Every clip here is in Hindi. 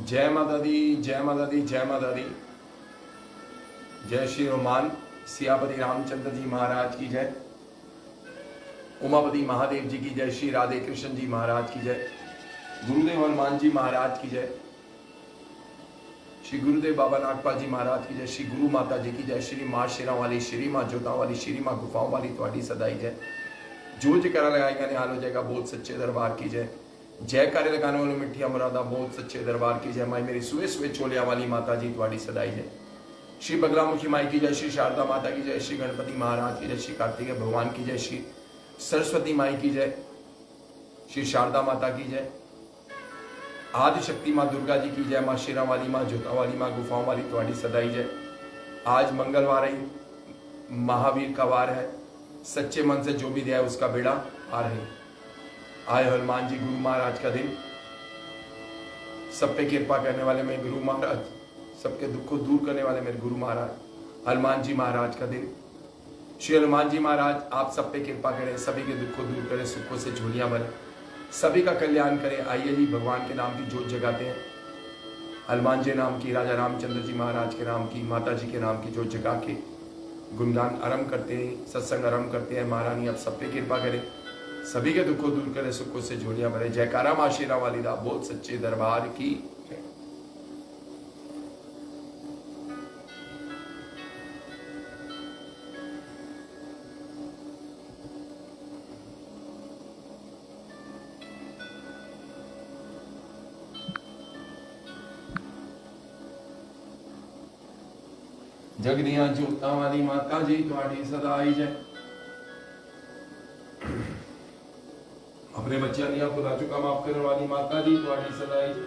जय माता दी, जय माता दी, जय माता दी। जय श्री हनुमान सियापति रामचंद्र जी महाराज की जय। उमापति महादेव जी की जय। श्री राधे कृष्ण जी महाराज की जय। गुरुदेव हनुमान जी महाराज की जय। श्री गुरुदेव बाबा नागपाल जी महाराज की जय। श्री गुरु माता जी की जय। श्री माँ शेरा वाली, श्री माँ जोता वाली, श्री माँ गुफाओं वाली थोड़ी सदाई जय। जो जयकारा लगाएगा निहाल हो जाएगा, बोल सच्चे दरबार की जय। जयकारे लगाने वाले मिठिया मुरादा, बोल सच्चे दरबार की जय। माई मेरी सुबह सुबह चोलिया वाली माता जी थोड़ी सदाई जय। श्री बगलामुखी माई की जय। श्री शारदा माता की जय। श्री गणपति महाराज की जय। श्री कार्तिकेय भगवान की जय। श्री सरस्वती माई की जय। श्री शारदा माता की जय। आदि शक्ति माँ दुर्गा जी की जय। माँ शेरा वाली, माँ जोता वाली, माँ गुफाओं वाली थोड़ी सदाई जय। आज मंगलवार है, महावीर का वार है। सच्चे मन से जो भी दिया है उसका बेड़ा पार है। आए हनुमान जी गुरु महाराज का दिन। सब पे कृपा करने वाले मेरे गुरु महाराज, सबके दुख को दूर करने वाले मेरे गुरु महाराज हनुमान जी महाराज का दिन। श्री हनुमान जी महाराज आप सब पे कृपा करें, सभी के दुख को दूर करें, सुखों से झोलियां भरें, सभी का कल्याण करें। आइए जी भगवान के नाम की जोत जगाते हैं। हनुमान जी नाम की, राजा रामचंद्र जी महाराज के नाम की, माता जी के नाम की जोत जगा के गुणगान आरंभ करते हैं, सत्संग आरंभ करते हैं। महारानी आप सब पे कृपा करें, सभी के दुख को दूर करे, सुखों से झोलियां भरे। जयकारा माँ शेरा वाली दा, बोल सच्चे दरबार की। जगदियां जोता वाली माता जी तुम्हारी सदा आई जय। अपने बच्चियां दिया खुदा चुका माफ करने वाली माता जी तुम्हारी सदा आई जय।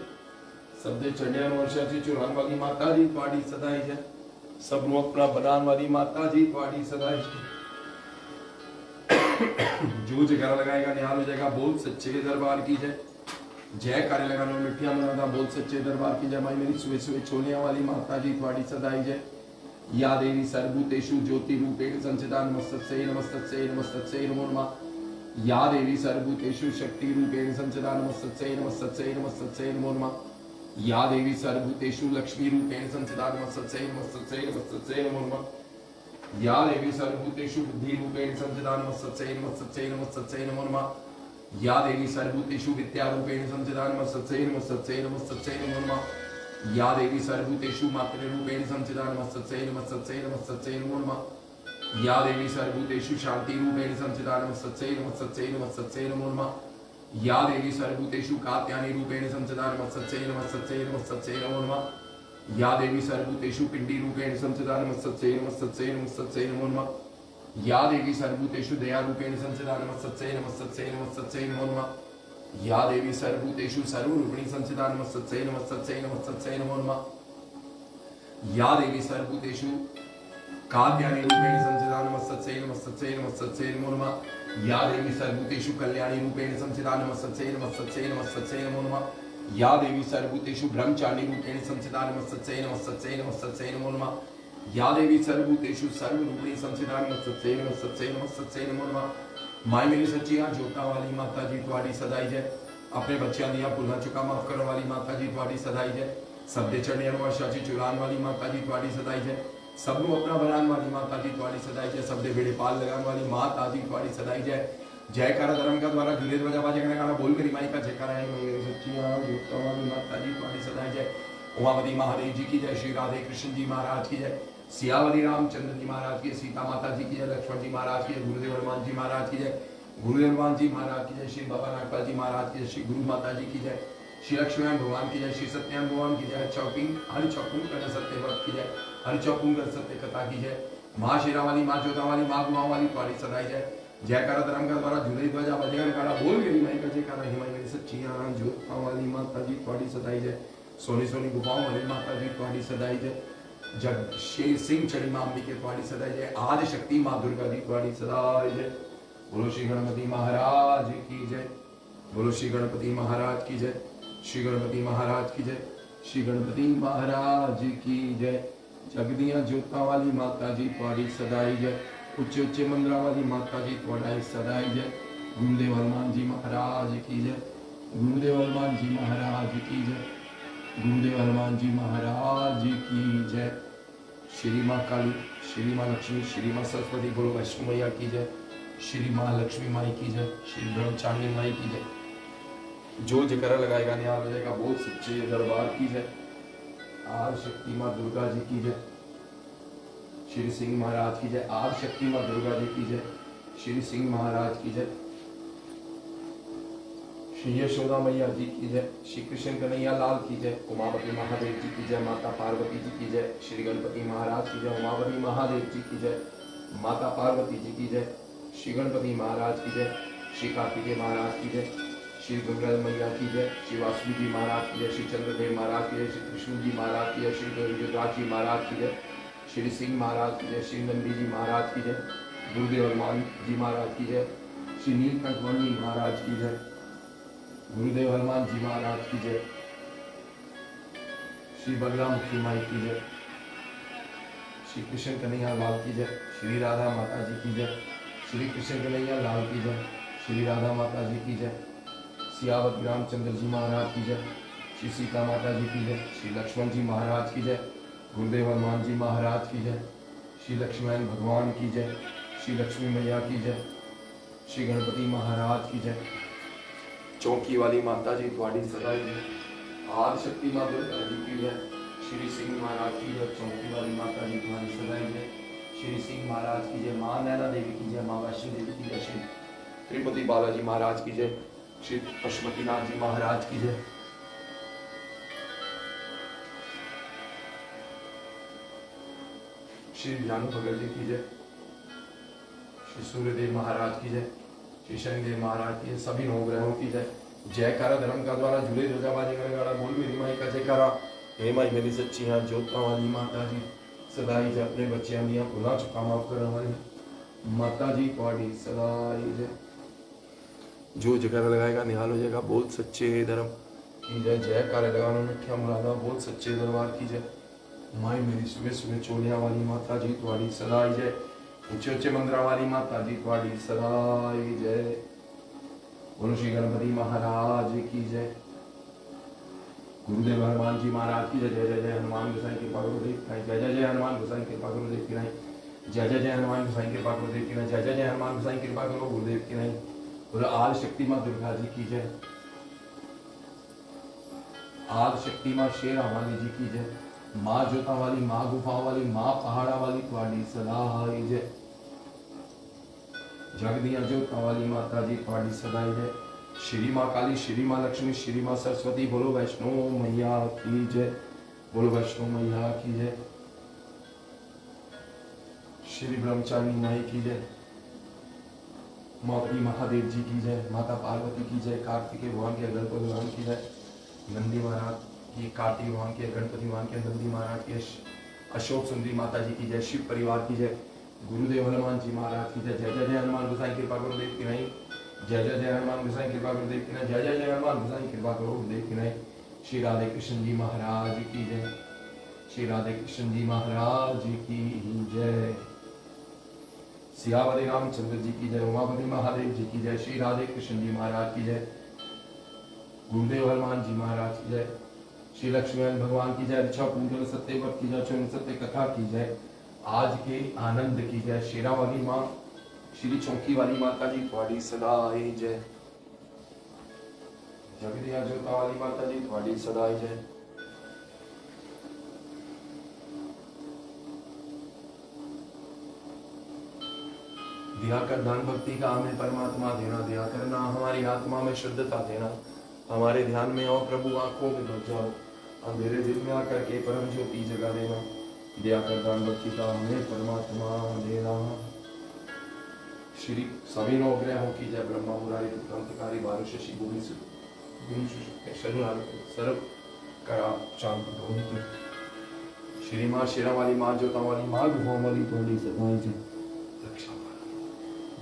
सबदे चढ़िया वर्षा जी चुरान वाली माता जी तुम्हारी सदा आई जय। सब नु अपना बनान वाली माता जी तुम्हारी सदा आई जय। जो जयकारा लगाएगा निहाल हो जाएगा, बोल सच्चे दरबार की जय। जय कार्य लगाने में मिठिया मनाना, बोल सच्चे दरबार की जय। माई मेरी सुबह सुबह छोलिया वाली माता जी तुम्हारी सदा आई जय। या देवी सर्वभूतेषु ज्योति रूपेण संचिता, नमस्तस्यै नमस्तस्यै नमस्तस्यै नमो नमः। या देवी सर्वभूतेषु शक्ति रूपेण संचिता, नमस्तस्यै नमस्तस्यै नमस्तस्यै नमो नमः। या देवी सर्वभूतेषु लक्ष्मी रूपेण संचिता, नमस्तस्यै नमस्तस्यै नमस्तस्यै नमो नमः। या देवी सर्वभूतेषु बुद्धि रूपेण संचिता, नमस्तस्यै नमस्तस्यै नमस्तस्यै नमो नमः। या देवी सर्वभूतेषु विद्या रूपेण संचिता, नमस्तस्यै नमस्तस्यै नमस्तस्यै नमो नमः। या देवी सर्वभूतेषु मातृरूपेण संचिता, नमस्तस्यै नमस्तस्यै नमस्तस्यै नमो नमः। या देवी सर्वभूतेषु शांति रूपेण संचिता, नमस्तस्यै नमस्तस्यै नमस्तस्यै नमो नमः। या देवी सर्वभूतेषु कात्यायनी रूपेण संचिता, नमस्तस्यै नमस्तस्यै नमस्तस्यै नमो नमः। या देवी सर्वभूतेषु पिंडी रूपेण संचिता, नमस्तस्यै नमस्तस्यै नमस्तस्यै नमो नमः। या देवी सर्वभूतेषु दया रूपेण संचिता, नमस्तस्यै नमस्तस्यै नमस्तस्यै नमो नमः। या देवी सर्वभूतेषु सर्वरूपिणी संचिता, नमस्तस्यै नमस्तस्यै नमस्तस्यै नमो नमः। या देवी सर्वभूतेषु कात्यायनी रूपेण संचिता, नमस्तस्यै नमस्तस्यै नमस्तस्यै नमो नमः। या देवी सर्वभूतेषु कल्याणी रूपेण संचिता, नमस्तस्यै नमस्तस्यै नमस्तस्यै नमो नमः। या देवी सर्वभूतेषु ब्रह्मचारिणी रूपेण संचिता, नमस्तस्यै नमस्तस्यै नमस्तस्यै नमो नमः। या देवी सर्वभूतेषु सर्वरूपिणी संचिता, नमस्तस्यै नमस्तस्यै नमस्तस्यै नमो नमः। माई मेरी सच्चिया जोता वाली माता जी तुम्हारी सदाई जय। अपने बच्चियां दिया भुला चुका माफ करने वाली माता जी तुम्हारी सदाई जय। सबदे चढ़ने वर्षा जी चुरान वाली माता जी तुम्हारी सदाई जय। सबनों अपना बनान वाली माता जी तुम्हारी सदाई जय। सबदे बेड़े पाल लगाने वाली माता जी तुम्हारी सदाई जय। जयकारा धर्म का द्वारा झूले ध्वजा बाजे करने गाना बोल मेरी माई का जयकारा है। मेरी सच्चिया जोता वाली माता जी तुम्हारी सदाई जय। उमापति महादेव जी की जय। श्री राधे कृष्ण जी महाराज की जय। सियावती रामचंद्र जी महाराज की, सीता माता जी की जय। लक्ष्मण जी महाराज की जय। गुरुदेव हनुमान जी महाराज की जय। गुरुदेव हनुमान जी महाराज की जय। श्री बाबा नागपाल जी महाराज की जय। श्री गुरु माता जी की जय। श्री लक्ष्मीनारायण भगवान की जय। श्री सत्यनारायण भगवान की जय। चौकिंग हरि चौकुंग कर सत्य व्रत की जय। हरि चौकुंग कर सत्य कथा की जय। माँ शेरा वाली, माँ जोता वाली, माँ गुआओं वाली तुम्हारी सदाई जय। जयकारा धर्म का द्वारा झूले ध्वजा बजेगा नगाड़ा बोल मेरी माई का जयकारा। हिमाई मेरी सच्चिया जोता वाली माता जी तुम्हारी सदाई जय। सोनी सोनी गुफाओं वाली माता जी तुम्हारी सदाई जय। जग शेर सिंह चढ़ी मां अंबिके तुम्हारी सदा जय। आदि शक्ति मां दुर्गा जी तुम्हारी सदा जय। बोलो श्री गणपति महाराज की जय। बोलो श्री गणपति महाराज की जय। श्री गणपति महाराज की जय। श्री गणपति महाराज की जय। जगदियां जोता वाली माता जी तुम्हारी सदाई जय। उच्चे उच्चे मंदिरा वाली माता जी तुम्हारी सदाई जय। गुरुदेव हनुमान जी महाराज की जय। गुरुदेव हनुमान जी महाराज की जय। गुरुदेव हनुमान जी महाराज की जय। श्री माँ काली, श्री माँ लक्ष्मी, श्री माँ सरस्वती, बोलो वैष्णो मैया की जय। श्री माँ लक्ष्मी माई की जय, श्री ब्रह्मचारिणी माई की जय। जो जयकारा लगाएगा निहाल हो जाएगा, बोल सच्चे दरबार की जय। आदि शक्ति माँ दुर्गा जी की जय। श्री सिंह महाराज की जय। आदि शक्ति माँ दुर्गा जी की जय। श्री सिंह महाराज की जय। श्री यशोदा मैया जी की जय। श्री कृष्ण कन्हैया लाल की जय। उमापति महादेव जी की जय। माता पार्वती जी की जय। श्री गणपति महाराज की जय। उमापति महादेव जी की जय। माता पार्वती जी की जय। श्री गणपति महाराज की जय। श्री कार्तिकेय महाराज की जय। श्री गंगा मैया की जय। श्री वासुदेव जी महाराज की जय। श्री चंद्रदेव महाराज की जय। श्री कृष्ण जी महाराज की जय। श्री गौरीराज जी महाराज की जय। श्री सिंह महाराज की जय। श्री नंदी जी महाराज की जय। गुरुदेव हनुमान जी महाराज की जय। श्री नीलकंठ जी महाराज की जय। गुरुदेव हनुमान जी महाराज की जय। श्री बगलामुखी माई की जय। श्री कृष्ण कन्हैया लाल की जय। श्री राधा माता जी की जय। श्री कृष्ण कन्हैया लाल की जय। श्री राधा माता जी की जय। सियावत रामचंद्र जी महाराज की जय। श्री सीता माता जी की जय। श्री लक्ष्मण जी महाराज की जय। गुरुदेव हनुमान जी महाराज की जय। श्री लक्ष्मण भगवान की जय। श्री लक्ष्मी मैया की जय। श्री गणपति महाराज की जय। चौकी वाली माता जी थोड़ी सदा जय। आदि शक्ति माँ दुर्गा जी की जय। श्री सिंह महाराज की जय। चौकी वाली माता जी थोड़ी सदा जय। श्री सिंह महाराज की जय। माँ नैना देवी की जय। माँ वैष्णो देवी की जय। श्री तिरुपति बालाजी महाराज की जय। श्री पशुपतिनाथ जी महाराज की जय। श्री जानु भगत जी की जय। श्री सूर्यदेव महाराज की जय। श्री शनिदेव महाराज की जय। सभी नवग्रहों की जय। जयकारा धर्म का द्वारा जुड़े ध्वजा बाजी गणगणा बोल मेरी माई का जयकारा। हे माई मेरी सच्ची यहाँ ज्योता वाली माता जी सदा ही जय। अपने बच्चे दिया भुला चुका माफ करने वाली माता जी थोड़ी सदा ही जय। जो जयकारा लगाएगा निहाल हो जाएगा, बोल सच्चे धर्म की जय। जयकारा लगाना मिठिया मुलाना, बोल सच्चे दरबार की जय। माई मेरी सुबह सुबह चोलिया वाली माता जी थोड़ी सदा ही जय। ऊंचे ऊंचे मंदिरा वाली माता जी थोड़ी सदा ही जय। बोलो श्री गणपति महाराज की जय। गुरुदेव हनुमान जी महाराज की जय। जय जय जय हनुमान गोसाई कृपा गुरुदेव की। जय जय जय हनुमान गोसाई कृपा गुरुदेव की। जय जय जय हनुमान गोसाई कृपा गुरुदेव की। जय जय जय हनुमान गोसाई कृपा करो गुरुदेव की। नहीं बोलो आदि शक्ति माँ दुर्गा जी की जय। आदि शक्ति माँ शेरा वाली जी की जय। माँ जोता वाली, माँ गुफा वाली, माँ पहाड़ा वाली थोड़ी सदा ही जय। जगदिया जोता वाली माता जी थोड़ी सदा ही जय। श्री माँ काली, श्री माँ लक्ष्मी, श्री माँ सरस्वती, बोलो वैष्णो मैया की जय। बोलो वैष्णो मैया की जय। श्री ब्रह्मचारिणी माई की जय। माता महादेव जी की जय। माता पार्वती की जय। कार्तिकेय भगवान के गणपति भगवान की जय। नंदी महाराज की, कार्तिक भगवान के, गणपति भगवान के, नंदी महाराज के, अशोक सुंदरी माता जी की जय। शिव परिवार की जय। गुरुदेव हनुमान जी महाराज की जय। जय जय जय हनुमान गोसाई कृपा गुरुदेव की। नहीं जय जय जय हनुमान गोसाई कृपा गुरुदेव की। नहीं जय जय जय हनुमान गोसाई कृपा करो गुरुदेव की। नहीं श्री राधे कृष्ण जी महाराज की जय। श्री राधे कृष्ण जी महाराज की जय। सियावती रामचंद्र जी की जय। उमापति महादेव जी की जय। श्री राधे कृष्ण जी महाराज की जय। गुरुदेव हनुमान जी महाराज की जय। श्री लक्ष्मी भगवान की जय। ऋषभ पूजन सत्य व्रत की जय। चौन सत्य कथा की जय। आज के आनंद की जय। शेरा वाली माँ, श्री चौकी वाली माता जी थोड़ी सदा ही जय। जगदिया जोता वाली माता जी थोड़ी सदा ही जय। दिया कर दान भक्ति का हमें परमात्मा देना। दिया करना हमारी आत्मा में शुद्धता देना। हमारे ध्यान में आओ प्रभु, आंखों में बच जाओ। अंधेरे दिल में आकर के परम ज्योति जगा देना। दिया कर दान भक्ति का हमें परमात्मा देना। श्री सभी नवग्रहों की जय। ब्रह्मा मुरारी क्रांतिकारी बारह शशि भूमि सर्व करा शांत भवन्तु। श्री माँ शेरा वाली, माँ जोता वाली, माँ गुफा वाली थोड़ी सदाई जय। रक्षा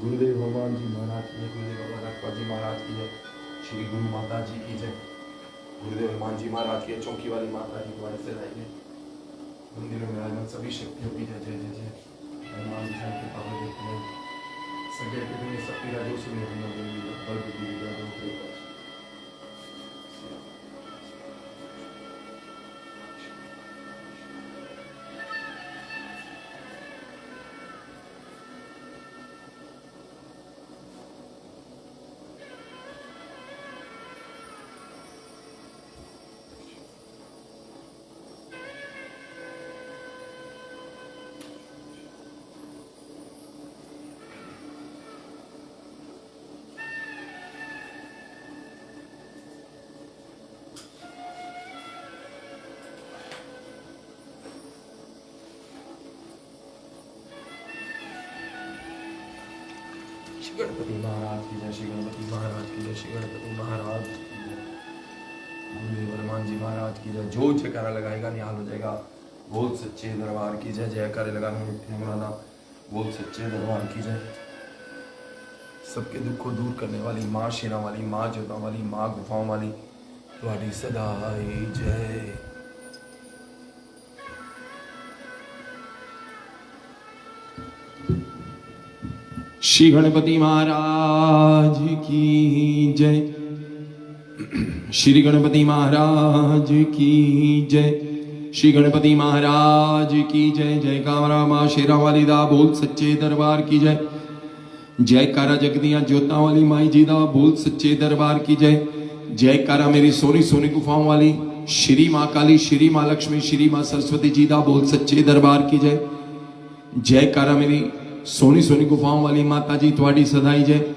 गुरुदेव भगवान जी महाराज की जय। गुरुदेव भगवान जी महाराज की जय। श्री गुरु माता जी की जय। गुरुदेव हनुमान जी महाराज की, चौकी वाली माता जी द्वारा से जाएंगे मंदिरों में विराजमान सभी शक्तियों की जय। जय जय जय हनुमान जी के पावन देखने सगे के दिन सभी राजों से हनुमान जी बल बुद्धि विद्या दो गणपति महाराज की जय, श्री गणपति महाराज की जय, श्री गणपति महाराज की जय, गुरुदेव हनुमान जी महाराज की जय। जो जयकारा लगाएगा निहाल हो जाएगा। बोल सच्चे दरबार की जय। जयकारे लगाना मिठ्ठे मनाना, बोल सच्चे दरबार की जय। सबके दुख को दूर करने वाली माँ शेरा वाली, माँ जोता वाली, माँ गुफाओं वाली तुम्हारी सदाई जय। श्री गणपति महाराज की जय, श्री गणपति महाराज की जय, श्री गणपति महाराज की जय। जय कामरा माँ शेरा वाली दा, बोल सच्चे दरबार की जय। जयकारा जगदिया जोता वाली माई जी दा, बोल सच्चे दरबार की जय। जयकारा मेरी सोनी सोनी गुफाओं वाली श्री माँ काली, श्री माँ लक्ष्मी, श्री माँ सरस्वती जी दा, बोल सच्चे दरबार की जय। जयकारा मेरी सोनी सोनी गुफाओं वाली माता जी तुम्हारी सदाई जय।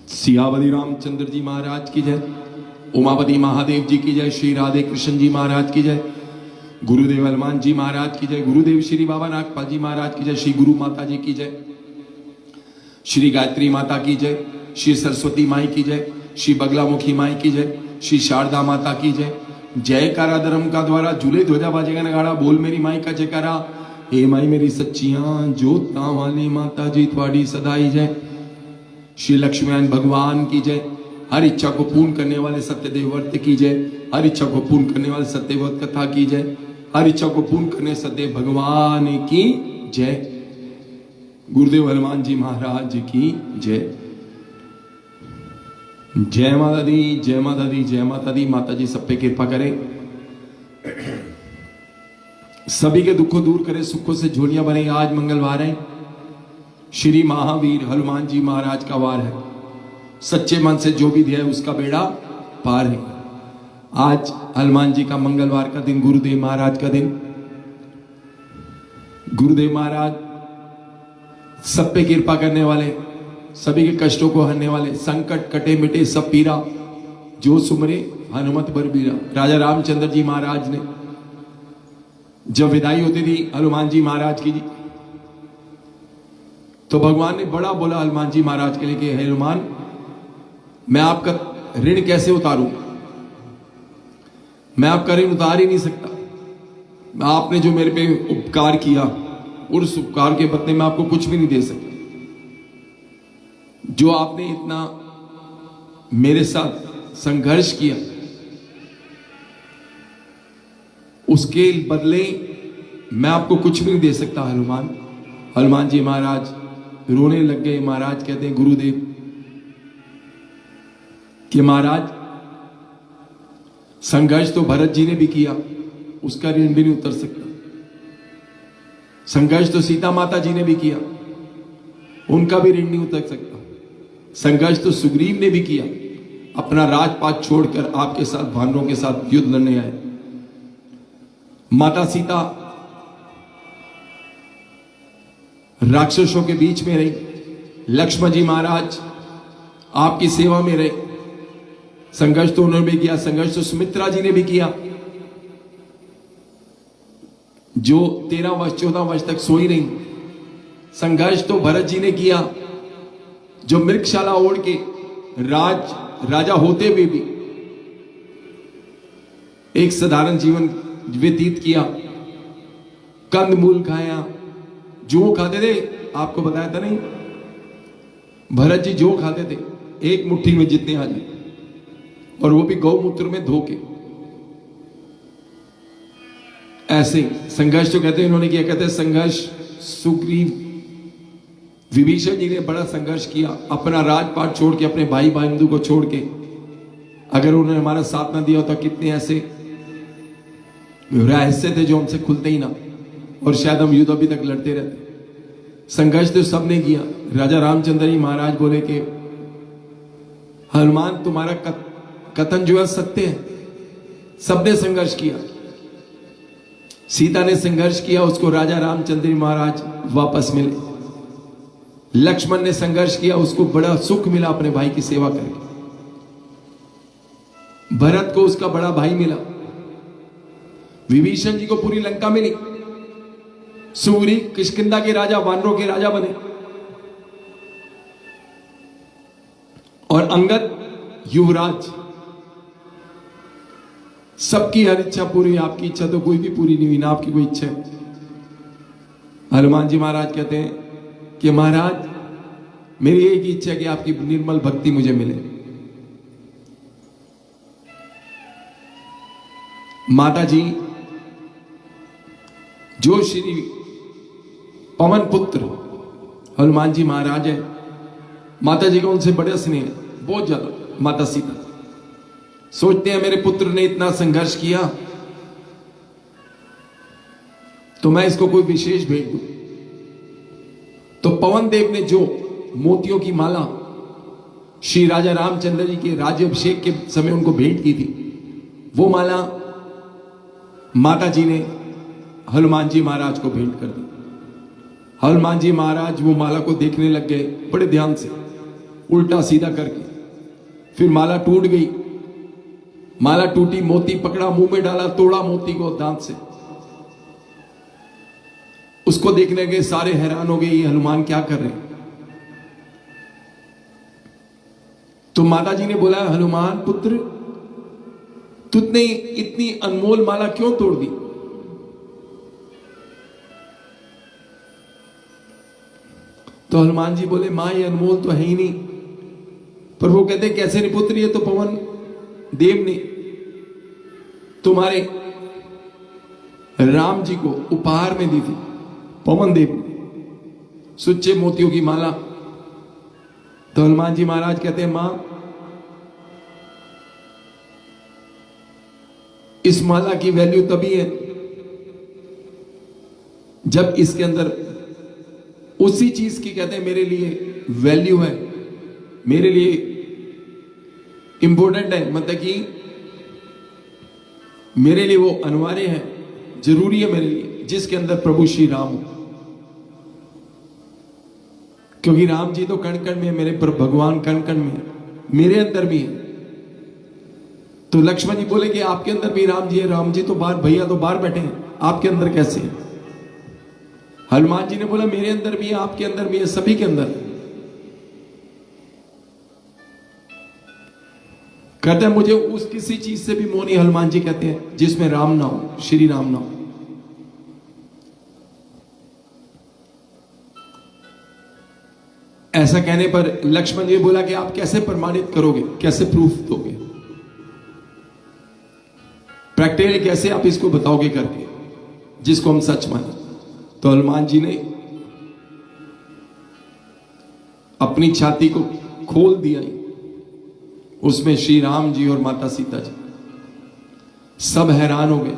सियावती रामचंद्र जी महाराज की जय, उमापति महादेव जी की जय, श्री राधे कृष्ण जी महाराज की जय, गुरुदेव हनुमान जी महाराज की जय, गुरुदेव श्री बाबा नागपाल जी महाराज की जय, श्री गुरु माता जी की जय, श्री गायत्री माता की जय, श्री सरस्वती माई की जय, श्री बगलामुखी माई की जय, श्री शारदा माता की जय। जयकारा धर्म का द्वारा झूले ध्वजा बाजेगा नगाड़ा, बोल मेरी माई का जयकारा। हे माई मेरी सच्चियां जोता वाली माता जी तुम्हारी सदाई जय। श्री लक्ष्मीनारायण भगवान की जय। हर इच्छा को पूर्ण करने वाले सत्यदेव व्रत की जय, हर इच्छा को पूर्ण करने वाले सत्यदेव व्रत कथा की जय, हर इच्छा को पूर्ण करने सत्यदेव भगवान की जय। गुरुदेव हनुमान जी महाराज की जय। जय माता दी, जय माता दी, जय माता दी। माता जी सब पे कृपा करे, सभी के दुखों दूर करे, सुखों से झोलियां बने। आज मंगलवार है, श्री महावीर हनुमान जी महाराज का वार है। सच्चे मन से जो भी दिया है उसका बेड़ा पार है। आज हनुमान जी का मंगलवार का दिन, गुरुदेव महाराज का दिन। गुरुदेव महाराज सब पे कृपा करने वाले, सभी के कष्टों को हरने वाले, संकट कटे मिटे सब पीरा, जो सुमरे हनुमत बरबीरा। राजा रामचंद्र जी महाराज ने जब विदाई होती थी हनुमान जी महाराज की जी, तो भगवान ने बड़ा बोला हनुमान जी महाराज के लिए कि हे हनुमान, मैं आपका ऋण कैसे उतारूं? मैं आपका ऋण उतार ही नहीं सकता। आपने जो मेरे पे उपकार किया, उस उपकार के बदले में आपको कुछ भी नहीं दे सकता। जो आपने इतना मेरे साथ संघर्ष किया, उसके बदले मैं आपको कुछ भी नहीं दे सकता हनुमान। हनुमान जी महाराज रोने लग गए। महाराज कहते हैं गुरुदेव कि महाराज संघर्ष तो भरत जी ने भी किया, उसका ऋण भी नहीं उतर सकता। संघर्ष तो सीता माता जी ने भी किया, उनका भी ऋण नहीं उतर सकता। संघर्ष तो सुग्रीव ने भी किया, अपना राजपाट छोड़कर आपके साथ वानरों के साथ युद्ध लड़ने आए। माता सीता राक्षसों के बीच में रही, लक्ष्मण जी महाराज आपकी सेवा में रहे। संघर्ष तो उन्होंने भी किया, संघर्ष तो सुमित्रा जी ने भी किया, जो 13 वर्ष 14 वर्ष तक सोई रही। संघर्ष तो भरत जी ने किया, जो मृगशाला ओढ़ के राजा होते हुए भी एक साधारण जीवन व्यतीत किया। कंद मूल खाया, जो खाते थे, आपको बताया था नहीं, भरत जी जो खाते थे एक मुट्ठी में जितने आ जाए, और वो भी गौमूत्र में धो के। ऐसे संघर्ष तो कहते हैं इन्होंने किया। कहते हैं संघर्ष सुग्रीव विभीषण जी ने बड़ा संघर्ष किया, अपना राजपाट छोड़ के, अपने भाई बंधु को छोड़ के। अगर उन्होंने हमारा साथ ना दिया होता, कितने ऐसे रहस्य थे जो हमसे खुलते ही ना, और शायद हम युद्ध अभी तक लड़ते रहते। संघर्ष तो सबने किया। राजा रामचंद्र जी महाराज बोले कि हनुमान तुम्हारा कथन जो है सत्य है, सबने संघर्ष किया। सीता ने संघर्ष किया, उसको राजा रामचंद्र जी महाराज वापस मिले। लक्ष्मण ने संघर्ष किया, उसको बड़ा सुख मिला अपने भाई की सेवा करके। भरत को उसका बड़ा भाई मिला। विभीषण जी को पूरी लंका मिली, सूरी किष्किंधा के राजा, वानरों के राजा बने, और अंगद युवराज। सबकी हर इच्छा पूरी हुई, आपकी इच्छा तो कोई भी पूरी नहीं हुई ना, आपकी कोई इच्छा है। हनुमान जी महाराज कहते हैं कि महाराज मेरी एक ही इच्छा है कि आपकी निर्मल भक्ति मुझे मिले। माता जी जो श्री पवन पुत्र हनुमान जी महाराज है, माता जी का उनसे बड़ा स्नेह है, बहुत ज्यादा। माता सीता सोचते हैं मेरे पुत्र ने इतना संघर्ष किया तो मैं इसको कोई विशेष भेंट दूं। तो पवन देव ने जो मोतियों की माला श्री राजा रामचंद्र जी के राज्याभिषेक के समय उनको भेंट की थी, वो माला माता जी ने हनुमान जी महाराज को भेंट कर दी। हनुमान जी महाराज वो माला को देखने लग गए बड़े ध्यान से, उल्टा सीधा करके। फिर माला टूट गई, माला टूटी, मोती पकड़ा, मुंह में डाला, तोड़ा मोती को दांत से। उसको देखने गए, सारे हैरान हो गए, ये हनुमान क्या कर रहे हैं। तो माता जी ने बोला, हनुमान पुत्र तुमने इतनी अनमोल माला क्यों तोड़ दी। तो हनुमान जी बोले, मां ये अनमोल तो है ही नहीं। पर वो कहते कैसे नहीं पुत्र, ये तो पवन देव ने तुम्हारे राम जी को उपहार में दी थी, पवन देव ने सुच्चे मोतियों की माला। तो हनुमान जी महाराज कहते हैं, मां इस माला की वैल्यू तभी है जब इसके अंदर उसी चीज की, कहते हैं मेरे लिए वैल्यू है, मेरे लिए इंपॉर्टेंट है, मतलब कि मेरे लिए वो अनिवार्य है, जरूरी है मेरे लिए, जिसके अंदर प्रभु श्री राम हो। क्योंकि राम जी तो कण कण में है, मेरे पर भगवान कण कण में है, मेरे अंदर भी है। तो लक्ष्मण जी बोले कि आपके अंदर भी राम जी है। राम जी तो बाहर, भैया तो बाहर बैठे हैं, आपके अंदर कैसे है। हनुमान जी ने बोला मेरे अंदर भी है, आपके अंदर भी है, सभी के अंदर। कहते हैं मुझे उस किसी चीज से भी मोह नहीं, हनुमान जी कहते हैं, जिसमें राम ना हो, श्री राम ना हो। ऐसा कहने पर लक्ष्मण जी बोला कि आप कैसे प्रमाणित करोगे, कैसे प्रूफ दोगे, प्रैक्टिकली कैसे आप इसको बताओगे करके, जिसको हम सच माने। तो हनुमान जी ने अपनी छाती को खोल दिया, उसमें श्री राम जी और माता सीता जी, सब हैरान हो गए।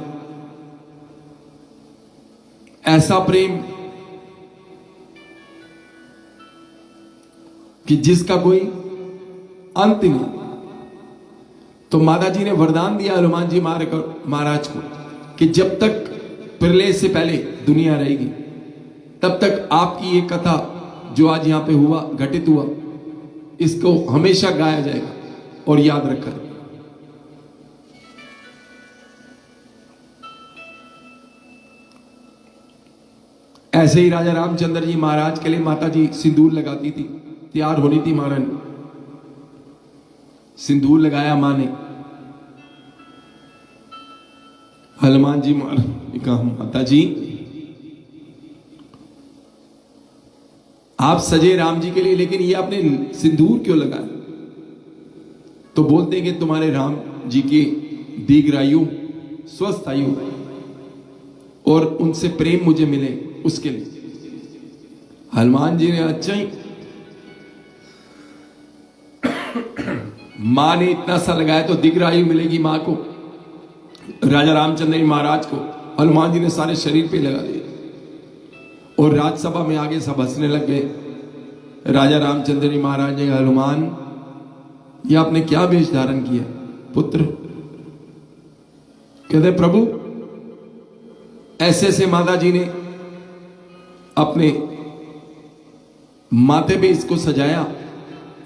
ऐसा प्रेम कि जिसका कोई अंत नहीं। तो माता जी ने वरदान दिया हनुमान जी महाराज को कि जब तक प्रलय से पहले दुनिया रहेगी तब तक आपकी ये कथा जो आज यहां पे हुआ, घटित हुआ, इसको हमेशा गाया जाएगा और याद रखा जाएगा। ऐसे ही राजा रामचंद्र जी महाराज के लिए माता जी सिंदूर लगाती थी, तैयार होनी थी महारानी, सिंदूर लगाया मां ने। हनुमान जी महाराज ने कहा, माता जी आप सजे राम जी के लिए, लेकिन ये आपने सिंदूर क्यों लगाया। तो बोलते हैं कि तुम्हारे राम जी की दीर्घायु, स्वस्थ आयु और उनसे प्रेम मुझे मिले, उसके लिए। हनुमान जी ने अच्छा ही, मां ने इतना सा लगाया तो दीर्घायु मिलेगी मां को, राजा रामचंद्र जी महाराज को। हनुमान जी ने सारे शरीर पे लगा दिया और राजसभा में आगे सब हंसने लग गए। राजा रामचंद्र जी महाराज ने, हनुमान ये आपने क्या वेश धारण किया पुत्र। कहते प्रभु ऐसे से माता जी ने अपने माथे पे इसको सजाया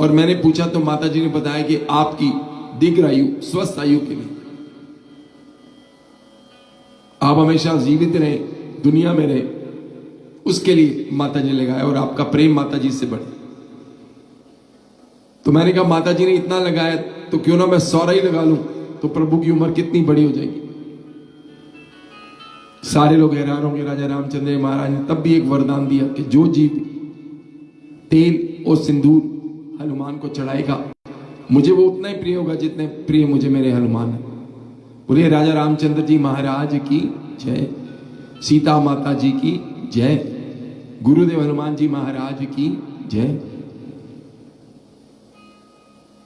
और मैंने पूछा तो माता जी ने बताया कि आपकी दीर्घायु, स्वस्थ आयु के लिए, आप हमेशा जीवित रहे, दुनिया में रहे, उसके लिए माता जी लगाया, और आपका प्रेम माता जी से बढ़े। तो मैंने कहा माता जी ने इतना लगाया तो क्यों ना मैं 100 ही लगा लूं, तो प्रभु की उम्र कितनी बड़ी हो जाएगी। सारे लोग हैरान होंगे। राजा रामचंद्र महाराज ने तब भी एक वरदान दिया कि जो जीव तेल और सिंदूर हनुमान को चढ़ाएगा, मुझे वो उतना ही प्रिय होगा जितने प्रिय मुझे मेरे हनुमान है। बोलिए राजा रामचंद्र जी महाराज की जय, सीता माता जी की जय, गुरुदेव हनुमान जी महाराज की जय।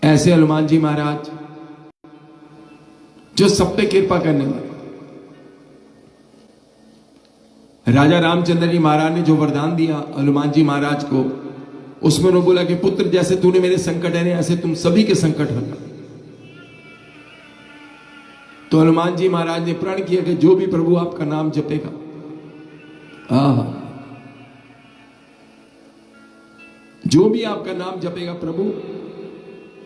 ऐसे हनुमान जी महाराज जो सब पे कृपा करने वाले। राजा रामचंद्र जी महाराज ने जो वरदान दिया हनुमान जी महाराज को, उसमें उन्होंने बोला कि पुत्र जैसे तूने मेरे संकट है ऐसे तुम सभी के संकट हरना। तो हनुमान जी महाराज ने प्रण किया कि जो भी प्रभु आपका नाम जपेगा, जो भी आपका नाम जपेगा प्रभु,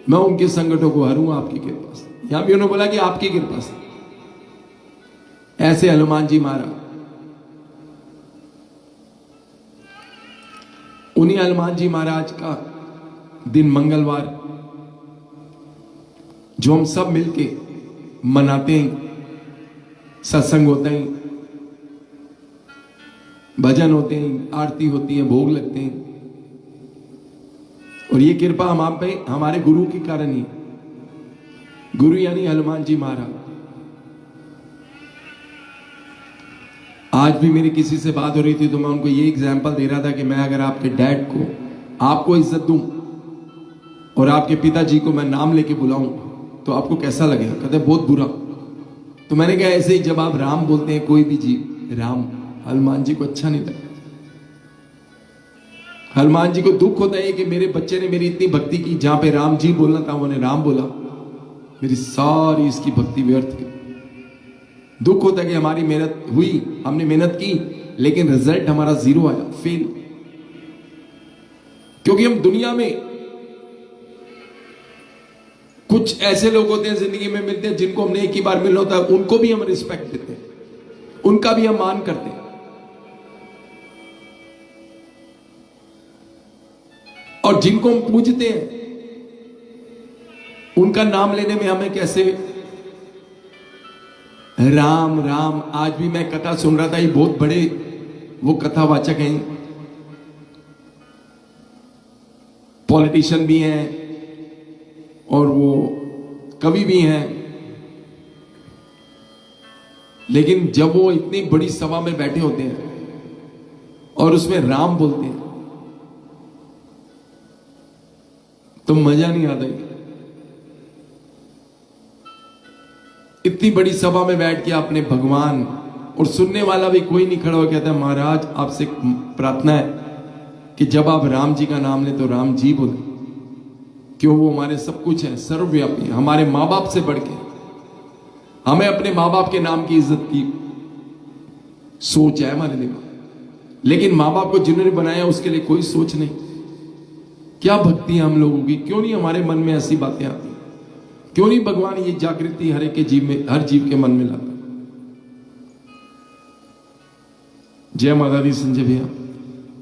मैं उनके संकटों को हरूंगा आपकी कृपा से। यहां भी उन्होंने बोला कि आपकी कृपा से। ऐसे हनुमान जी महाराज, उन्हीं हनुमान जी महाराज का दिन मंगलवार जो हम सब मिलके मनाते हैं, सत्संग होते हैं, भजन होते हैं, आरती होती है, भोग लगते हैं, और ये कृपा हम आप पे हमारे गुरु के कारण ही। गुरु यानी हनुमान जी महाराज। आज भी मेरी किसी से बात हो रही थी तो मैं उनको ये एग्जाम्पल दे रहा था कि मैं अगर आपके डैड को, आपको इज्जत दूं और आपके पिताजी को मैं नाम लेके बुलाऊं तो आपको कैसा लगेगा? कहते बहुत बुरा। तो मैंने कहा ऐसे ही जब आप राम बोलते हैं, कोई भी जीव राम, हनुमान जी को अच्छा नहीं लगता। हनुमान जी को दुख होता है कि मेरे बच्चे ने मेरी इतनी भक्ति की, जहां पे राम जी बोलना था उन्होंने राम बोला, मेरी सारी इसकी भक्ति व्यर्थ की। दुख होता है कि हमारी मेहनत हुई, हमने मेहनत की, लेकिन रिजल्ट हमारा 0 आया, फेल। क्योंकि हम दुनिया में कुछ ऐसे लोग होते हैं जिंदगी में मिलते हैं जिनको हमने एक ही बार मिलना होता है, उनको भी हम रिस्पेक्ट देते हैं, उनका भी हम मान करते हैं, और जिनको हम पूजते हैं उनका नाम लेने में हमें कैसे राम राम। आज भी मैं कथा सुन रहा था, ये बहुत बड़े वो कथावाचक हैं, पॉलिटिशियन भी हैं और वो कवि भी हैं, लेकिन जब वो इतनी बड़ी सभा में बैठे होते हैं और उसमें राम बोलते हैं तो मजा नहीं आता। इतनी बड़ी सभा में बैठ के अपने भगवान, और सुनने वाला भी कोई नहीं खड़ा हो, कहता है महाराज आपसे प्रार्थना है कि जब आप राम जी का नाम लें तो राम जी बोले, क्यों वो हमारे सब कुछ है, सर्वव्यापी है, हमारे माँ बाप से बढ़ के। हमें अपने माँ बाप के नाम की इज्जत की सोच है हमारे दिमाग, लेकिन माँ बाप को जिन्होंने बनाया उसके लिए कोई सोच नहीं। क्या भक्ति है हम लोगों की? क्यों नहीं हमारे मन में ऐसी बातें आती? क्यों नहीं भगवान ये जागृति हर एक के जीव में, हर जीव के मन में लाता? जय माता दी। संजय भैया,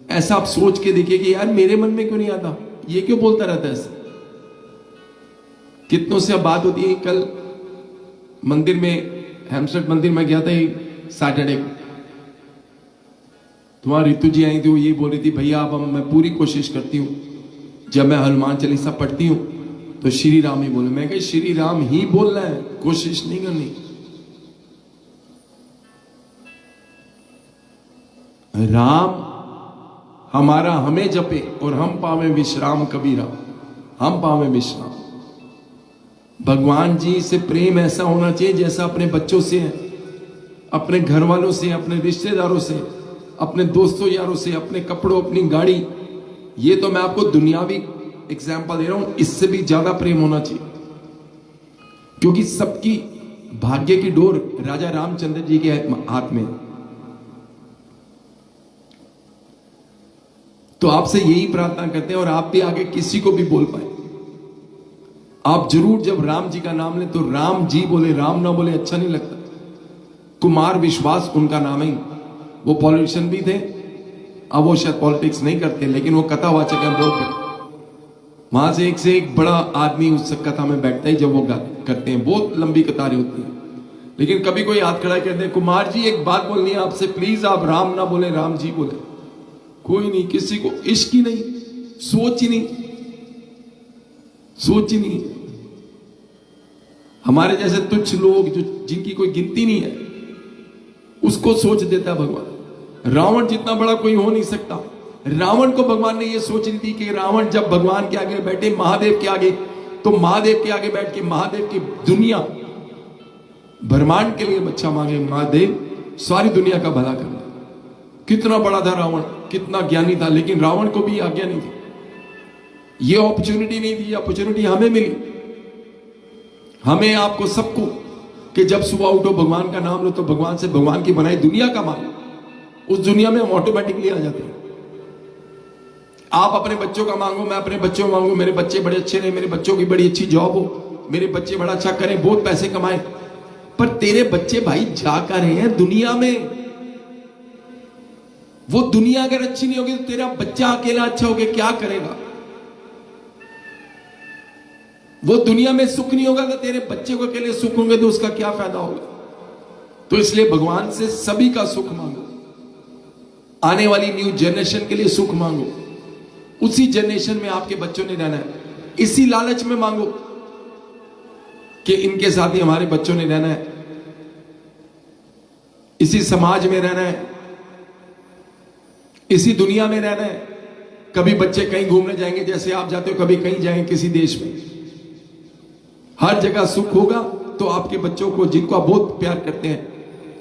ऐसा आप सोच के देखिए कि यार मेरे मन में क्यों नहीं आता, ये क्यों बोलता रहता है ऐसे? कितनों से अब बात होती है। कल मंदिर में, हेमसेट मंदिर में गया था सैटरडे को, तुम्हारी रितु जी आई थी, वो ये बोल रही थी भैया अब मैं पूरी कोशिश करती हूँ जब मैं हनुमान चालीसा पढ़ती हूँ तो श्री राम ही बोले। मैं कहा श्री राम ही बोलना है, कोशिश नहीं करनी। राम हमारा हमें जपे और हम पावे विश्राम कबीरा, हम पावे विश्राम। भगवान जी से प्रेम ऐसा होना चाहिए जैसा अपने बच्चों से है, अपने घर वालों से, अपने रिश्तेदारों से, अपने दोस्तों यारों से, अपने कपड़ों, अपनी गाड़ी। ये तो मैं आपको दुनियावी एग्जाम्पल दे रहा हूं, इससे भी ज्यादा प्रेम होना चाहिए, क्योंकि सबकी भाग्य की डोर राजा रामचंद्र जी के हाथ में। तो आपसे यही प्रार्थना करते हैं, और आप भी आगे किसी को भी बोल पाए, आप जरूर जब राम जी का नाम लें तो राम जी बोले, राम ना बोले अच्छा नहीं लगता। कुमार विश्वास उनका नाम है, वो पॉलिटिशियन भी थे अब वो शायद पॉलिटिक्स नहीं करते, लेकिन वो कथावाचक है बहुत बड़े। वहां से एक बड़ा आदमी उस कथा में बैठता है जब वो करते हैं, बहुत लंबी कतारें होती हैं। लेकिन कभी कोई हाथ खड़ा कहते हैं कुमार जी एक बात बोलनी है आपसे, प्लीज आप राम ना बोले राम जी बोले। कोई नहीं, किसी को इश्क ही नहीं, सोच ही नहीं, सोच ही नहीं। हमारे जैसे तुच्छ लोग जो जिनकी कोई गिनती नहीं है, उसको सोच देता है भगवान। रावण जितना बड़ा कोई हो नहीं सकता। रावण को भगवान ने यह सोच दी थी कि रावण जब भगवान के आगे बैठे, महादेव के आगे, तो महादेव के आगे बैठ के महादेव की दुनिया ब्रह्मांड के लिए बच्चा मांगे, महादेव सारी दुनिया का भला करना। कितना बड़ा था रावण, कितना ज्ञानी था, लेकिन रावण को भी आज्ञा नहीं थी, ये अपॉर्चुनिटी नहीं थी। अपॉर्चुनिटी हमें मिली, हमें, आपको, सबको, कि जब सुबह उठो भगवान का नाम लो, तो भगवान से भगवान की बनाई दुनिया का मांगो। उस दुनिया में हम ऑटोमेटिकली आ जाते हैं। आप अपने बच्चों का मांगो, मैं अपने बच्चों मांगो, मेरे बच्चे बड़े अच्छे रहे, मेरे बच्चों की बड़ी अच्छी जॉब हो, मेरे बच्चे बड़ा अच्छा करें, बहुत पैसे कमाएं। पर तेरे बच्चे भाई जा कर रहे हैं दुनिया में, वो दुनिया अगर अच्छी नहीं होगी तो तेरा बच्चा अकेला अच्छा होकर क्या करेगा? वो दुनिया में सुख नहीं होगा तो तेरे बच्चे को अकेले सुख होंगे तो उसका क्या फायदा होगा? तो इसलिए भगवान से सभी का सुख मांगो, आने वाली न्यू जनरेशन के लिए सुख मांगो। उसी जनरेशन में आपके बच्चों ने रहना है, इसी लालच में मांगो कि इनके साथ ही हमारे बच्चों ने रहना है, इसी समाज में रहना है, इसी दुनिया में रहना है। कभी बच्चे कहीं घूमने जाएंगे जैसे आप जाते हो, कभी कहीं जाएंगे किसी देश में, हर जगह सुख होगा तो आपके बच्चों को, जिनको आप बहुत प्यार करते हैं,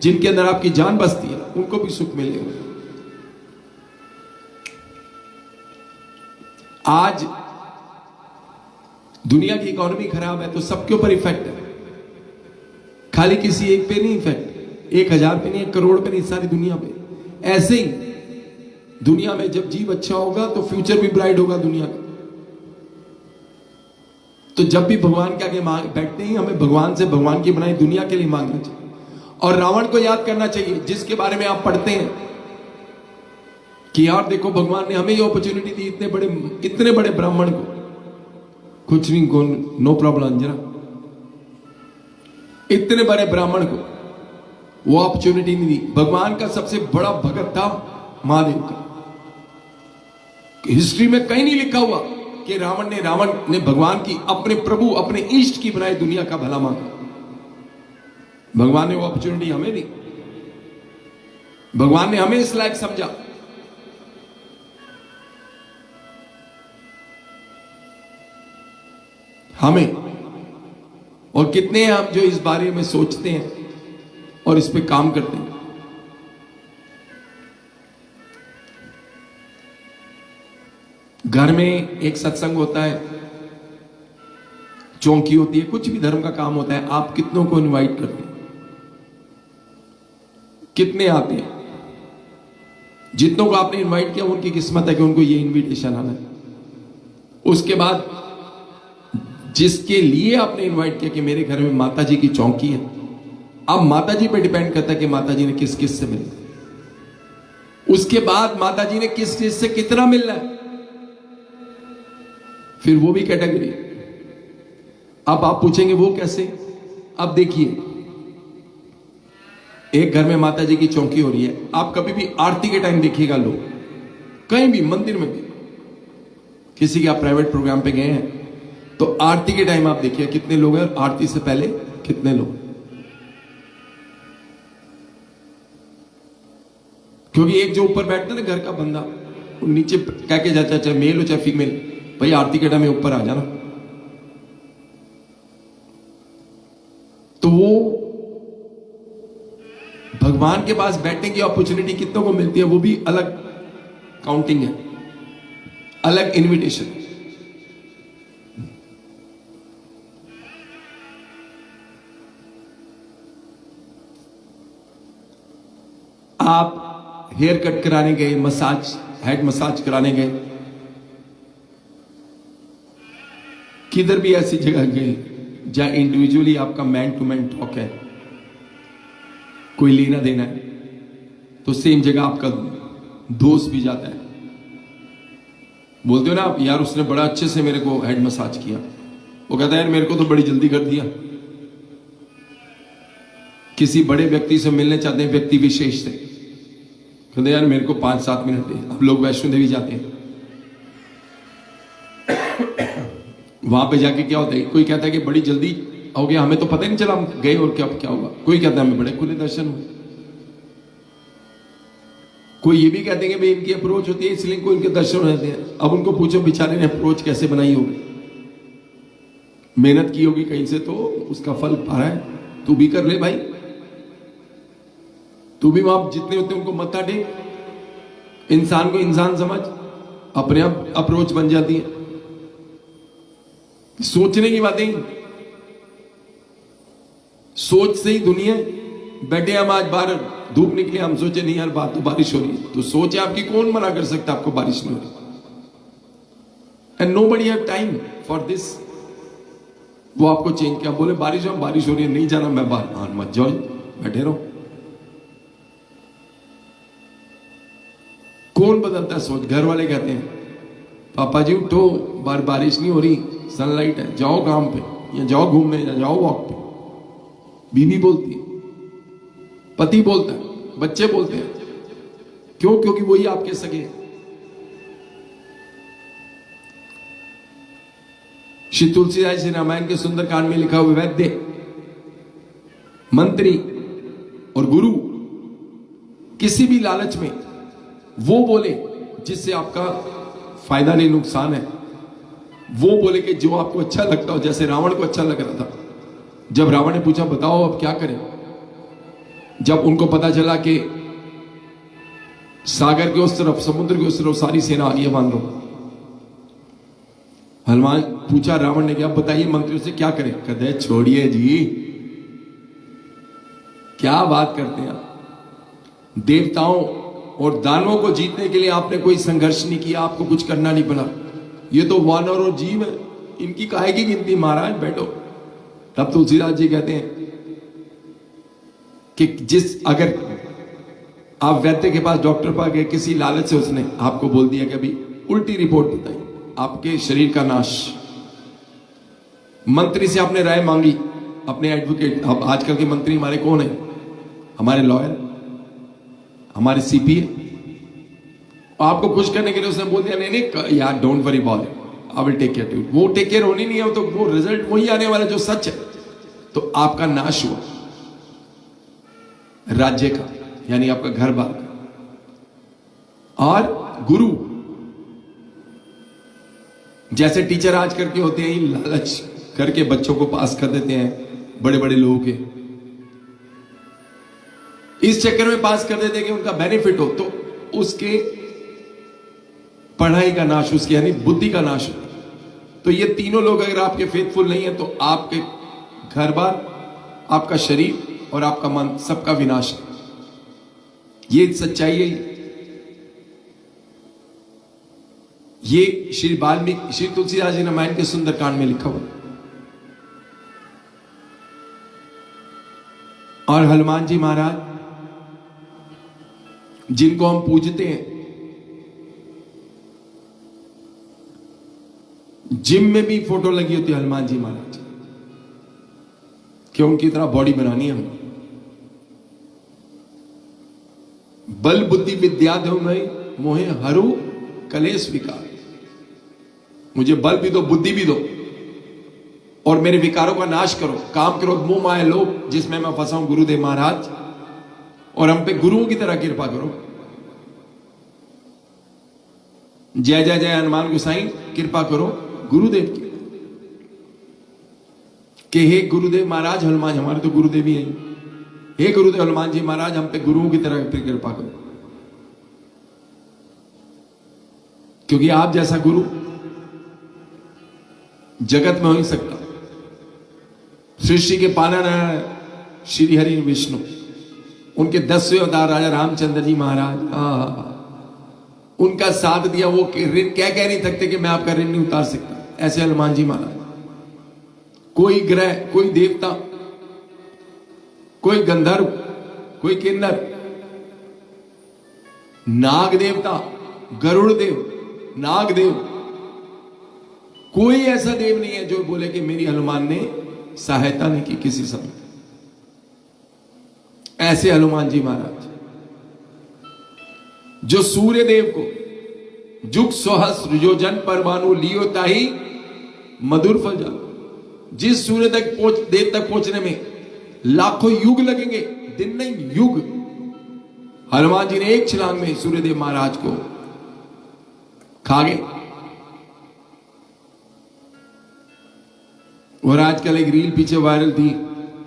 जिनके अंदर आपकी जान बसती है, उनको भी सुख मिलेगा। आज दुनिया की इकोनॉमी खराब है तो सबके ऊपर इफेक्ट है, खाली किसी एक पे नहीं इफेक्ट, 1000 पे नहीं, 1 करोड़ पे नहीं, सारी दुनिया पे। ऐसे ही दुनिया में जब जीव अच्छा होगा तो फ्यूचर भी ब्राइट होगा दुनिया का। तो जब भी भगवान के आगे बैठते हैं, हमें भगवान से भगवान की बनाई दुनिया के लिए मांगना चाहिए। और रावण को याद करना चाहिए, जिसके बारे में आप पढ़ते हैं कि यार देखो भगवान ने हमें ये अपॉर्चुनिटी दी, इतने बड़े ब्राह्मण को, कुछ नहीं, नो प्रॉब्लम अंजना, इतने बड़े ब्राह्मण को वो अपॉर्चुनिटी नहीं दी। भगवान का सबसे बड़ा भगत था महादेव का। हिस्ट्री में कहीं नहीं लिखा हुआ कि रावण ने भगवान की, अपने प्रभु, अपने इष्ट की बनाई दुनिया का भला मांगा। भगवान ने वो अपॉर्चुनिटी हमें दी, भगवान ने हमें इस लायक समझा। हमें, और कितने हैं हम जो इस बारे में सोचते हैं और इस पे काम करते हैं। घर में एक सत्संग होता है, चौकी होती है, कुछ भी धर्म का काम होता है, आप कितनों को इनवाइट करते हैं? कितने आते हैं? जितनों को आपने इनवाइट किया उनकी किस्मत है कि उनको ये इनविटेशन आना है। उसके बाद जिसके लिए आपने इनवाइट किया कि मेरे घर में माता जी की चौकी है, अब माता जी पे डिपेंड करता है कि माता जी ने किस किस से मिलना। उसके बाद माता जी ने किस किस से कितना मिलना है, फिर वो भी कैटेगरी। अब आप पूछेंगे वो कैसे? अब देखिए, एक घर में माता जी की चौकी हो रही है, आप कभी भी आरती के टाइम देखिएगा, लोग कहीं भी मंदिर में भी, किसी के आप प्राइवेट प्रोग्राम पे गए हैं तो आरती के टाइम आप देखिए कितने लोग हैं, आरती से पहले कितने लोग। क्योंकि एक जो ऊपर बैठता है ना घर का बंदा, वो नीचे कह के जाता, चाहे मेल हो चाहे फीमेल, भाई आरती के टाइम ऊपर आ जाना। तो वो भगवान के पास बैठने की अपॉर्चुनिटी कितनों को मिलती है, वो भी अलग काउंटिंग है, अलग इनविटेशन। आप हेयर कट कराने गए, मसाज, हेड मसाज कराने गए, किधर भी ऐसी जगह गए जहां इंडिविजुअली आपका मैन टू मैन टॉक है, कोई लेना देना है, तो सेम जगह आपका दोस्त भी जाता है, बोलते हो ना आप, यार उसने बड़ा अच्छे से मेरे को हेड मसाज किया। वो कहता है यार मेरे को तो बड़ी जल्दी कर दिया। किसी बड़े व्यक्ति से मिलने चाहते हैं, व्यक्ति विशेष से, कहते यार मेरे को 5-7 मिनट दे। अब लोग वैष्णो देवी जाते हैं, वहां पे जाके क्या होता है, कोई कहता है कि बड़ी जल्दी हो गया, हमें तो पता ही नहीं चला हम गए और क्या हुआ। कोई कहता है हमें बड़े खुले दर्शन हुए। कोई ये भी कहते हैं कि भाई इनकी अप्रोच होती है इसलिए कोई इनके दर्शन हो जाते हैं। अब उनको पूछो बेचारे ने अप्रोच कैसे बनाई होगी, मेहनत की होगी कहीं से, तो उसका फल आ रहा है। तू भी कर ले भाई, तू भी वहां जितने होते उनको मत्था टेक, इंसान को इंसान समझ, अपने आप अप्रोच बन जाती है। सोचने की बातें, सोच से ही दुनिया। बैठे हम आज बाहर, धूप निकली, हम सोचे नहीं यार बात तो बारिश हो रही है, तो सोचे आपकी, कौन मना कर सकता आपको बारिश नहीं हो रही। And nobody have time for this. वो आपको चेंज किया, बोले बारिश हो रही है, नहीं जाना मैं बाहर। हाँ मत जाओ, बैठे रहो। कौन बदलता है सोच? घर वाले कहते हैं पापा जी उठो, बारिश नहीं हो रही, सनलाइट है, जाओ काम पे या जाओ घूमने या जाओ वॉक पे। बीवी बोलती है, पति बोलता है, बच्चे बोलते हैं। क्यों? क्योंकि वही आपके सगे हैं। श्री तुलसीदास जी रामायण के सुंदरकांड में लिखा हुआ, वैद्य, मंत्री और गुरु किसी भी लालच में वो बोले जिससे आपका फायदा नहीं नुकसान है, वो बोले कि जो आपको अच्छा लगता हो। जैसे रावण को अच्छा लग रहा था, जब रावण ने पूछा बताओ अब क्या करें, जब उनको पता चला कि सागर के उस तरफ, समुद्र के उस तरफ सारी सेना आ गई है, मान लो, हनुमान पूछा रावण ने, क्या बताइए मंत्रियों से क्या करें? कहते हैं छोड़िए जी, क्या बात करते हैं आप। देवताओं और दानवों को जीतने के लिए आपने कोई संघर्ष नहीं किया, आपको कुछ करना नहीं पड़ा। ये तो वानर और जीव है, इनकी काहे की गिनती, महाराज बैठो। तब तुलसीदास जी कहते हैं कि अगर आप वैद्य के पास, डॉक्टर पास गए, किसी लालच से उसने आपको बोल दिया कि अभी उल्टी रिपोर्ट बताई, आपके शरीर का नाश। मंत्री से आपने राय मांगी, अपने एडवोकेट, अब आजकल के मंत्री हमारे कौन है? हमारे लॉयर, हमारे सीपी। आपको खुश करने के लिए उसने बोल दिया नहीं नहीं यार don't worry about it, I will take care to it. वो टेक केयर होनी नहीं है, तो वो रिजल्ट वही आने वाला जो सच है। तो आपका नाश हुआ राज्य का, यानी आपका घर बार का। और गुरु, जैसे टीचर आज करके होते हैं, लालच करके बच्चों को पास कर देते हैं, बड़े बड़े लोगों के इस चक्कर में पास कर देते हैं कि उनका बेनिफिट हो, तो उसके पढ़ाई का नाश, उसकी यानी बुद्धि का नाश हो। तो ये तीनों लोग अगर आपके फेथफुल नहीं है, तो आपके घर बार, आपका शरीर और आपका मन, सबका विनाश है। ये सच्चाई है। ये श्री वाल्मीकि, श्री तुलसीदास जी रामायण के सुंदरकांड में लिखा हुआ। और हनुमान जी महाराज, जिनको हम पूजते हैं, जिम में भी फोटो लगी होती है हनुमान जी महाराज, क्यों? उनकी तरह बॉडी बनानी है हमें। बल बुद्धि विद्या दो मैं मोहे हरू कलेश विकार। मुझे बल भी दो, बुद्धि भी दो, और मेरे विकारों का नाश करो। काम करो मोह माया लोभ जिसमें मैं फंसा हूं गुरुदेव महाराज, और हम पे गुरुओं की तरह कृपा करो। जय जय जय हनुमान गोसाई, कृपा करो गुरुदेव की। कि हे गुरुदेव महाराज, हनुमान हमारे तो गुरुदेव ही हैं, हे गुरुदेव हनुमान जी महाराज, हम पे गुरुओं की तरह कृपा करो। क्योंकि आप जैसा गुरु जगत में हो नहीं सकता। सृष्टि के पालनहार श्री हरि विष्णु, उनके 10वें अवतार राजा रामचंद्र जी महाराज, उनका साथ दिया। वो क्या कह नहीं सकते कि मैं आपका ऋण नहीं उतार सकता। ऐसे हनुमान जी महाराज, कोई ग्रह, कोई देवता, कोई गंधर्व, कोई किन्नर नाग देवता, गरुड़ देव, नाग देव, कोई ऐसा देव नहीं है जो बोले कि मेरी हनुमान ने सहायता नहीं की किसी समय। ऐसे हनुमान जी महाराज जो सूर्य देव को जुग सहस्र जो जन परमाणु लियो ताही मधुर फल जा, जिस सूर्य तक देव तक पहुंचने में लाखों युग लगेंगे, दिन नहीं युग, हनुमान जी ने एक छलांग में सूर्यदेव महाराज को खा गए। और आजकल एक रील पीछे वायरल थी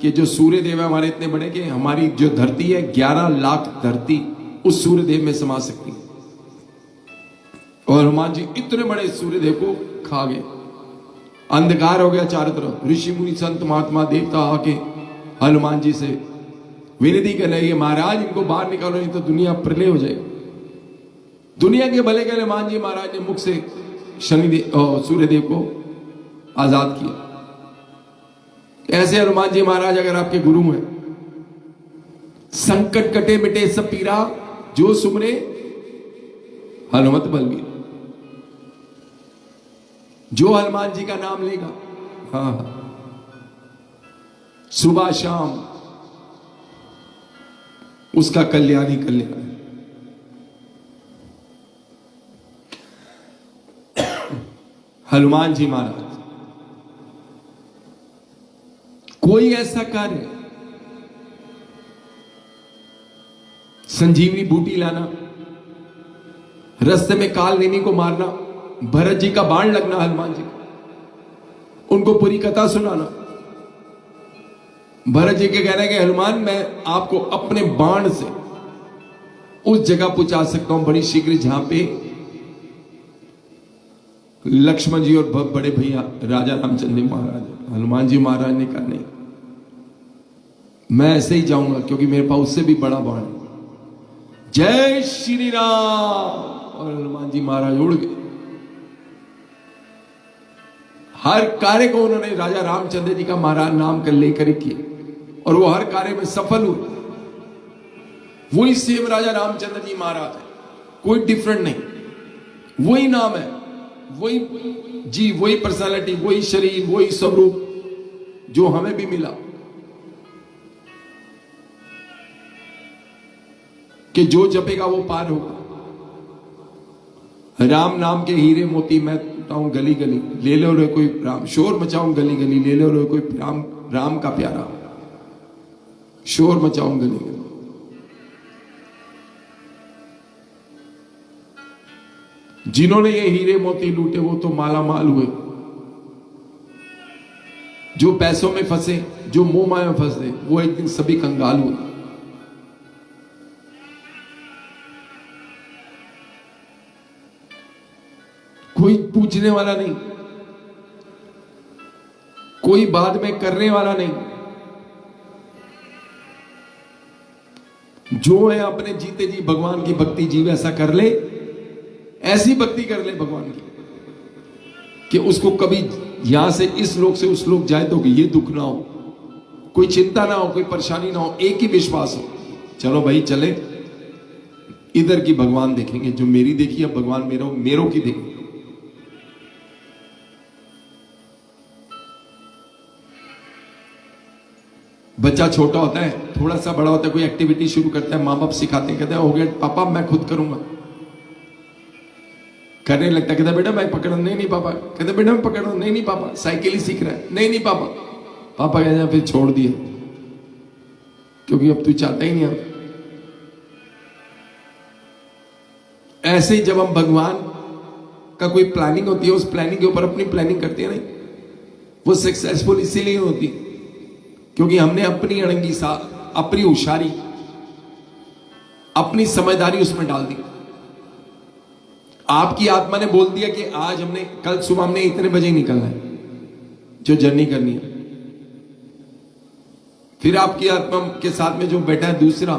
कि जो सूर्यदेव है हमारे इतने बड़े कि हमारी जो धरती है 11 लाख धरती उस सूर्यदेव में समा सकती है। और हनुमान जी इतने बड़े सूर्यदेव को खा गए। अंधकार हो गया चारों तरफ। ऋषि मुनि संत महात्मा देवता आके हनुमान जी से विनती कर रहे हैं, महाराज इनको बाहर निकालो नहीं तो दुनिया प्रलय हो जाएगी। दुनिया के भले के हनुमान जी महाराज ने मुख से शनिदेव सूर्यदेव को आजाद किया। ऐसे हनुमान जी महाराज अगर आपके गुरु हैं, संकट कटे मिटे सब पीरा जो सुमरे हनुमत बलवीर, जो हनुमान जी का नाम लेगा, हाँ सुबह शाम उसका कल्याण ही कल्याण है। हनुमान जी महाराज कोई ऐसा कार्य, संजीवनी बूटी लाना, रास्ते में काल नेमी को मारना, भरत जी का बाण लगना, हनुमान जी का, उनको पूरी कथा सुनाना। भरत जी के कहने के हनुमान मैं आपको अपने बाण से उस जगह पहुंचा सकता हूं बड़ी शीघ्र जहां पे लक्ष्मण जी और बड़े भैया राजा रामचंद्र महाराज। हनुमान जी महाराज ने कहा नहीं, मैं ऐसे ही जाऊंगा क्योंकि मेरे पास उससे भी बड़ा बाण है। जय श्री राम। और हनुमान जी महाराज उड़ गए। हर कार्य को उन्होंने राजा रामचंद्र जी का महाराज नाम कर लेकर किया और वो हर कार्य में सफल हुए। वही सेम राजा रामचंद्र जी महाराज है, कोई डिफरेंट नहीं। वही नाम है, वही जी, वही पर्सनालिटी, वही शरीर, वही स्वरूप जो हमें भी मिला कि जो जपेगा वो पार होगा। राम नाम के हीरे मोती मैं टूटाऊं गली गली, ले लो रे कोई राम, शोर मचाऊं गली गली, ले लो रे कोई राम, राम का प्यारा, शोर मचाऊं गली गली। जिन्होंने ये हीरे मोती लूटे वो तो माला माल हुए। जो पैसों में फंसे, जो मोह माया में फंसे, वो एक दिन सभी कंगाल हुए। कोई पूछने वाला नहीं, कोई बाद में करने वाला नहीं। जो है अपने जीते जी भगवान की भक्ति जीव, ऐसा कर ले, ऐसी भक्ति कर ले भगवान की कि उसको कभी यहां से इस लोक से उस लोक जाए तो ये दुख ना हो, कोई चिंता ना हो, कोई परेशानी ना हो, एक ही विश्वास हो, चलो भाई चले, इधर की भगवान देखेंगे, जो मेरी देखी अब भगवान मेरों की देखेंगे। बच्चा छोटा होता है, थोड़ा सा बड़ा होता है, कोई एक्टिविटी शुरू करता है, माँ बाप सिखाते हैं, कहते हैं हो गया पापा मैं खुद करूंगा, करने लगता है, कहता बेटा मैं पकड़, नहीं पापा, कहते बेटा मैं पकड़, नहीं पापा, साइकिल ही सीख रहा है, नहीं पापा, पापा कहते हैं फिर छोड़ दिए क्योंकि अब तू चाहता ही नहीं अब। ऐसे ही जब हम भगवान का कोई प्लानिंग होती है, उस प्लानिंग के ऊपर अपनी प्लानिंग करते हैं, नहीं वो सक्सेसफुल इसीलिए होती क्योंकि हमने अपनी अड़ंगी सा, अपनी होशियारी, अपनी समझदारी उसमें डाल दी। आपकी आत्मा ने बोल दिया कि आज हमने, कल सुबह हमने इतने बजे निकलना है जो जर्नी करनी है। फिर आपकी आत्मा के साथ में जो बैठा है दूसरा,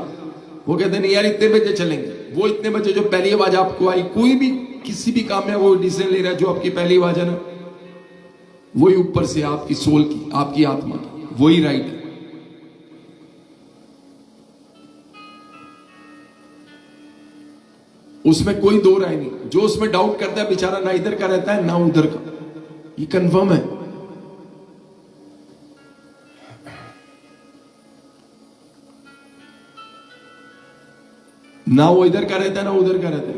वो कहते नहीं यार इतने बजे चलेंगे, वो इतने बजे जो पहली आवाज आपको आई, कोई भी किसी भी काम में वो डिसीजन ले रहा है, जो आपकी पहली आवाज है ना, वही ऊपर से आपकी सोल की, आपकी आत्मा की, वही राइट है। उसमें कोई दो राय नहीं। जो उसमें डाउट करता है बेचारा ना इधर का रहता है ना उधर का, ये कंफर्म है। ना वो इधर का रहता है ना उधर का रहता है।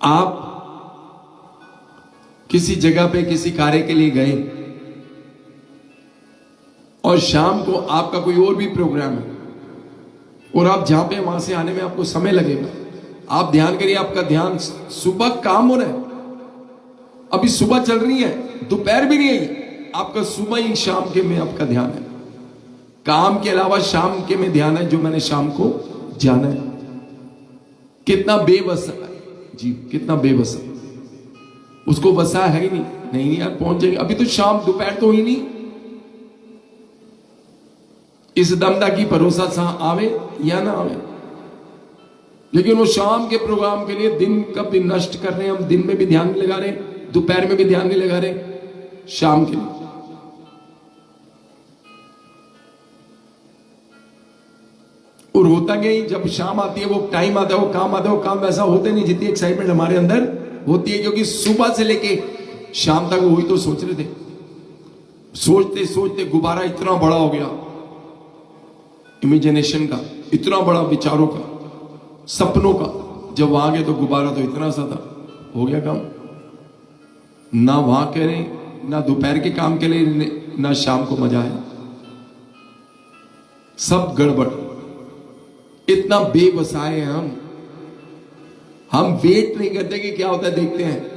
आप किसी जगह पे किसी कार्य के लिए गए और शाम को आपका कोई और भी प्रोग्राम है और आप जहां पे वहां से आने में आपको समय लगेगा, आप ध्यान करिए, आपका ध्यान सुबह काम हो रहा है, अभी सुबह चल रही है, दोपहर भी नहीं आई, आपका सुबह ही शाम के में आपका ध्यान है। काम के अलावा शाम के में ध्यान है, जो मैंने शाम को जाना है। कितना बेबस है जी, कितना बेबस है, उसको बसा है ही नहीं। नहीं यार पहुंच जाएंगे, अभी तो शाम दोपहर तो ही नहीं। इस दमदा की भरोसा सा आवे या ना आवे, लेकिन वो शाम के प्रोग्राम के लिए दिन कब दिन नष्ट कर रहे हैं। हम दिन में भी ध्यान नहीं लगा रहे, दोपहर में भी ध्यान नहीं लगा रहे, शाम के लिए। और होता क्या, जब शाम आती है, वो टाइम आता है, वो काम आता है, वो काम वैसा होते नहीं जितनी एक्साइटमेंट हमारे अंदर होती है। क्योंकि सुबह से लेके शाम तक वही तो सोच रहे थे, सोचते सोचते गुब्बारा इतना बड़ा हो गया, इमेजिनेशन का इतना बड़ा, विचारों का, सपनों का। जब वहां गए तो गुब्बारा तो इतना सा था, हो गया काम। ना वहां कह रहे, ना दोपहर के काम के लिए, ना शाम को मजा आया, सब गड़बड़। इतना बेबसाए हैं हम वेट नहीं करते कि क्या होता है, देखते हैं,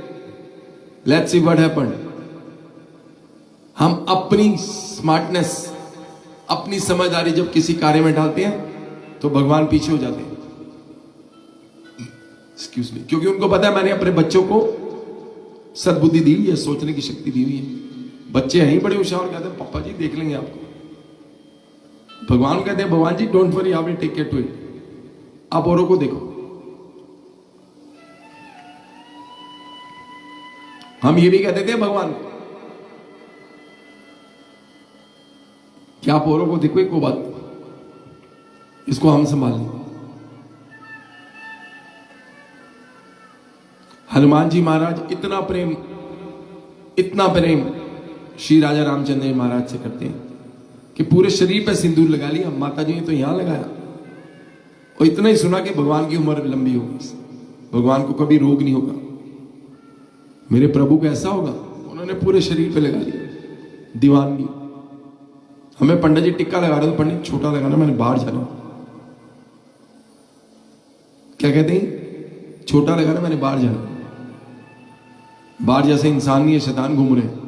लेट्स सी व्हाट हैपेंड। हम अपनी स्मार्टनेस, अपनी समझदारी जब किसी कार्य में डालते हैं तो भगवान पीछे हो जाते हैं। एक्सक्यूज मी, क्योंकि उनको पता है मैंने अपने बच्चों को सद्बुद्धि दी हुई है, सोचने की शक्ति दी हुई है। बच्चे हैं ही बड़े होशियार, कहते हैं पापा जी देख लेंगे आपको। भगवान कहते हैं भगवान जी don't worry, I will take care to it, आप औरों को देखो। हम ये भी कहते थे भगवान कि आप औरों को देखो, एक को बात, इसको हम संभाल लें। हनुमान जी महाराज इतना प्रेम श्री राजा रामचंद्र जी महाराज से करते हैं कि पूरे शरीर पे सिंदूर लगा लिया। माता जी ने तो यहां लगाया, और इतना ही सुना कि भगवान की उम्र लंबी होगी, भगवान को कभी रोग नहीं होगा, मेरे प्रभु का ऐसा होगा। उन्होंने पूरे शरीर पे लगा लिया दीवानगी। हमें पंडित जी टिक्का लगा रहे, तो पंडित छोटा लगाना, मैंने बाहर जाना। क्या कहते हैं, छोटा लगाना, मैंने बाहर जाना। बाहर जैसे इंसान नहीं है, शैतान घूम रहे हैं।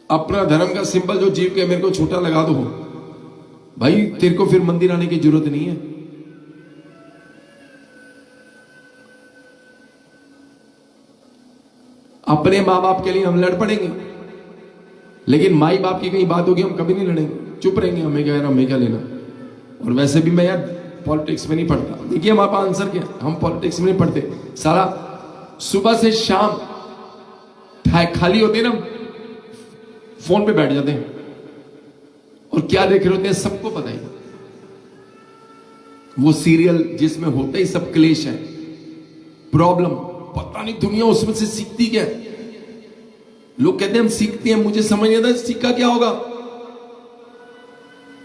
अपना धर्म का सिंबल जो जीव के, मेरे को छोटा लगा दो भाई, तेरे को फिर मंदिर आने की जरूरत नहीं है। अपने माँ बाप के लिए हम लड़ पड़ेंगे, लेकिन माई बाप की कहीं बात होगी हम कभी नहीं लड़ेंगे, चुप रहेंगे। हमें क्या, हमें क्या लेना। और वैसे भी मैं यार पॉलिटिक्स में नहीं पढ़ता। देखिए हमारा आंसर क्या, हम पॉलिटिक्स में नहीं पढ़ते। सारा सुबह से शाम खाली होते हैं ना, फोन पे बैठ जाते हैं और क्या देख रहे होते हैं सबको पता ही। वो सीरियल जिसमें होते ही सब क्लेश है, प्रॉब्लम, पता नहीं दुनिया उसमें से सीखती क्या है। लोग कहते हैं हम सीखते हैं, मुझे समझ नहीं आता सीखा क्या होगा।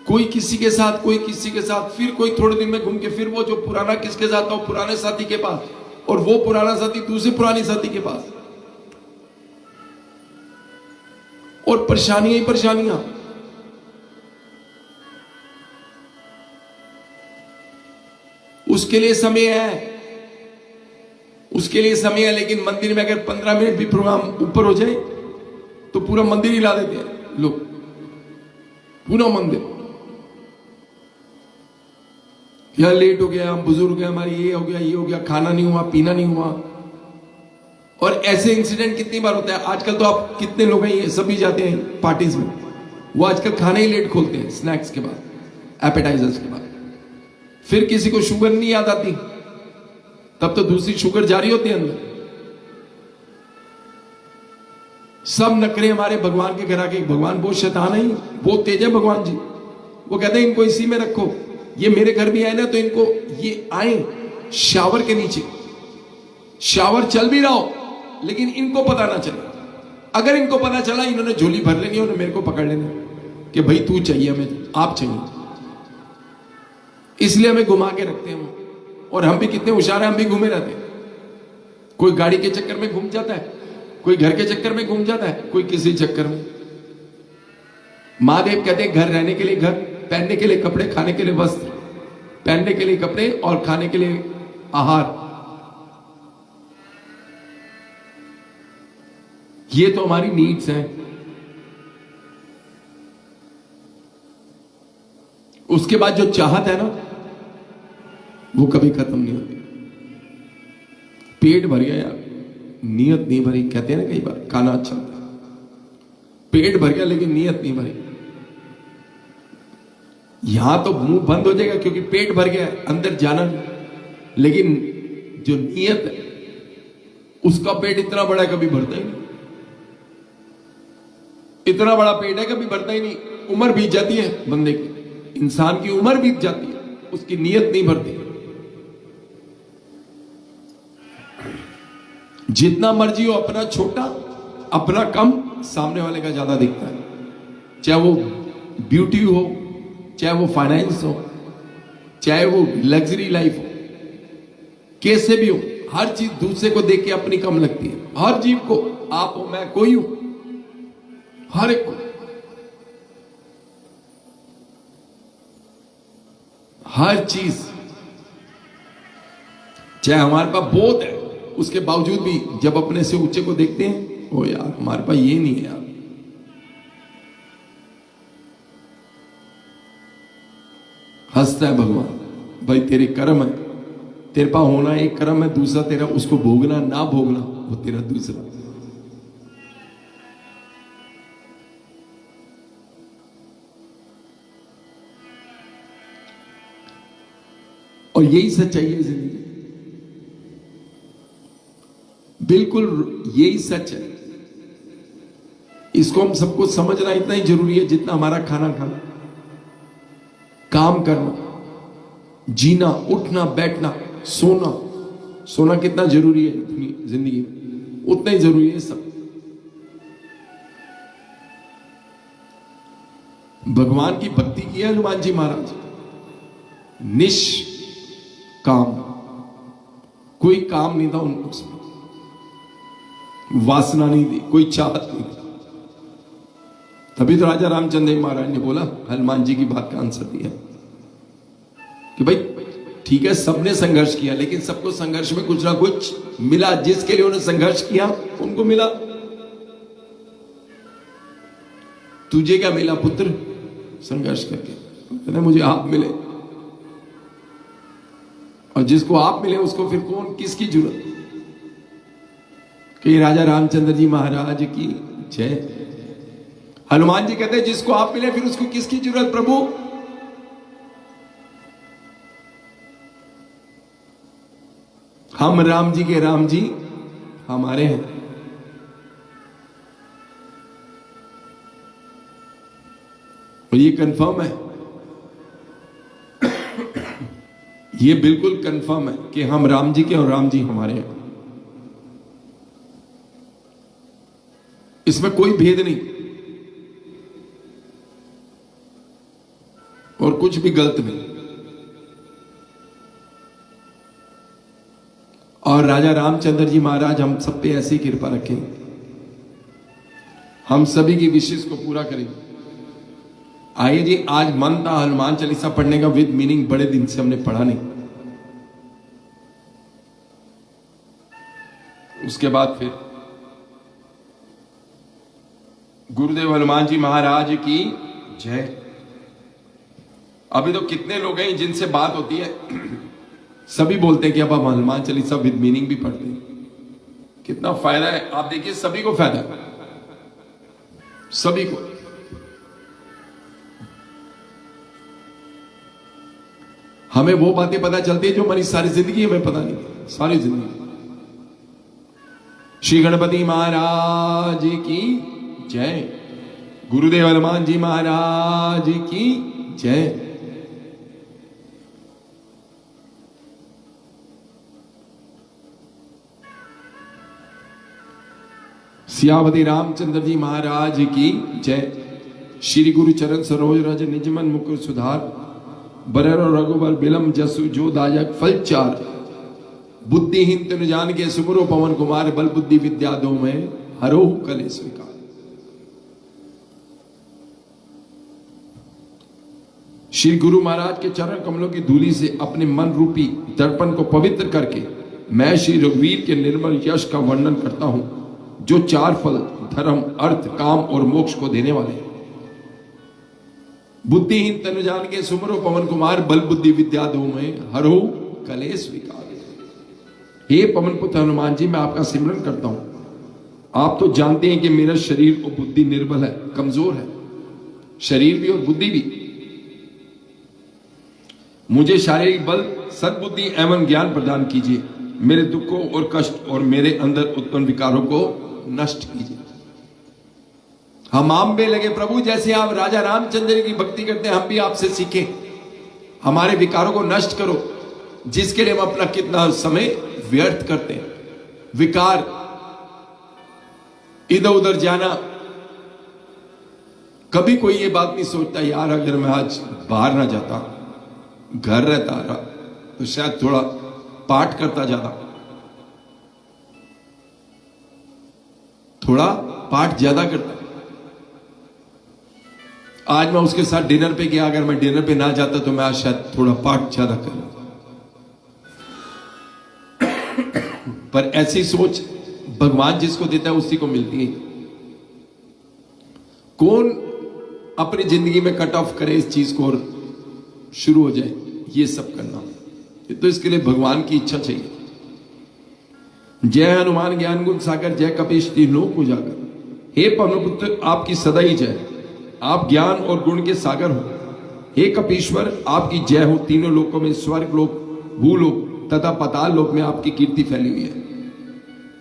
कोई किसी के साथ, कोई किसी के साथ, फिर कोई थोड़े दिन में घूम के फिर वो जो पुराना किसके साथ था, वो पुराने साथी के पास, और वो पुराना साथी दूसरे पुरानी साथी के पास, और परेशानियां ही परेशानियां। उसके लिए समय है, उसके लिए समय है, लेकिन मंदिर में अगर 15 मिनट भी प्रोग्राम ऊपर हो जाए तो पूरा मंदिर हिला देते हैं लोग, पूरा मंदिर। यार लेट हो गया, हम बुजुर्ग हैं, हमारी ये हो गया, ये हो गया, खाना नहीं हुआ, पीना नहीं हुआ। और ऐसे इंसिडेंट कितनी बार होता है। आजकल तो आप कितने लोग हैं, ये सभी जाते हैं पार्टीज में, वो आजकल खाना ही लेट खोलते हैं, स्नैक्स के बाद, एपेटाइजर्स के बाद। फिर किसी को शुगर नहीं याद आती, तब तो दूसरी शुगर जारी होती है अंदर। सब नखरे हमारे भगवान के घर आके, भगवान बहुत शैतान है, बहुत तेज है भगवान जी। वो कहते हैं इनको इसी में रखो, ये मेरे घर भी आए ना तो इनको ये आए शावर के नीचे, शावर चल भी रहा हो लेकिन इनको पता ना चले। अगर इनको पता चला इन्होंने झोली भर लेनी, उन्होंने मेरे को पकड़ लेना कि भाई तू चाहिए हमें, आप चाहिए, इसलिए हमें घुमा के रखते हैं। और हम भी कितने होशियार हैं, हम भी घूमे रहते हैं। कोई गाड़ी के चक्कर में घूम जाता है, कोई घर के चक्कर में घूम जाता है, कोई किसी चक्कर में। महादेव कहते हैं घर रहने के लिए घर, पहनने के लिए कपड़े, खाने के लिए वस्त्र, पहनने के लिए कपड़े और खाने के लिए आहार। ये तो हमारी नीड्स हैं। उसके बाद जो चाहत है ना वो कभी खत्म नहीं होती। पेट भर गया यार, नीयत नहीं भरी, कहते हैं ना कई बार खाना अच्छा होता है, पेट भर गया लेकिन नीयत नहीं भरी। यहां तो मुंह बंद हो जाएगा क्योंकि पेट भर गया, अंदर जाना नहीं, लेकिन जो नीयत है उसका पेट इतना बड़ा है कभी भरता ही नहीं। इतना बड़ा पेट है कभी भरता ही नहीं। उम्र बीत जाती है बंदे की, इंसान की उम्र बीत जाती है, उसकी नीयत नहीं भरती। जितना मर्जी हो अपना छोटा, अपना कम, सामने वाले का ज्यादा दिखता है। चाहे वो ब्यूटी हो, चाहे वो फाइनेंस हो, चाहे वो लग्जरी लाइफ हो, कैसे भी हो, हर चीज दूसरे को देख के अपनी कम लगती है। हर जीव को, आप हो, मैं, कोई हूं, हर एक को, हर चीज, चाहे हमारे पास बहुत है उसके बावजूद भी जब अपने से ऊंचे को देखते हैं, ओ यार हमारे पास ये नहीं है यार। हंसता है भगवान, भाई तेरे कर्म है, तेरे पास होना एक कर्म है, दूसरा तेरा उसको भोगना ना भोगना वो तेरा दूसरा। और यही सच्चाई है जिंदगी, बिल्कुल यही सच है। इसको हम सबको समझना इतना ही जरूरी है जितना हमारा खाना खाना, काम करना, जीना, उठना, बैठना, सोना। सोना कितना जरूरी है अपनी जिंदगी में, उतना ही जरूरी है सब। भगवान की भक्ति की है हनुमान जी महाराज, निष्काम, कोई काम नहीं था उनको, उसमें वासना नहीं थी, कोई चाहत नहीं थी। तभी तो राजा रामचंद्र महाराज ने बोला, हनुमान जी की बात का आंसर दिया कि भाई ठीक है सबने संघर्ष किया, लेकिन सबको संघर्ष में कुछ ना कुछ मिला। जिसके लिए उन्होंने संघर्ष किया उनको मिला। तुझे क्या मिला पुत्र संघर्ष करके? कहते मुझे आप मिले, और जिसको आप मिले उसको फिर कौन, किसकी जरूरत? कि राजा रामचंद्र जी महाराज की जय। हनुमान जी कहते हैं जिसको आप मिले फिर उसको किसकी जरूरत प्रभु? हम राम जी के राम जी हमारे हैं। और ये कंफर्म है, ये बिल्कुल कंफर्म है कि हम राम जी के और राम जी हमारे हैं। इसमें कोई भेद नहीं और कुछ भी गलत नहीं। और राजा रामचंद्र जी महाराज हम सब पे ऐसी कृपा रखें, हम सभी की विशेष को पूरा करें। आइए जी, आज मन था हनुमान चालीसा पढ़ने का विद मीनिंग, बड़े दिन से हमने पढ़ा नहीं। उसके बाद फिर गुरुदेव हनुमान जी महाराज की जय। अभी तो कितने लोग हैं जिनसे बात होती है, सभी बोलते हैं कि अब हम हनुमान चालीसा विद मीनिंग भी पढ़ते हैं। कितना फायदा है, आप देखिए सभी को फायदा है, सभी को। हमें वो बातें पता चलती है जो हमारी सारी जिंदगी हमें पता नहीं, सारी जिंदगी। श्री गणपति महाराज की जय। गुरुदेव हनुमान जी महाराज की जय। सियावती रामचंद्र जी महाराज की जय। श्री गुरु चरण सरोज रज निजमन मुकुर सुधार, बरर रघुबर बिलम जसु जो दायक फल चार। बुद्धिहीन तनु जान के सुमरो पवन कुमार, बल बुद्धि विद्या दो में हरो कले स्वीकार। श्री गुरु महाराज के चरण कमलों की धूलि से अपने मन रूपी दर्पण को पवित्र करके मैं श्री रघुवीर के निर्मल यश का वर्णन करता हूं, जो चार फल धर्म अर्थ काम और मोक्ष को देने वाले हैं। बुद्धिहीन तनु जान के सुमरो पवन कुमार, बल बुद्धि विद्या दो में हरो कले स्वीकार। हे पवन पुत्र हनुमान जी, मैं आपका सिमरन करता हूं। आप तो जानते हैं कि मेरा शरीर और बुद्धि निर्बल है, कमजोर है, शरीर भी और बुद्धि भी। मुझे शारीरिक बल, सद्बुद्धि एवं ज्ञान प्रदान कीजिए। मेरे दुखों और कष्ट और मेरे अंदर उत्पन्न विकारों को नष्ट कीजिए। हम आम में लगे प्रभु, जैसे आप राजा रामचंद्र की भक्ति करते हैं, हम भी आपसे सीखें। हमारे विकारों को नष्ट करो, जिसके लिए हम अपना कितना समय व्यर्थ करते हैं। विकार, इधर उधर जाना। कभी कोई ये बात नहीं सोचता, यार अगर मैं आज बाहर ना जाता, घर रहता रहा, तो शायद थोड़ा पाठ करता जाता, थोड़ा पाठ ज्यादा करता। आज मैं उसके साथ डिनर पे गया, अगर मैं डिनर पे ना जाता तो मैं आज शायद थोड़ा पाठ ज्यादा कर लेता। पर ऐसी सोच भगवान जिसको देता है उसी को मिलती है। कौन अपनी जिंदगी में कट ऑफ करे इस चीज को और शुरू हो जाए ये सब करना, तो इसके लिए भगवान की इच्छा चाहिए। जय हनुमान ज्ञान गुण सागर, जय कपीश तीनों उजागर। हे पवन पुत्र, आपकी सदा ही जय। आप ज्ञान और गुण के सागर हो। हे कपीश्वर, आपकी जय हो। तीनों लोकों में, स्वर्ग लोक, भूलोक तथा पाताल लोक में आपकी कीर्ति फैली हुई है।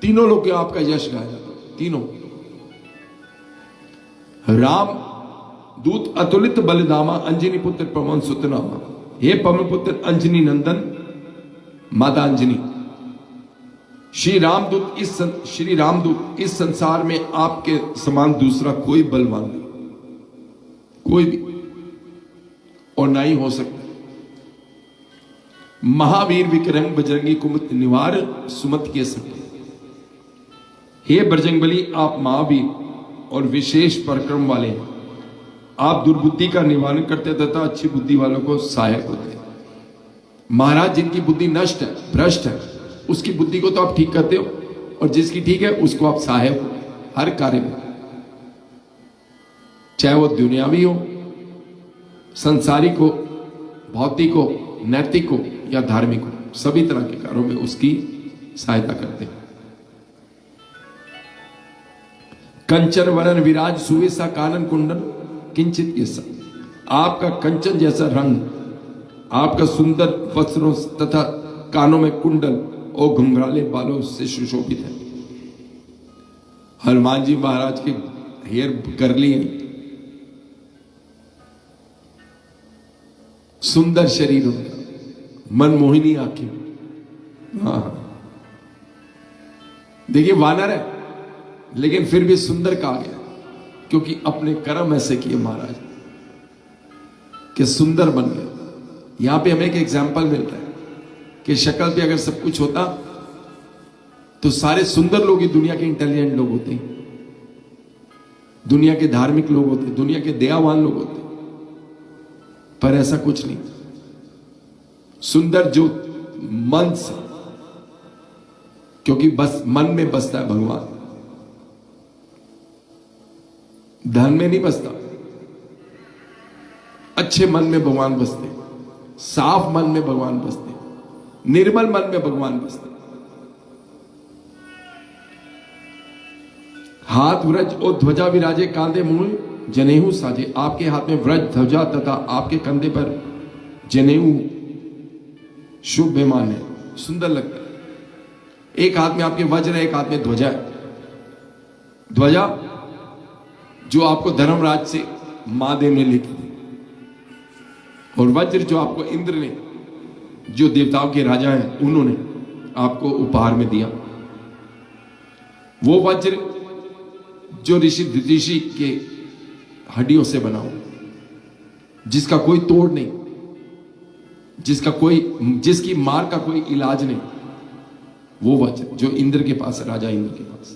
तीनों लोग आपका यश गाया जाता है, तीनों। राम दूत अतुलित बलिदामा, अंजनी पुत्र पवन सुत नामा। हे पवन पुत्र अंजनी नंदन, माता अंजनी। श्री रामदूत इस संसार में आपके समान दूसरा कोई बलवान नहीं, कोई भी, और ना ही हो सकता। महावीर विक्रम बजरंगी कुमत निवार, सुमत के संग। हे बजरंगबली, आप महावीर और विशेष पराक्रम वाले हैं। आप दुर्बुद्धि का निवारण करते तथा अच्छी बुद्धि वालों को सहायक होते हैं। महाराज, जिनकी बुद्धि नष्ट है, भ्रष्ट है, उसकी बुद्धि को तो आप ठीक करते हो, और जिसकी ठीक है उसको आप सहायक हो हर कार्य में, चाहे वो दुनियावी हो, संसारिक हो, भौतिक हो, नैतिक हो या धार्मिक हो, सभी तरह के कार्यों में उसकी सहायता करते हैं। कंचन वरन विराज सुवेशा, कानन कुंडल किंचित ऐसा। आपका कंचन जैसा रंग, आपका सुंदर वस्त्रों तथा कानों में कुंडल और घुंघराले बालों से सुशोभित है। हनुमान जी महाराज के हेयर करली है, सुंदर शरीर उनका, मनमोहिनी आंखें। हाँ, देखिए वानर है लेकिन फिर भी सुंदर कहा गया, क्योंकि अपने कर्म ऐसे किए महाराज कि सुंदर बन गए। यहां पे हमें एक एग्जाम्पल मिलता है कि शक्ल पे अगर सब कुछ होता तो सारे सुंदर लोग ही दुनिया के इंटेलिजेंट लोग होते हैं, दुनिया के धार्मिक लोग होते, दुनिया के दयावान लोग होते, पर ऐसा कुछ नहीं। सुंदर जो मन से, क्योंकि बस मन में बसता है भगवान, धन में नहीं बसता। अच्छे मन में भगवान बसते, साफ मन में भगवान बसते, निर्मल मन में भगवान बसते। हाथ व्रज और ध्वजा विराजे, कांधे मूल जनेऊ साजे। आपके हाथ में व्रज ध्वजा तथा आपके कंधे पर जनेऊ शुभ विमान है, सुंदर लगता है। एक हाथ में आपके वज्र है, एक हाथ में ध्वजा है। ध्वजा जो आपको धर्मराज से महादेव ने लेके दी, और वज्र जो आपको इंद्र ने, जो देवताओं के राजा हैं, उन्होंने आपको उपहार में दिया। वो वज्र जो ऋषि के हड्डियों से बना हो, जिसका कोई तोड़ नहीं, जिसकी मार का कोई इलाज नहीं, वो वज्र जो इंद्र के पास है, राजा इंद्र के पास।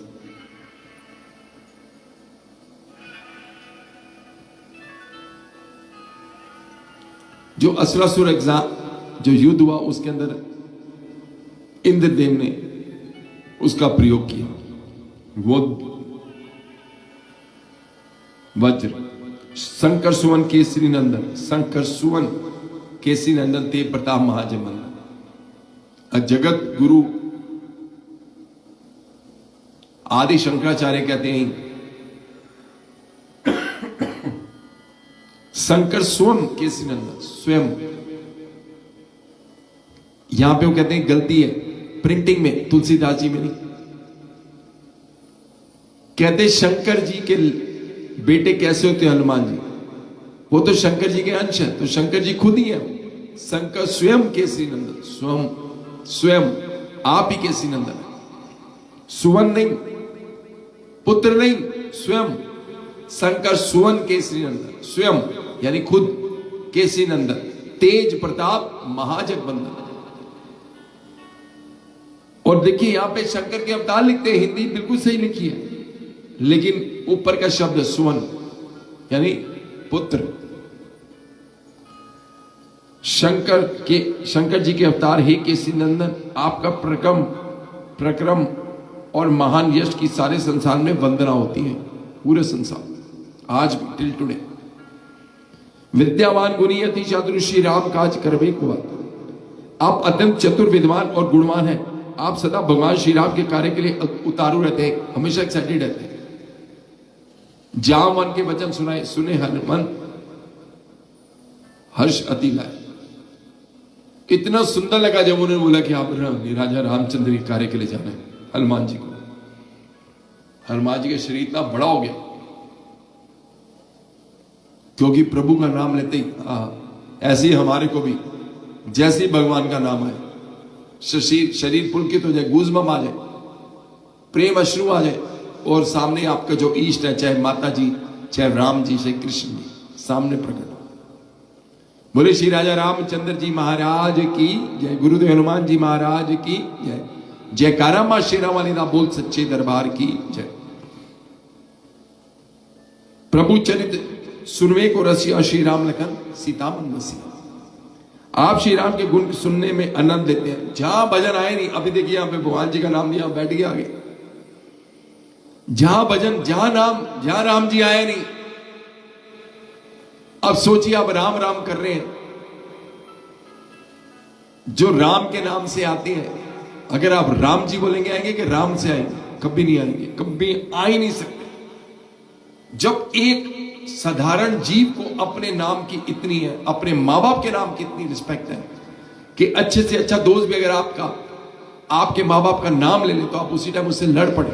जो असुरासुर एग्जाम जो युद्ध हुआ, उसके अंदर इंद्रदेव ने उसका प्रयोग किया, वो वज्र। शंकर सुवन केसरी नंदन, शंकर सुवन केसरी नंदन तेज प्रताप महाजय मंदन। जगत गुरु आदि शंकराचार्य कहते हैं शंकर सुवन केसरी नंदन स्वयं। यहां पे वो कहते हैं गलती है प्रिंटिंग में, तुलसीदास जी में नहीं। कहते शंकर जी के बेटे कैसे होते हैं हनुमान जी, वो तो शंकर जी के अंश है, तो शंकर जी खुद ही है। शंकर स्वयं केसरी नंदन, स्वयं आप ही केसरी नंदन है, सुवन नहीं, पुत्र नहीं, स्वयं शंकर सुवन केसरी नंदन, स्वयं यानी खुद केसरी नंदन, तेज प्रताप महाजग बंदन। और देखिए यहां पे शंकर के अवतार लिखते हैं, हिंदी बिल्कुल सही लिखी है, लेकिन ऊपर का शब्द सुवन यानी पुत्र। शंकर जी के अवतार हे केसरी नंदन, आपका प्रक्रम और महान यश की सारे संसार में वंदना होती है, पूरे संसार आज भी टिल टुडे। विद्यावान गुणी अति चातुर श्री राम काज करबे को। आप अत्यंत चतुर विद्वान और गुणवान हैं, आप सदा भगवान श्री राम के कार्य के लिए उतारू रहते हैं, हमेशा एक्साइटेड रहते हैं। जहां मन के वचन सुने हनुमान हर्ष अति लाए। कितना सुंदर लगा जब उन्होंने बोला कि आप राजा रामचंद्र के कार्य के लिए जाना है हनुमान जी को। हनुमान जी का शरीर इतना बड़ा हो गया क्योंकि प्रभु का नाम लेते ही ऐसे ही हमारे को भी जैसे ही भगवान का नाम आए शरीर पुलकित हो जाए, गूज़बम्प आ जाए, प्रेम अश्रु आ जाए, और सामने आपका जो इष्ट है, चाहे माता जी, चाहे राम जी, चाहे कृष्ण जी, सामने प्रकट हो। बोले श्री राजा रामचंद्र जी महाराज की जय, गुरुदेव हनुमान जी महाराज की जय। जयकारा मां शेरा वाली दा बोल सच्चे दरबार की जय। प्रभु चरित सुनवे को रसिया श्री राम लखन सीता मन बसिया। आप श्री राम के गुण सुनने में आनंद लेते हैं। जहां भजन आए नहीं, अभी देखिए यहां पे भगवान जी का नाम लिया, बैठ गया आगे। जहां भजन, जहां नाम, जहां राम जी आए नहीं, अब सोचिए आप राम राम कर रहे हैं, जो राम के नाम से आते हैं, अगर आप राम जी बोलेंगे आएंगे कि राम से आएंगे? कभी नहीं आएंगे, कभी आ ही नहीं सकते। जब एक साधारण जीव को अपने नाम की इतनी है, अपने मां बाप के नाम की इतनी रिस्पेक्ट है कि अच्छे से अच्छा दोस्त भी अगर आपके मां बाप का नाम ले ले तो आप उसी टाइम उससे लड़ पड़े।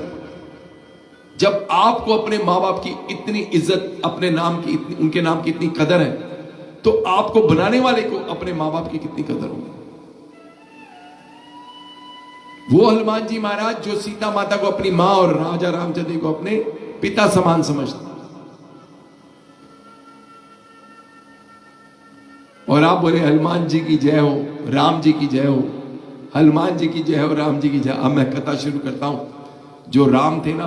जब आपको अपने मां बाप की इतनी इज्जत, अपने नाम की इतनी, उनके नाम की इतनी कदर है, तो आपको बनाने वाले को अपने मां बाप की कितनी कदर होगी। वो हनुमान जी महाराज जो सीता माता को अपनी मां और राजा रामचंद्र को अपने पिता समान समझते, और आप बोले हनुमान जी की जय हो, राम जी की जय हो, हनुमान जी की जय हो, राम जी की जय। अब मैं कथा शुरू करता हूं। जो राम थे ना,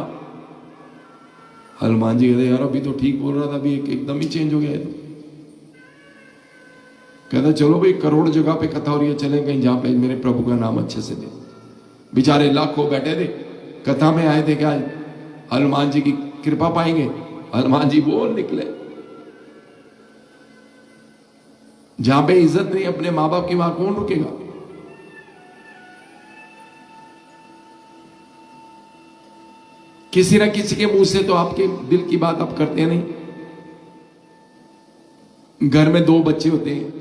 हनुमान जी कहते यार अभी तो ठीक बोल रहा था, अभी एकदम ही चेंज हो गया है। तो कहता चलो भाई, करोड़ जगह पे कथा हो रही है, चले कहीं जहां पे मेरे प्रभु का नाम अच्छे से दे। बेचारे लाखों बैठे थे, कथा में आए थे, क्या हनुमान जी की कृपा पाएंगे। हनुमान जी बोल निकले, जहां पे इज्जत नहीं अपने मां बाप की, वहां कौन रुकेगा। किसी ना किसी के मुंह से तो आपके दिल की बात आप करते नहीं। घर में दो बच्चे होते हैं,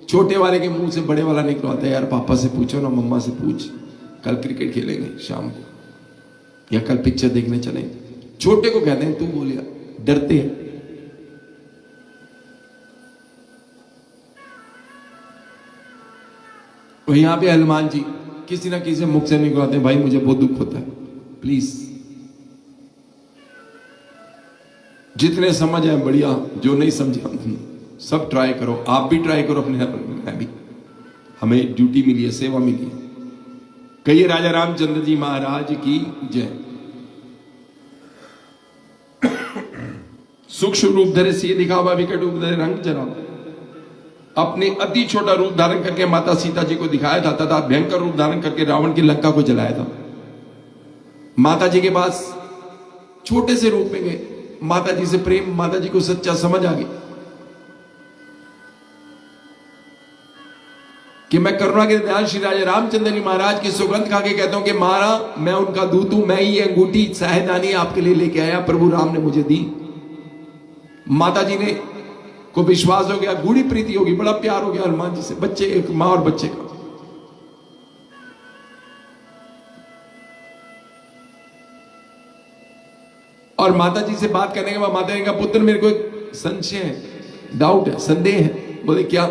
छोटे वाले के मुंह से बड़े वाला निकलवाता है, यार पापा से पूछो ना, मम्मा से पूछ, कल क्रिकेट खेलेंगे शाम को, या कल पिक्चर देखने चलेंगे। छोटे को कहते हैं तू बोलिया, डरते हैं। और यहां पे हनुमान जी किसी ना किसी मुख से निकलवाते हैं, भाई मुझे बहुत दुख होता है, प्लीज जितने समझ आए बढ़िया, जो नहीं समझे सब ट्राई करो, आप भी ट्राई करो अपने, मैं भी, हमें ड्यूटी मिली है, सेवा मिली है। कहिए राजा रामचंद्र जी महाराज की जय। सूक्ष्म रूप धरे सिय दिखावा, विकट रूप धरे रंग जरावा। अपने अति छोटा रूप धारण करके माता सीता जी को दिखाया था, तथा भयंकर रूप धारण करके रावण की लंका को जलाया था। माता जी के पास छोटे से रूप में गए, माता जी से प्रेम, माता जी को सच्चा समझ आ गई कि मैं करुणा के दयाल श्री राजा रामचंद्र जी महाराज की सुगंध खा के कहता हूं कि मारा मैं उनका दूत हूं, मैं ही अंगूठी साहेदानी आपके लिए लेके आया, प्रभु राम ने मुझे दी। माता जी ने को विश्वास हो गया, गूढ़ी प्रीति होगी, बड़ा प्यार हो गया हनुमान जी से, बच्चे, एक मां और बच्चे का। और माता जी से बात करने के बाद माता ने कहा पुत्र मेरे को एक संशय है, डाउट है, संदेह है। बोले क्या?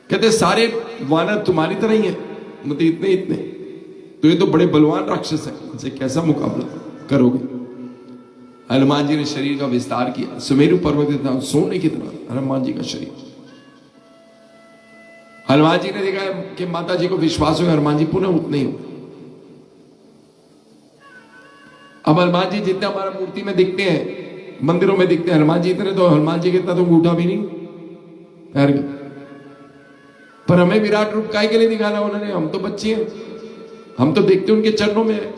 कहते सारे वानर तुम्हारी तरह ही है, मतलब इतने इतने, तो ये तो बड़े बलवान राक्षस है, इनसे कैसा मुकाबला करोगे? हनुमान जी ने शरीर का विस्तार किया, सुमेरु पर्वत इतना सोने की तरह हनुमान जी का शरीर। हनुमान जी ने देखा कि माता जी को विश्वास हो, हनुमान जी पुनः उतने ही हो। अब हनुमान जी जितने हमारा मूर्ति में दिखते हैं, मंदिरों में दिखते हैं, हनुमान जी इतने, तो हनुमान जी कितना तो अंगूठा भी नहीं पैर का। पर हमें विराट रूप काय के लिए दिखाना उन्होंने? हम तो बच्चे हैं, हम तो देखते उनके चरणों में है।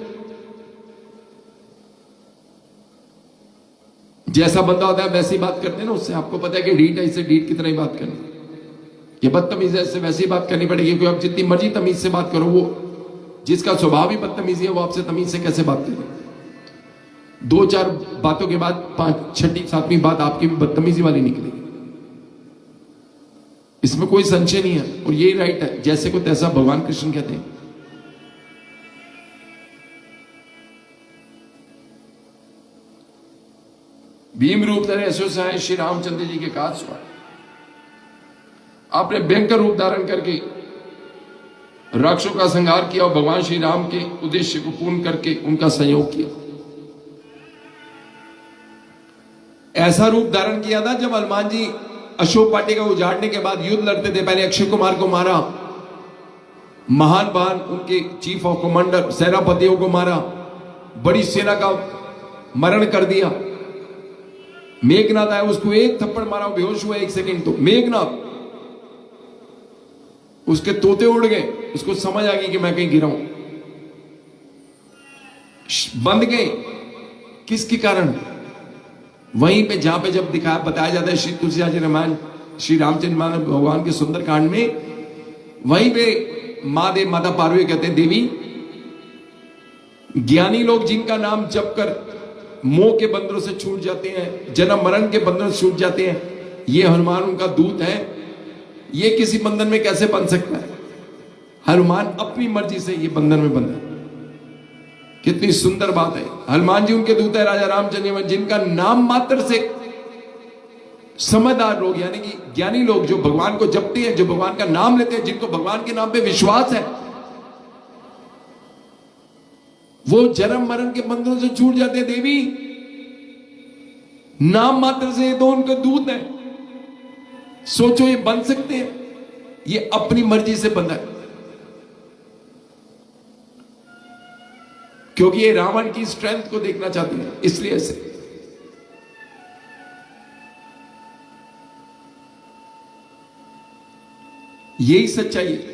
जैसा बंदा होता है वैसी बात करते हैं ना, उससे आपको पता है कि ढीठ है, इससे ढीठ की तरह ही बात करनी, ये बदतमीज है, इससे वैसी बात करनी पड़ेगी। क्योंकि आप जितनी मर्जी तमीज से बात करो, वो जिसका स्वभाव ही बदतमीजी है वो आपसे तमीज से कैसे बात करे? दो चार बातों के बाद पांच छठी सातवीं बात आपकी भी बदतमीजी वाली निकलेगी, इसमें कोई संशय नहीं है। और यही राइट है, जैसे को तैसा भगवान कृष्ण कहते हैं। भीम रूप धरे ऐसो सहाय श्री रामचंद्र जी के काज स्वाय। आपने भयंकर रूप धारण करके राक्षसों का संहार किया और भगवान श्री राम के उद्देश्य को पूर्ण करके उनका संयोग किया। ऐसा रूप धारण किया था जब हनुमान जी अशोक वाटिका उजाड़ने के बाद युद्ध लड़ते थे। पहले अक्षय कुमार को मारा, महान उनके चीफ ऑफ कमांडर सेनापतियों को मारा, बड़ी सेना का मरण कर दिया। मेघनाथ आया, उसको एक थप्पड़ मारा, बेहोश हुआ 1 सेकंड। तो मेघनाथ, उसके तोते उड़ गए, उसको समझ आ गई कि मैं कहीं गिरा हूं। बंद गए, किसके कारण? वहीं पे जहां पे जब दिखाया बताया जाता है श्री तुलसीदास जी रामायण श्री रामचंद्र भगवान के सुंदर कांड में, वहीं पे माता पार्वती कहते हैं देवी, ज्ञानी लोग जिनका नाम जप कर मोह के बंधनों से छूट जाते हैं, जन्म मरण के बंधनों से छूट जाते हैं, ये हनुमान उनका दूत है। ये किसी बंधन में कैसे बन सकता है? हनुमान अपनी मर्जी से ये बंधन में बंधा। कितनी सुंदर बात है। हनुमान जी उनके दूत है राजा रामचंद्र, जिनका नाम मात्र से समझदार लोग, यानी कि ज्ञानी लोग जो भगवान को जपते हैं, जो भगवान का नाम लेते हैं, जिनको भगवान के नाम पे विश्वास है, वो जन्म मरण के बंधनों से छूट जाते हैं। देवी, नाम मात्र से तो उनके दूत है। सोचो ये बन सकते हैं? ये अपनी मर्जी से बंधा है, क्योंकि ये रावण की स्ट्रेंथ को देखना चाहते हैं, इसलिए ऐसे। यही सच्चाई है।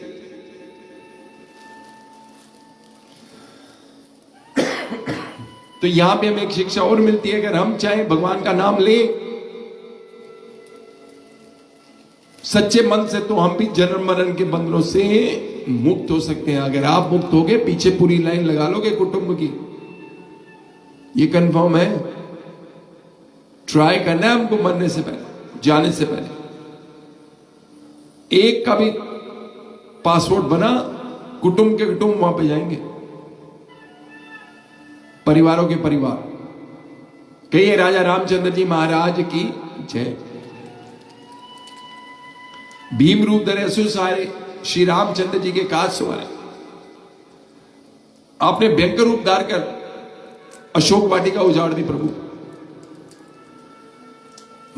तो यहां पे हमें एक शिक्षा और मिलती है, अगर हम चाहें भगवान का नाम ले सच्चे मन से, तो हम भी जन्म मरण के बंधनों से मुक्त हो सकते हैं। अगर आप मुक्त हो गए, पीछे पूरी लाइन लगा लोगे कुटुंब की, ये कंफर्म है। ट्राई करना है हमको मरने से पहले, जाने से पहले। एक का भी पासपोर्ट बना, कुटुंब के कुटुंब वहां पे जाएंगे। परिवारों के परिवार। कहिए राजा रामचंद्र जी महाराज की जय। भीम रूप धरे सु सारे, श्री रामचंद्र जी के काज सवारे। आपने भयंकर रूप धार कर अशोक वाटिका उजाड़ दी प्रभु।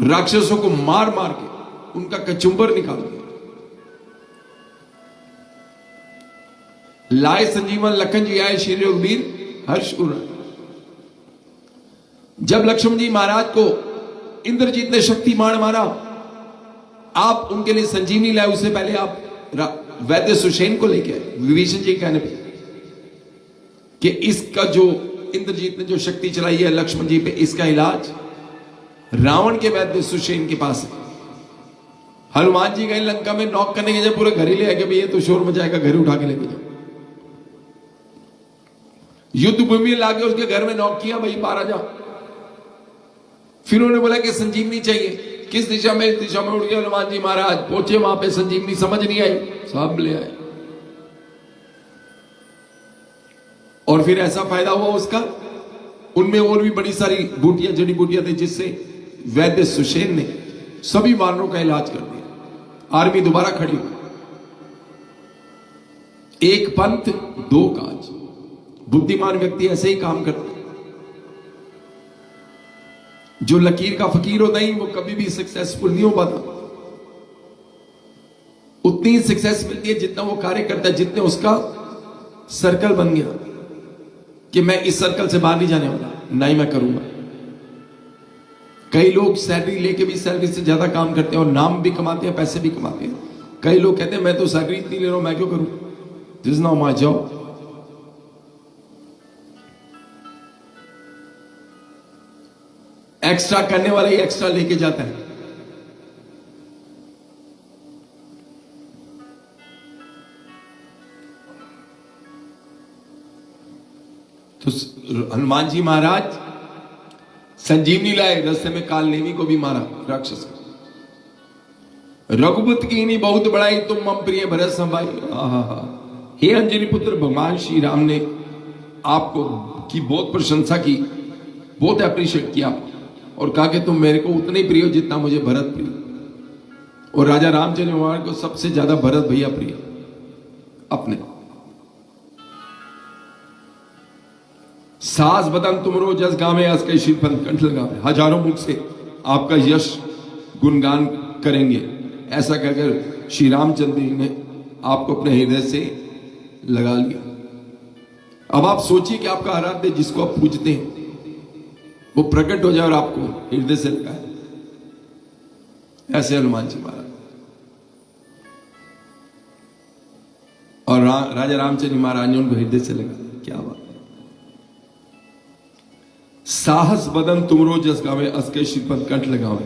राक्षसों को मार मार के उनका कचुंबर निकाल दिया। लाए संजीवन लखन जी आए, श्री रघुवीर हर्ष उर। जब लक्ष्मण जी महाराज को इंद्रजीत ने शक्तिमान मारा, आप उनके लिए संजीवनी लाए। उससे पहले आप वैद्य सुषेण को लेके आए विभीषण जी कहने पे कि इसका जो इंद्रजीत ने जो शक्ति चलाई है लक्ष्मण जी पे, इसका इलाज रावण के वैद्य सुषेण के पास है। हनुमान जी गए लंका में, नॉक करने के जब पूरे घर ही ले आए, ये तो शोर मचाएगा, घर उठा के लेके जाओ। युद्ध भूमि लाके उसके घर में नॉक किया, भाई बाहर आ जा। फिर उन्होंने बोला कि संजीवनी चाहिए। किस दिशा में? इस दिशा में उड़ गए हनुमान जी महाराज, पहुंचे वहां पे, संजीवनी समझ नहीं आई, सब ले आए। और फिर ऐसा फायदा हुआ उसका, उनमें और भी बड़ी सारी बूटियां, जड़ी बूटियां थी, जिससे वैद्य सुषेण ने सभी वानरों का इलाज कर दिया। आर्मी दोबारा खड़ी हुई। एक पंथ दो काज। बुद्धिमान व्यक्ति ऐसे ही काम करते। जो लकीर का फकीर होता है वो कभी भी सक्सेसफुल नहीं हो पाता। उतनी ही सक्सेस मिलती है जितना वो कार्य करता है, जितने उसका सर्कल बन गया कि मैं इस सर्कल से बाहर नहीं जाने वाला, नहीं मैं करूंगा। कई लोग सैलरी लेके भी सैलरी से ज्यादा काम करते हैं और नाम भी कमाते हैं, पैसे भी कमाते हैं। कई लोग कहते हैं मैं तो सैलरी इतनी ले रहा हूं, मैं क्यों करूं, this is not my job. Extra करने वाला ही एक्स्ट्रा लेके जाता है। तो हनुमान जी महाराज संजीवनी लाए, रास्ते में काल नेमी को भी मारा, राक्षस को। रघुपति की नहीं बहुत बड़ाई, तुम मम प्रिय भरत संभाई। हे अंजनी पुत्र, भगवान श्री राम ने आपको की बहुत प्रशंसा की, बहुत अप्रिशिएट किया और कहा कि तुम मेरे को उतने प्रिय हो जितना मुझे भरत प्रिय। और राजा रामचंद्र महाराज को सबसे ज्यादा भरत भैया प्रिय अपने। सास बदन तुमरो जस गावे, अस कई शीलपन कंठ लगावे। हजारों मुख से आपका यश गुणगान करेंगे। ऐसा कहकर श्री रामचंद्र जी ने आपको अपने हृदय से लगा लिया। अब आप सोचिए कि आपका आराध्य जिसको आप पूजते हैं वो प्रकट हो जाए और आपको हृदय से लगाए। ऐसे हनुमान जी महाराज और राजा रामचंद्र महाराज ने उनको हृदय से लगा। क्या बात है। साहस बदन तुमरो जस गावे, अस्के श्रीपद कंठ लगावे।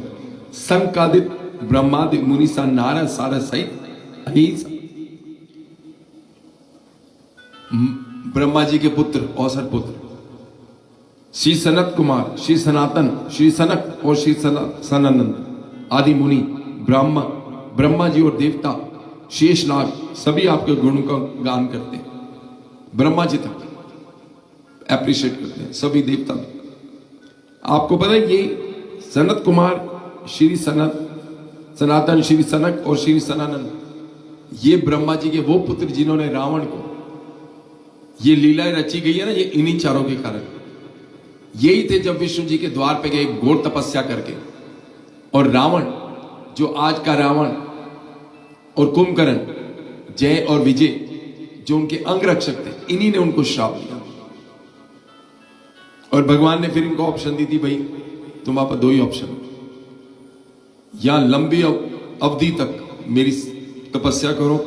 संकादित ब्रह्मादि मुनि सा नारद सारद सहित अहिंसा। ब्रह्मा जी के पुत्र, औसर पुत्र श्री सनत कुमार, श्री सनातन, श्री सनक और श्री सनानंद आदि मुनि, ब्रह्मा जी और देवता, शेषनाग सभी आपके गुणों का गान करते हैं। ब्रह्मा जी तक एप्रिशिएट करते हैं, सभी देवता भी। आपको पता है ये सनत कुमार, श्री सनत, सनातन, श्री सनक और श्री सनानंद, ये ब्रह्मा जी के वो पुत्र जिन्होंने रावण को, ये लीला रची गई है ना, ये इन्हीं चारों के कारण। यही थे जब विष्णु जी के द्वार पे गए घोर तपस्या करके, और रावण, जो आज का रावण और कुंभकर्ण, जय और विजय, जो उनके अंग रक्षक थे, इन्हीं ने उनको श्राप दिया। और भगवान ने फिर इनको ऑप्शन दी थी, भाई तुम्हारे पास दो ही ऑप्शन, या लंबी अवधि तक मेरी तपस्या करो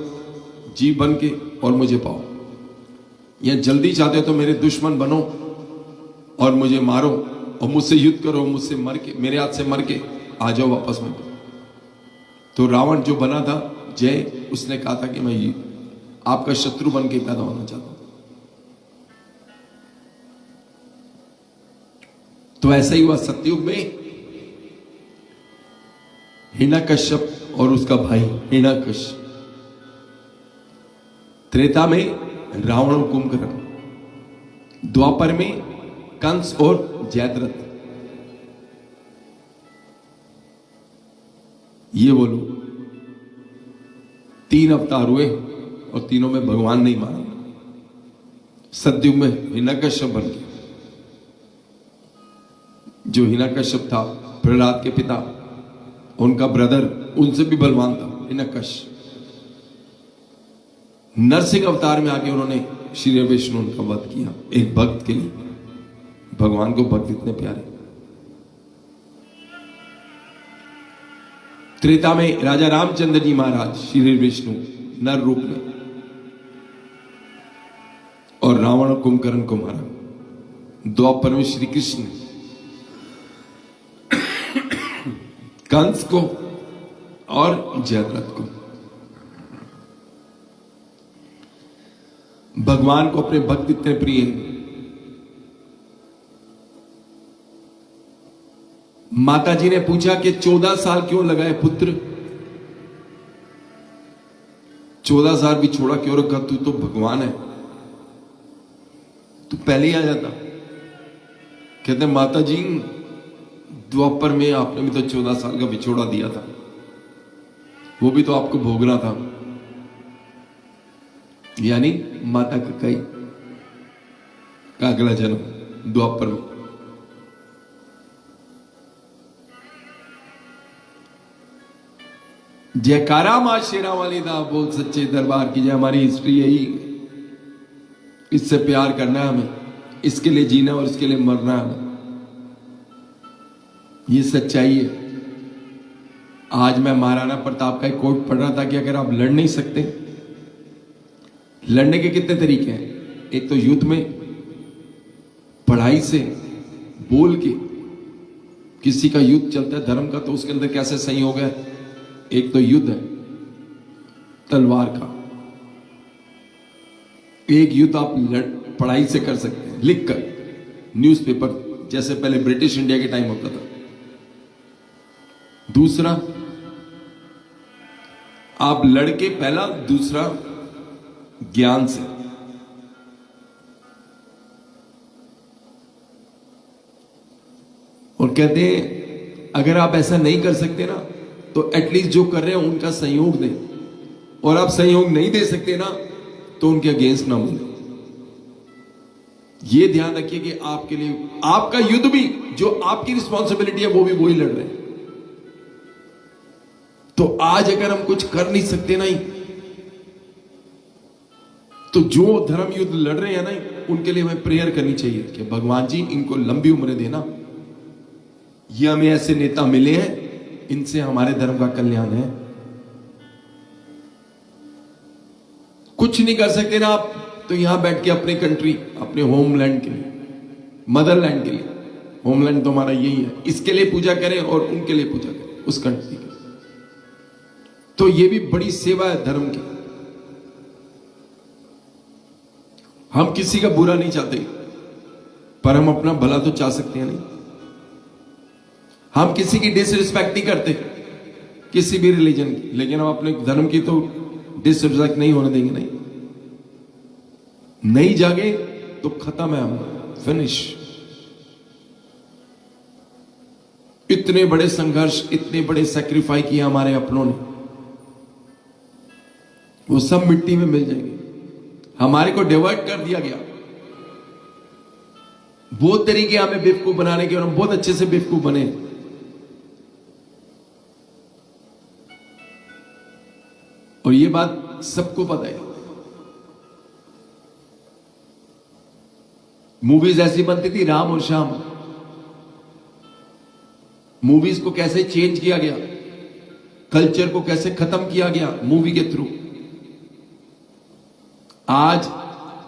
जीव बन के और मुझे पाओ, या जल्दी चाहते हो तो मेरे दुश्मन बनो और मुझे मारो और मुझसे युद्ध करो, मुझसे मर के, मेरे हाथ से मर के आ जाओ वापस में। तो रावण जो बना था जय, उसने कहा था कि मैं आपका शत्रु बन के पैदा होना चाहता हूं। तो ऐसा ही हुआ सतयुग में। हिरण्यकश्यप और उसका भाई हिरण्यकश्यप, त्रेता में रावण और कुंभकर्ण, द्वापर में कंस और जयद्रथ, ये बोलो 3 अवतार हुए और तीनों में भगवान नहीं माना। सतयुग में हिरण्यकश्यप बन गया, जो हिरण्यकश्यप था प्रहलाद के पिता, उनका ब्रदर उनसे भी बलवान था हिरण्यकश्यप। नरसिंह अवतार में आके उन्होंने श्री विष्णु उनका वध किया एक भक्त के लिए। भगवान को भक्त इतने प्यारे। त्रेता में राजा रामचंद्र जी महाराज श्री विष्णु नर रूप में, और रावण और कुंभकर्ण को मारा। द्वापर में श्री कृष्ण कंस को और जयद्रथ को। भगवान को अपने भक्त इतने प्रिय हैं। माता जी ने पूछा कि 14 साल क्यों लगाए पुत्र, 14 साल भी छोड़ा क्यों रखा, तू तो भगवान है, तू पहले ही आ जाता। कहते माता जी द्वापर में आपने भी तो 14 साल का बिछोड़ा दिया था, वो भी तो आपको भोगना था। यानी माता कई का अगला जन्म द्वापर में। जयकारा मां शेरा वाली दा बोल सच्चे दरबार की जय। हमारी हिस्ट्री यही, इससे प्यार करना है हमें, इसके लिए जीना और इसके लिए मरना है। ये सच्चाई है। आज मैं महाराणा प्रताप का एक कोट पढ़ रहा था कि अगर आप लड़ नहीं सकते, लड़ने के कितने तरीके हैं। एक तो युद्ध में पढ़ाई से बोल के, किसी का युद्ध चलता है धर्म का तो उसके अंदर कैसे संयोग है। एक तो युद्ध है तलवार का, एक युद्ध आप पढ़ाई से कर सकते हैं, लिखकर न्यूज़पेपर, जैसे पहले ब्रिटिश इंडिया के टाइम होता था। दूसरा आप लड़के, पहला, दूसरा ज्ञान से। और कहते हैं अगर आप ऐसा नहीं कर सकते ना तो एटलीस्ट जो कर रहे हैं उनका सहयोग दें, और आप सहयोग नहीं दे सकते ना तो उनके अगेंस्ट ना बोले। ये ध्यान रखिए कि आपके लिए आपका युद्ध भी जो आपकी रिस्पॉन्सिबिलिटी है वो भी वही लड़ रहे हैं। तो आज अगर हम कुछ कर नहीं सकते नहीं, तो जो धर्म युद्ध लड़ रहे हैं ना उनके लिए हमें प्रेयर करनी चाहिए कि भगवान जी इनको लंबी उम्र देना, ये हमें ऐसे नेता मिले हैं, इनसे हमारे धर्म का कल्याण है। कुछ नहीं कर सकते ना आप तो यहां बैठ के अपने कंट्री, अपने होमलैंड के लिए, मदरलैंड के लिए, होमलैंड तो हमारा यही है, इसके लिए पूजा करें और उनके लिए पूजा करें, उस कंट्री की। तो ये भी बड़ी सेवा है धर्म की। हम किसी का बुरा नहीं चाहते, पर हम अपना भला तो चाह सकते हैं नहीं। हम किसी की डिसरिस्पेक्ट नहीं करते, किसी भी रिलीजन की, लेकिन हम अपने धर्म की तो डिसरिस्पेक्ट नहीं होने देंगे। नहीं जागे तो खत्म है, हम फिनिश। इतने बड़े संघर्ष, इतने बड़े सैक्रिफाइस किए हमारे अपनों ने, वो सब मिट्टी में मिल जाएंगे। हमारे को डिवर्ट कर दिया गया, बहुत तरीके हमें बेवकूफ बनाने के, और हम बहुत अच्छे से बेवकूफ बने। और ये बात सबको पता है। मूवीज ऐसी बनती थी, राम और श्याम। मूवीज को कैसे चेंज किया गया, कल्चर को कैसे खत्म किया गया मूवी के थ्रू। आज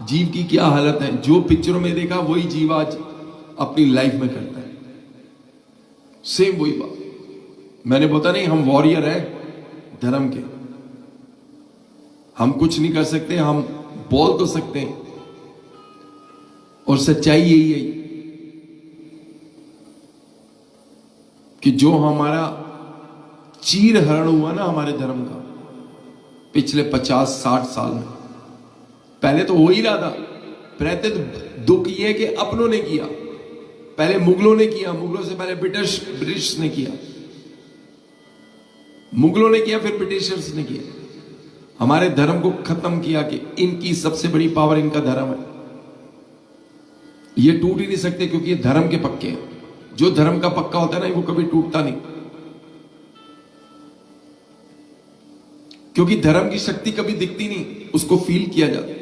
जीव की क्या हालत है, जो पिक्चरों में देखा वही जीव आज अपनी लाइफ में करता है, सेम वही बात। मैंने बोला नहीं, हम वॉरियर हैं धर्म के, हम कुछ नहीं कर सकते, हम बोल तो सकते हैं, और सच्चाई यही है कि जो हमारा चीर हरण हुआ ना हमारे धर्म का पिछले 50-60 साल में, पहले तो हो ही रहा था, पहले तो दुख ये कि अपनों ने किया, पहले मुगलों ने किया, मुगलों से पहले ब्रिटिश ने किया, मुगलों ने किया, फिर ब्रिटिशर्स ने किया। हमारे धर्म को खत्म किया कि इनकी सबसे बड़ी पावर इनका धर्म है। ये टूट ही नहीं सकते क्योंकि ये धर्म के पक्के हैं। जो धर्म का पक्का होता है ना, वो कभी टूटता नहीं, क्योंकि धर्म की शक्ति कभी दिखती नहीं, उसको फील किया जाता है।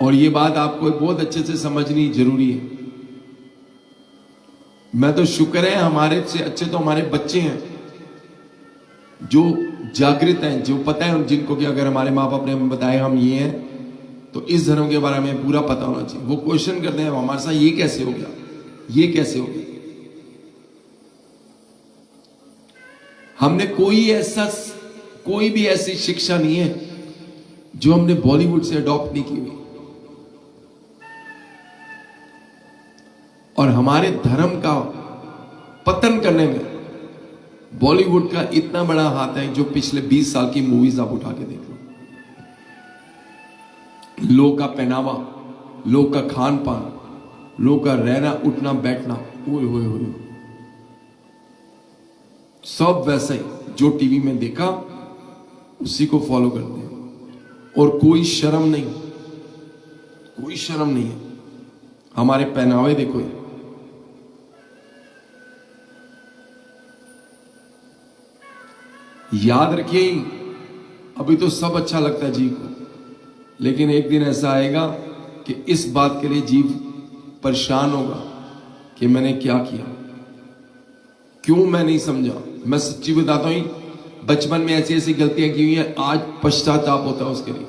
और ये बात आपको बहुत अच्छे से समझनी जरूरी है। मैं तो शुक्र है, हमारे से अच्छे तो हमारे बच्चे हैं जो जागृत हैं, जो पता है जिनको कि अगर हमारे माँ बाप ने हमें बताया हम ये हैं तो इस धर्म के बारे में पूरा पता होना चाहिए। वो क्वेश्चन करते हैं हमारे साथ, ये कैसे हो गया, ये कैसे हो गया। हमने कोई भी ऐसी शिक्षा नहीं है जो हमने बॉलीवुड से अडॉप्ट नहीं की हुई। और हमारे धर्म का पतन करने में बॉलीवुड का इतना बड़ा हाथ है, जो पिछले 20 साल की मूवीज आप उठा के देख लो। लोग का पहनावा, लोग का खान पान, लोग का रहना उठना बैठना, ओए होए होए, सब वैसे ही जो टीवी में देखा उसी को फॉलो करते हैं। और कोई शर्म नहीं, कोई शर्म नहीं है। हमारे पहनावे देखो, याद रखिए, अभी तो सब अच्छा लगता है जीव को, लेकिन एक दिन ऐसा आएगा कि इस बात के लिए जीव परेशान होगा कि मैंने क्या किया, क्यों मैं नहीं समझा। मैं सच्ची बताता हूं, बचपन में ऐसी ऐसी गलतियां की हुई हैं, आज पश्चाताप होता है उसके लिए।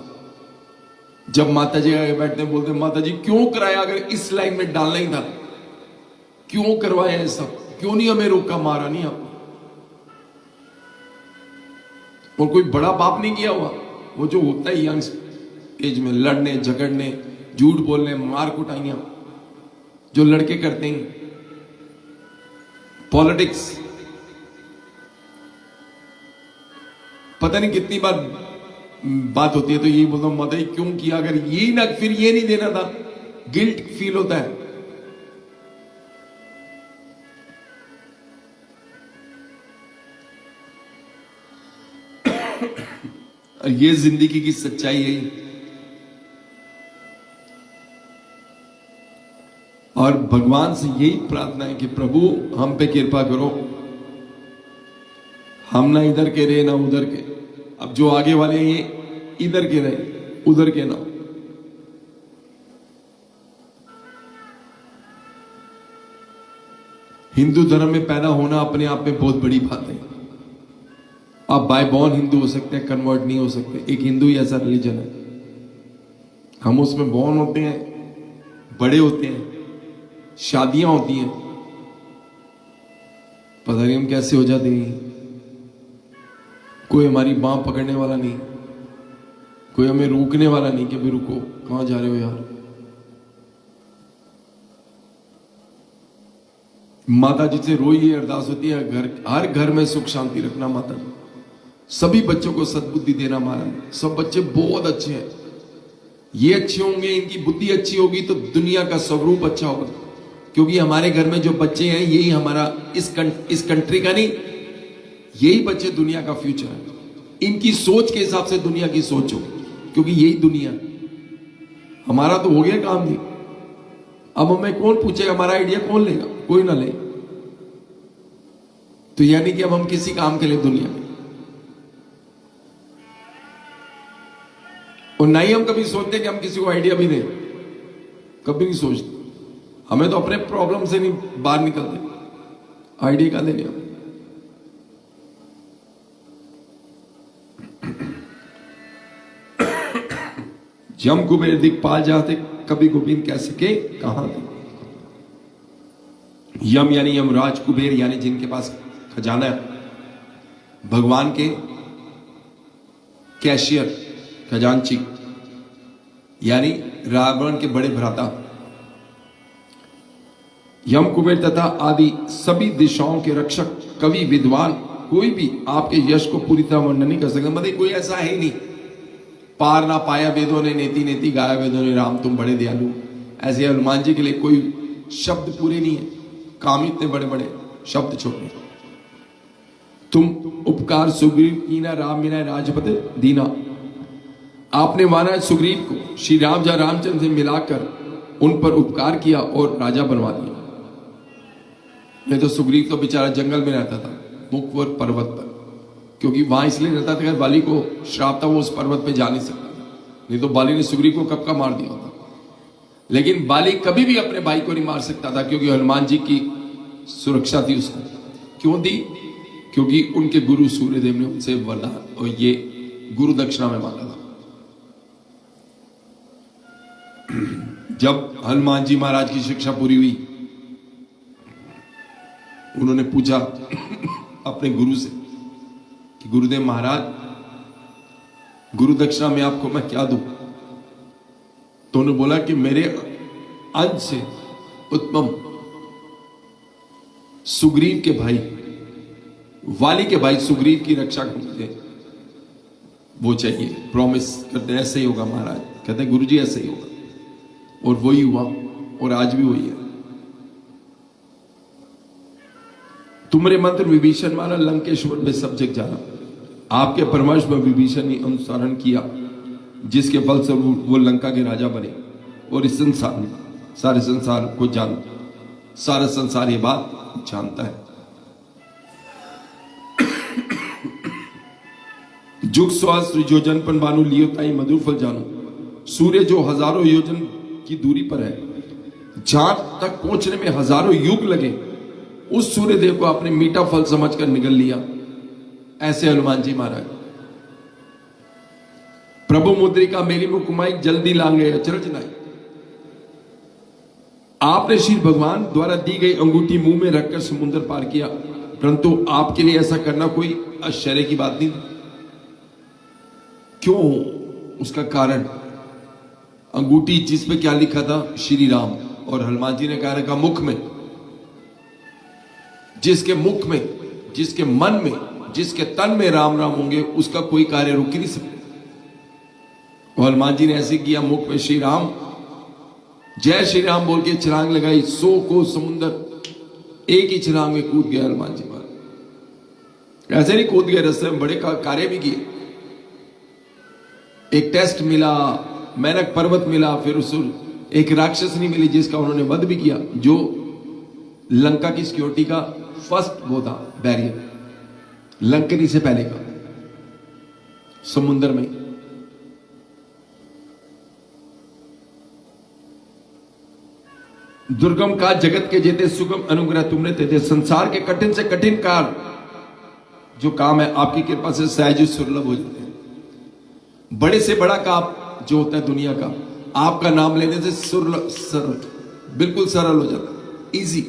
जब माता जी आगे बैठते हैं, बोलते हैं माता जी क्यों कराया, अगर इस लाइन में डालना ही था क्यों करवाया ये सब, क्यों नहीं हमें रोका, मारा नहीं आपने। और कोई बड़ा पाप नहीं किया हुआ, वो जो होता है यंग एज में लड़ने झगड़ने, झूठ बोलने, मार कुटाइयां जो लड़के करते हैं, पॉलिटिक्स, पता नहीं कितनी बार बात होती है तो यही बोलता हूं माता जी क्यों किया, अगर ये ना, फिर ये नहीं देना था, गिल्ट फील होता है। ये जिंदगी की सच्चाई है। और भगवान से यही प्रार्थना है कि प्रभु हम पे कृपा करो, हम ना इधर के रहे ना उधर के। अब जो आगे वाले ये इधर के रहे, उधर के ना। हिंदू धर्म में पैदा होना अपने आप में बहुत बड़ी बात है। आप बाय बॉर्न हिंदू हो सकते हैं, कन्वर्ट नहीं हो सकते। एक हिंदू ही ऐसा रिलीजन है, हम उसमें बॉर्न होते हैं, बड़े होते हैं, शादियां होती हैं, पता नहीं हम कैसे हो जाते हैं। कोई हमारी बांह पकड़ने वाला नहीं, कोई हमें रोकने वाला नहीं कि भाई रुको, कहां जा रहे हो यार। माता जी से रोई अरदास होती है, हर घर में सुख शांति रखना माता जी, सभी बच्चों को सद्बुद्धि देना महाराज। सब बच्चे बहुत अच्छे हैं, ये अच्छे होंगे, इनकी बुद्धि अच्छी होगी तो दुनिया का स्वरूप अच्छा होगा। क्योंकि हमारे घर में जो बच्चे हैं, यही हमारा इस कंट्री का नहीं, यही बच्चे दुनिया का फ्यूचर है। इनकी सोच के हिसाब से दुनिया की सोच हो, क्योंकि यही दुनिया। हमारा तो हो गया काम जी, अब हमें कौन पूछेगा, हमारा आइडिया कौन लेगा, कोई ना ले। तो यानी कि अब हम किसी काम के लिए दुनिया में, और ना ही हम कभी सोचते कि हम किसी को आइडिया भी दें, कभी नहीं सोचते। हमें तो अपने प्रॉब्लम से नहीं बाहर निकलते, आइडिया का देने हम। जम कुबेर दिक्पाल जाते, कभी गोविंद कह सके कहां थे। यम यानी यमराज, कुबेर यानी जिनके पास खजाना है, भगवान के कैशियर, खजांची, यानी रावण के बड़े भ्राता। यम कुबेर तथा आदि सभी दिशाओं के रक्षक, कवि, विद्वान, कोई भी आपके यश को पूरी तरह वर्णन नहीं कर सकता। मतलब कोई ऐसा है ही नहीं, पार ना पाया वेदों ने, नेति नेति गाया वेदों ने, राम तुम बड़े दयालु, ऐसे हनुमान जी के लिए कोई शब्द पूरे नहीं है, काम इतने बड़े बड़े, शब्द छोटे। तुम उपकार सुग्रीव कीना राम मिला राजपद दीना। आपने महाराज सुग्रीव को श्री राम जा रामचंद्र से मिलाकर उन पर उपकार किया और राजा बनवा दिया। नहीं तो सुग्रीव तो बेचारा जंगल में रहता था, मुखवर पर्वत पर, क्योंकि वहां इसलिए रहता था कि बाली को श्राप था, वो उस पर्वत पे जा नहीं सकता, नहीं तो बाली ने सुग्रीव को कब का मार दिया होता। लेकिन बाली कभी भी अपने भाई को नहीं मार सकता था, क्योंकि हनुमान जी की सुरक्षा थी उसको। क्यों दी? क्योंकि उनके गुरु सूर्यदेव ने उनसे वरदान और ये गुरु दक्षिणा में मांगा था। जब हनुमान जी महाराज की शिक्षा पूरी हुई, उन्होंने पूछा अपने गुरु से कि गुरुदेव महाराज, गुरु दक्षिणा में आपको मैं क्या दूं? तो उन्होंने बोला कि मेरे अंश से उत्तम सुग्रीव के भाई, वाली के भाई सुग्रीव की रक्षा करते वो चाहिए। प्रॉमिस करते ऐसे ही होगा महाराज, कहते हैं गुरुजी ऐसे ही होगा, और वही हुआ और आज भी वही है। तुमरे मंत्र विभीषण माना लंकेश्वर में सब जग जाना। आपके परामर्श में विभीषण ने अनुसरण किया, जिसके फल से वो लंका के राजा बने और इस संसार में सारे संसार को जान, सारा संसार ये बात जानता है। जुग सहस्त्र योजन पन बानु लियो ताई मधुर फल जानो। सूर्य जो हजारों योजन की दूरी पर है, जहां तक पहुंचने में हजारों युग लगे, उस सूर्य देव को आपने मीठा फल समझकर निगल लिया। ऐसे हनुमान जी महाराज। प्रभु मुद्रिका मेरी मुकुमाई जल्दी लांगे अचरज नाई। आपने श्री भगवान द्वारा दी गई अंगूठी मुंह में रखकर समुद्र पार किया, परंतु आपके लिए ऐसा करना कोई आश्चर्य की बात नहीं। क्यों? उसका कारण, अंगूठी जिस पे क्या लिखा था? श्री राम। और हनुमान जी ने कहा रखा मुख में। जिसके मुख में, जिसके मन में, जिसके तन में राम राम होंगे, उसका कोई कार्य रुक ही नहीं सकता। और हनुमान जी ने ऐसे किया, मुख में श्री राम, जय श्री राम बोल के छलांग लगाई। 100 को समुंदर एक ही छलांग में कूद गया हनुमान जी महाराज। ऐसे नहीं कूद गए, रास्ते में बड़े कार्य भी किए। एक टेस्ट मिला, मैनक पर्वत मिला, फिर उस एक राक्षसनी मिली जिसका उन्होंने वध भी किया, जो लंका की सिक्योरिटी का फर्स्ट वो था बैरियर, लंकनी से पहले का, समुद्र में। दुर्गम का जगत के जेते सुगम अनुग्रह तुमने तेते। संसार के कठिन से कठिन कार जो काम है, आपकी कृपा से सहज सुलभ हो जाते हैं। बड़े से बड़ा काम जो होता है दुनिया का, आपका नाम लेने से सरल, बिल्कुल सरल हो जाता है, इजी।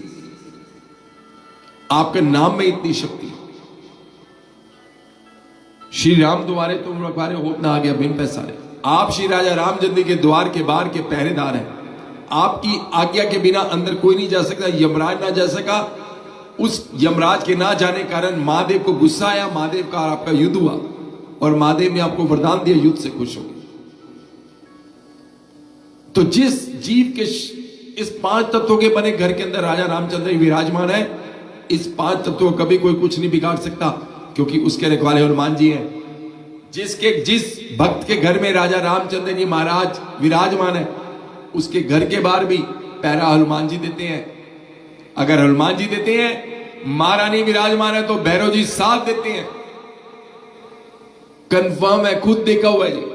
आपके नाम में इतनी शक्ति। श्री राम द्वारे तुम रखवारे होत ना आ गया बिन पैसारे। आप श्री राजा रामचंद्र के द्वार के बाहर के पहरेदार हैं। आपकी आज्ञा के बिना अंदर कोई नहीं जा सकता, यमराज ना जा सका। उस यमराज के ना जाने कारण महादेव को गुस्सा आया, महादेव का आपका युद्ध हुआ और महादेव ने आपको वरदान दिया, युद्ध से खुश हो गए। तो जिस जीव के इस 5 तत्वों के बने घर के अंदर राजा रामचंद्र विराजमान है, इस 5 तत्वों को कभी कोई कुछ नहीं बिगाड़ सकता, क्योंकि उसके रखवाले हनुमान जी हैं। जिस भक्त के घर में राजा रामचंद्र जी महाराज विराजमान है, उसके घर के बाहर भी पहरा हनुमान जी देते हैं। अगर हनुमान जी देते हैं, महारानी विराजमान है, तो भैरव जी साथ देते हैं। कंफर्म है, खुद देखा हुआ है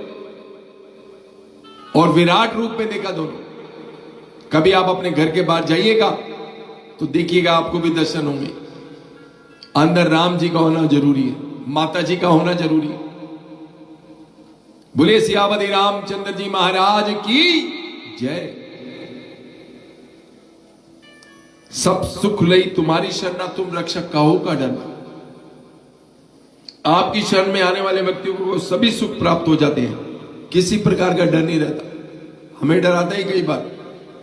और विराट रूप में देखा दोनों। कभी आप अपने घर के बाहर जाइएगा तो देखिएगा, आपको भी दर्शन होंगे। अंदर राम जी का होना जरूरी है, माता जी का होना जरूरी है। बोले सियावती रामचंद्र जी महाराज की जय। सब सुख लई तुम्हारी शरणा, तुम रक्षक काहू का डर। आपकी शरण में आने वाले व्यक्तियों को सभी सुख प्राप्त हो जाते हैं, किसी प्रकार का डर नहीं रहता। हमें डर आता ही कई बार,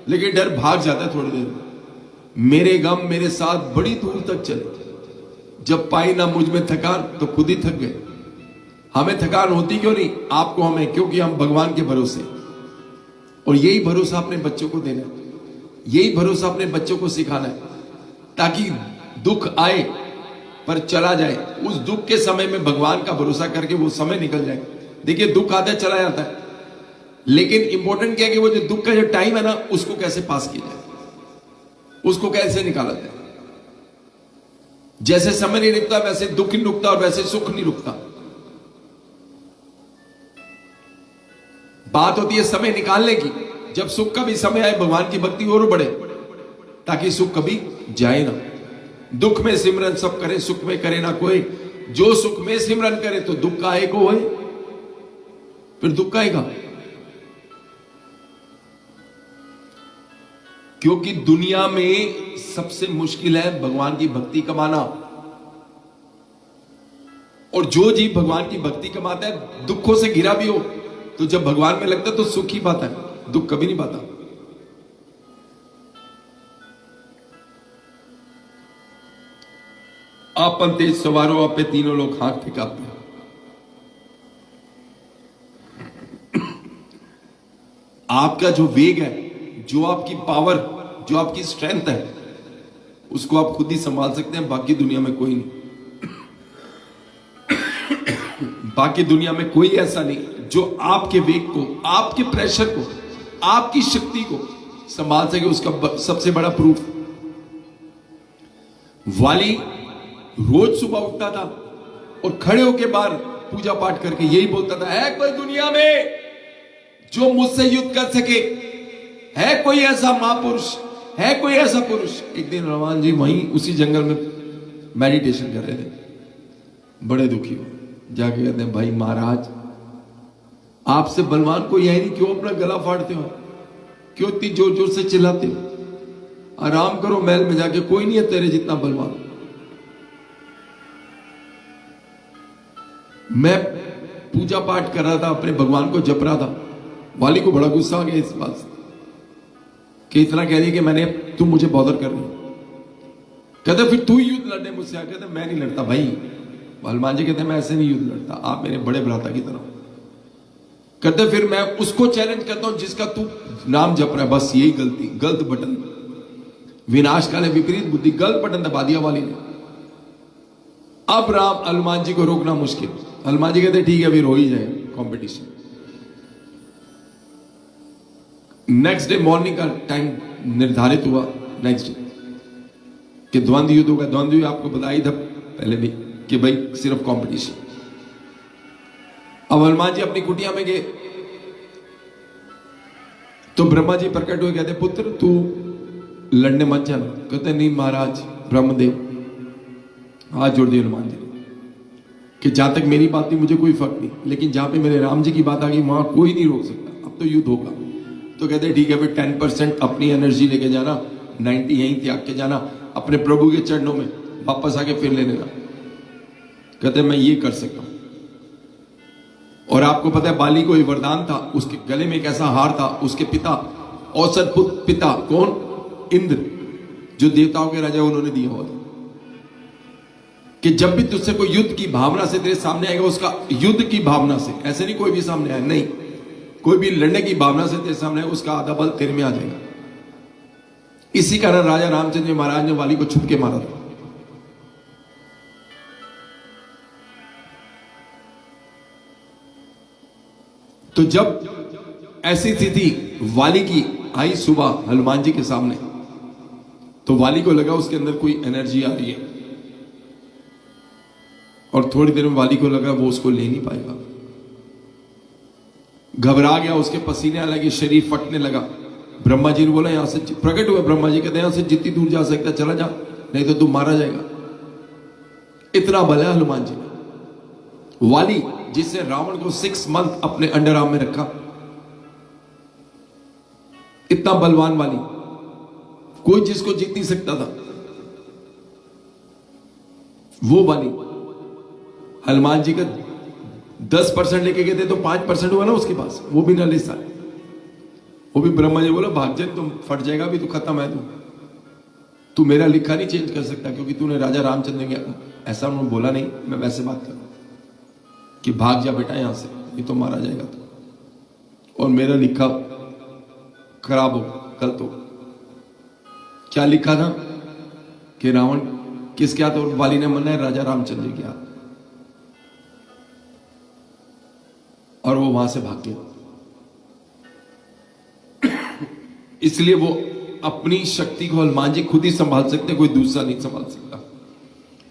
लेकिन डर भाग जाता है थोड़ी देर में। मेरे गम मेरे साथ बड़ी दूर तक चले, जब पाई ना मुझ में थकान तो खुद ही थक गए। हमें थकान होती क्यों नहीं? आपको हमें, क्योंकि हम भगवान के भरोसे। और यही भरोसा अपने बच्चों को देना है, यही भरोसा अपने बच्चों को सिखाना है, ताकि दुख आए पर चला जाए, उस दुख के समय में भगवान का भरोसा करके वो समय निकल जाए। देखिए दुख आता है चला जाता है, लेकिन इंपॉर्टेंट क्या है कि वो जो दुख का जो टाइम है ना, उसको कैसे पास किया जाए, उसको कैसे निकाला जाए। जैसे समय नहीं रुकता वैसे दुख नहीं रुकता, और वैसे सुख नहीं रुकता। बात होती है समय निकालने की। जब सुख का भी समय आए, भगवान की भक्ति और बढ़े, ताकि सुख कभी जाए ना। दुख में सिमरन सब करे, सुख में करे ना कोई। जो सुख में सिमरन करे तो दुख का एक हो, फिर दुख का आएगा। क्योंकि दुनिया में सबसे मुश्किल है भगवान की भक्ति कमाना, और जो जीव भगवान की भक्ति कमाता है, दुखों से घिरा भी हो, तो जब भगवान में लगता है तो सुख ही पाता है, दुख कभी नहीं पाता। आपन तेज सवारो आपे तीनों लोग हाथ ठिकाते हैं। आपका जो वेग है, जो आपकी पावर, जो आपकी स्ट्रेंथ है, उसको आप खुद ही संभाल सकते हैं, बाकी दुनिया में कोई नहीं। बाकी दुनिया में कोई ऐसा नहीं जो आपके वेग को, आपके प्रेशर को, आपकी शक्ति को संभाल सके। उसका सबसे बड़ा प्रूफ, वाली रोज सुबह उठता था और खड़े होकर बाहर पूजा पाठ करके यही बोलता था, है कोई दुनिया में जो मुझसे युद्ध कर सके? है कोई ऐसा महापुरुष? है कोई ऐसा पुरुष? एक दिन हनुमान जी वहीं उसी जंगल में मेडिटेशन कर रहे थे, बड़े दुखी हो, जाके कहते हैं, भाई महाराज, आपसे बलवान कोई है नहीं, क्यों अपना गला फाड़ते हो? क्यों इतनी जोर जोर से चिल्लाते हो? आराम करो महल में जाके, कोई नहीं है तेरे जितना बलवान। मैं पूजा पाठ कर रहा था, अपने भगवान को जप रहा था। वाली को बड़ा गुस्सा आ गया इस बात से कि इतना कह रही कि मैंने, तुम मुझे बॉदर कर रही। कहते फिर तू युद्ध लड़ने मुझसे आ। कहते मैं नहीं लड़ता भाई। हनुमान जी कहते मैं ऐसे नहीं युद्ध लड़ता, आप मेरे बड़े भ्राता की तरह। कहते फिर मैं उसको चैलेंज करता हूं जिसका तू नाम जप रहा है। बस यही गलती, गलत बटन, विनाश काले विपरीत बुद्धि, गलत बटन दबा दिया वाली ने। अब राम हनुमान जी को रोकना मुश्किल। हनुमान जी कहते ठीक है, अभी हो ही जाए कंपटीशन। नेक्स्ट डे मॉर्निंग का टाइम निर्धारित हुआ, नेक्स्ट डे कि द्वंद्व युद्ध होगा। द्वंद्व युद्ध आपको बताई था पहले भी कि भाई सिर्फ कंपटीशन। अब हनुमान जी अपनी कुटिया में गए तो ब्रह्मा जी प्रकट हुए, कहते पुत्र तू लड़ने मत जाना। कहते नहीं महाराज ब्रह्मदेव, हाथ जोड़ दिए हनुमान जी कि जहां तक मेरी बात थी मुझे कोई फर्क नहीं, लेकिन जहां पे मेरे राम जी की बात आ गई वहां कोई नहीं रोक सकता, अब तो युद्ध होगा। तो कहते ठीक है, फिर 10% अपनी एनर्जी लेके जाना, 90 यहीं त्याग के जाना, अपने प्रभु के चरणों में वापस आके फिर ले लेना। कहते मैं ये कर सकता हूं। और आपको पता है बाली को ये वरदान था, उसके गले में एक ऐसा हार था, उसके पिता औसत पुत्र पिता कौन? इंद्र, जो देवताओं के राजा, उन्होंने दिया हुआ था कि जब भी तुझसे कोई युद्ध की भावना से तेरे सामने आएगा, उसका युद्ध की भावना से, ऐसे नहीं कोई भी सामने आए, नहीं, कोई भी लड़ने की भावना से तेरे सामने आएगा, उसका आधा बल तेरे में आ जाएगा। इसी कारण राजा रामचंद्र महाराज ने वाली को छुप के मारा था। तो जब ऐसी स्थिति वाली की आई सुबह हनुमान जी के सामने, तो वाली को लगा उसके अंदर कोई एनर्जी आ रही है, और थोड़ी देर में वाली को लगा वो उसको ले नहीं पाएगा। घबरा गया, उसके पसीने आने लगे, शरीर फटने लगा। ब्रह्मा जी ने बोला यहां से प्रकट हुआ। ब्रह्मा जी कहते हैं यहां से जितनी दूर जा सकता चला जा, नहीं तो तू मारा जाएगा। इतना बल है हनुमान जी में। वाली जिससे रावण को 6 मंथ अपने अंडर आर्म में रखा, इतना बलवान वाली, कोई जिसको जीत नहीं सकता था, वो वाली हनुमान जी का 10% लेके गए थे तो 5% हुआ ना उसके पास, वो भी ना ले सका। वो भी ब्रह्मा जी बोला भाग जा, तुम फट जाएगा भी, तू खत्म है, तू मेरा लिखा नहीं चेंज कर सकता, क्योंकि तूने राजा रामचंद्र के ऐसा उन्होंने बोला नहीं, मैं वैसे बात कर कि भाग जा बेटा यहां से, ये तो मारा जाएगा तू, और मेरा लिखा खराब हो, गलत हो। क्या लिखा था कि रावण किसके हाथ, और वाली ने मना है राजा रामचंद्र के हाथ, और वो वहां से भाग गया। इसलिए वो अपनी शक्ति को हनुमान जी खुद ही संभाल सकते, कोई दूसरा नहीं संभाल सकता।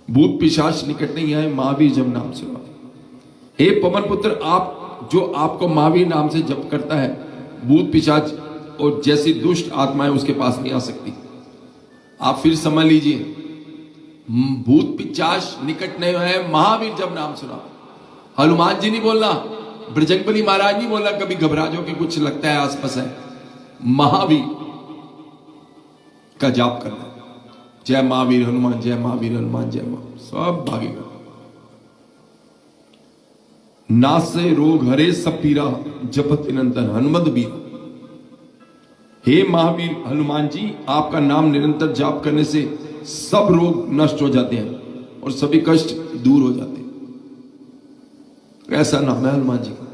भूत पिशाच निकट नहीं आए, महावीर जब नाम सुना। हे पवन पुत्र, आप जो आपको महावीर नाम से जप करता है, भूत पिशाच और जैसी दुष्ट आत्माएं उसके पास नहीं आ सकती। आप फिर समझ लीजिए, भूत पिशाच निकट नहीं आए, महावीर जब नाम सुना। हनुमान जी नहीं बोलना, बजरंगबली महाराज नहीं बोलना कभी घबरा जाओ कि कुछ लगता है आसपास है। महावीर का जाप करना, जय महावीर हनुमान, जय महावीर हनुमान, जय महावीर, सब भागेगा। नासे रोग हरे सब पीरा, जपत निरंतर हनुमत बीरा। हे महावीर हनुमान जी, आपका नाम निरंतर जाप करने से सब रोग नष्ट हो जाते हैं और सभी कष्ट दूर हो जाते हैं। ऐसा नाम है हनुमान जी का।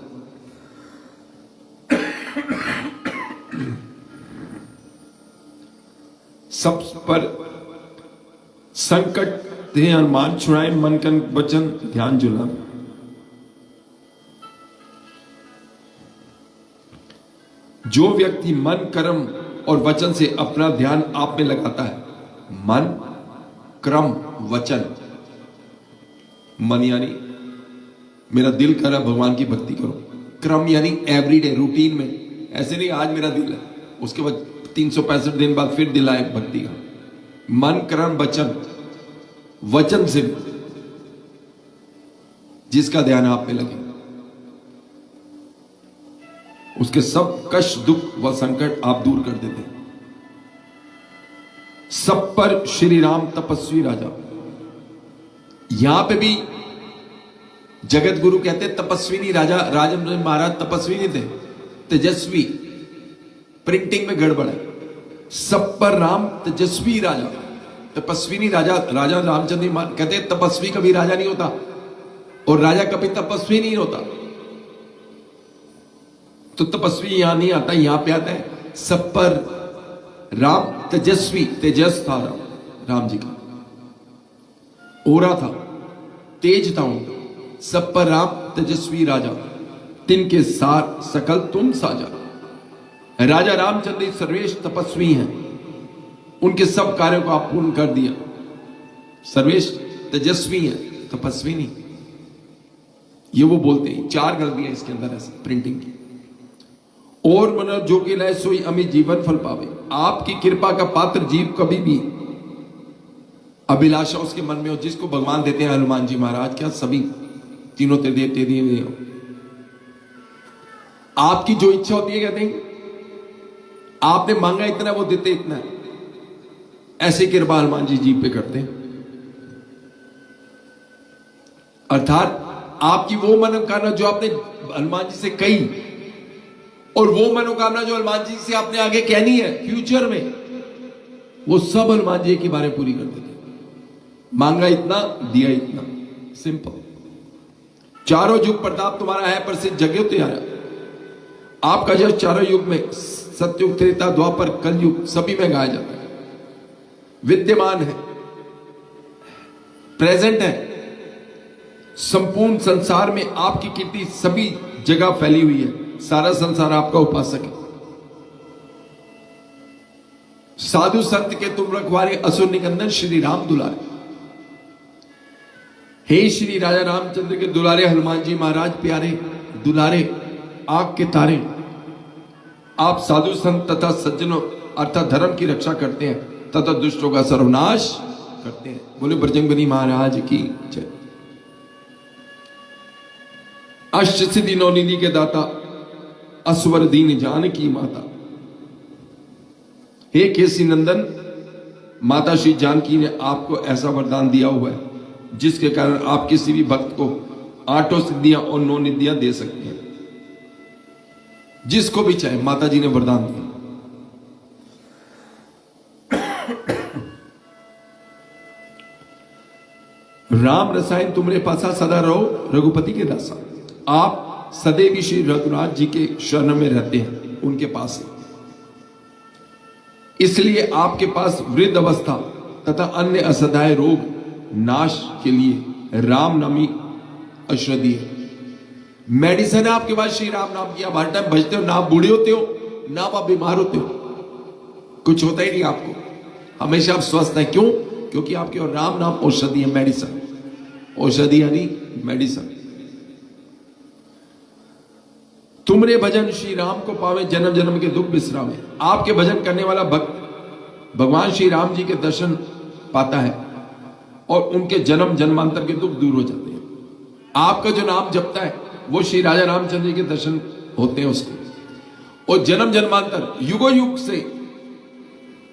सब पर संकट थे हनुमान, छुड़ाए मन कन वचन ध्यान जुला। जो व्यक्ति मन कर्म और वचन से अपना ध्यान आप में लगाता है, मन क्रम वचन, मन यानी मेरा दिल कर रहा भगवान की भक्ति करो, क्रम यानी एवरीडे रूटीन में, ऐसे नहीं आज मेरा दिल है उसके बाद 365 दिन बाद फिर दिल आए भक्ति का। मन कर्म वचन, वचन से जिसका ध्यान आप में लगे उसके सब कष्ट दुख व संकट आप दूर कर देते हैं। सब पर श्री राम तपस्वी राजा। यहां पे भी जगत गुरु कहते तपस्वी नहीं राजा, राजेंद्र महाराज तपस्वी नहीं थे, तेजस्वी। प्रिंटिंग में गड़बड़ है। सब पर राम तेजस्वी राजा, तपस्वी नहीं राजा। राजा रामचंद्र कहते तपस्वी कभी राजा नहीं होता और राजा कभी तपस्वी नहीं होता। तो तपस्वी यहां नहीं आता, यहां पे आता है सब पर राम तेजस्वी। तेजस था राम जी का, ओरा था, तेज था उनका। सब पर राम तेजस्वी राजा, तिनके सार सकल तुम साजा। राजा रामचंद्र सर्वेश तपस्वी हैं, उनके सब कार्यों को आप पूर्ण कर दिया। सर्वेश तेजस्वी हैं, तपस्वी नहीं। ये वो बोलते हैं। 4 गलतियां इसके अंदर है प्रिंटिंग की। और मन जो कि लय सोई अमित जीवन फल पावे। आपकी कृपा का पात्र जीव कभी भी अभिलाषा उसके मन में हो, जिसको भगवान देते हैं हनुमान जी महाराज, क्या सभी तीनों तेरी आपकी जो इच्छा होती है कहते हैं आपने मांगा इतना वो देते इतना। ऐसे कृपा हनुमान जी जीव पे करते हैं। अर्थात आपकी वो मनोकामना जो आपने हनुमान जी से कही और वो मनोकामना जो हनुमान जी से आपने आगे कहनी है फ्यूचर में, वो सब हनुमान जी की बारे पूरी कर देते। मांगा इतना दिया इतना, सिंपल। चारों युग प्रताप तुम्हारा है, प्रसिद्ध जगह त्यारा। आपका जो चारों युग में सतयुग त्रेता द्वापर कलयुग सभी में गाया जाता है। विद्यमान है, प्रेजेंट है, संपूर्ण संसार में आपकी कीर्ति सभी जगह फैली हुई है। सारा संसार आपका उपासक है। साधु संत के तुम रखवारे, असुर निकंदन श्री राम दुलारे। हे श्री राजा रामचंद्र के दुलारे हनुमान जी महाराज प्यारे, दुलारे आग के तारे, आप साधु संत तथा सज्जनों अर्थात धर्म की रक्षा करते हैं तथा दुष्टों का सर्वनाश करते हैं। बोले बजरंगबली महाराज की जय। अष्ट सिद्धि नौ निधि के दाता, असवर दीन जान की माता। हे केसी नंदन, माता श्री जानकी ने आपको ऐसा वरदान दिया हुआ है जिसके कारण आप किसी भी भक्त को 8 सिद्धियां और 9 निधियां दे सकते हैं। जिसको भी चाहे माता जी ने वरदान दिया। राम रसायन तुमरे पासा सदा रहो, रघुपति के दासा। आप सदैव श्री रघुनाथ जी के शरण में रहते हैं, उनके पास है। इसलिए आपके पास वृद्ध अवस्था तथा अन्य असदाय रोग नाश के लिए राम नामी औषधि है, मेडिसिन है आपके पास। श्री राम नाम की आप हर टाइम भजते हो, ना आप बूढ़े होते हो ना आप बीमार होते हो, कुछ होता ही नहीं आपको, हमेशा आप स्वस्थ हैं। क्यों? क्योंकि आपके और राम नाम औषधि है, मेडिसिन। औषधि यानी मेडिसिन। तुमरे भजन श्री राम को पावे, जन्म जन्म के दुख विश्रामे। आपके भजन करने वाला भक्त भगवान श्री राम जी के दर्शन पाता है और उनके जन्म जन्मांतर के दुख दूर हो जाते हैं। आपका जो नाम जपता है वो श्री राजा रामचंद्र जी के दर्शन होते हैं उसको, और जन्म जन्मांतर युगो युग से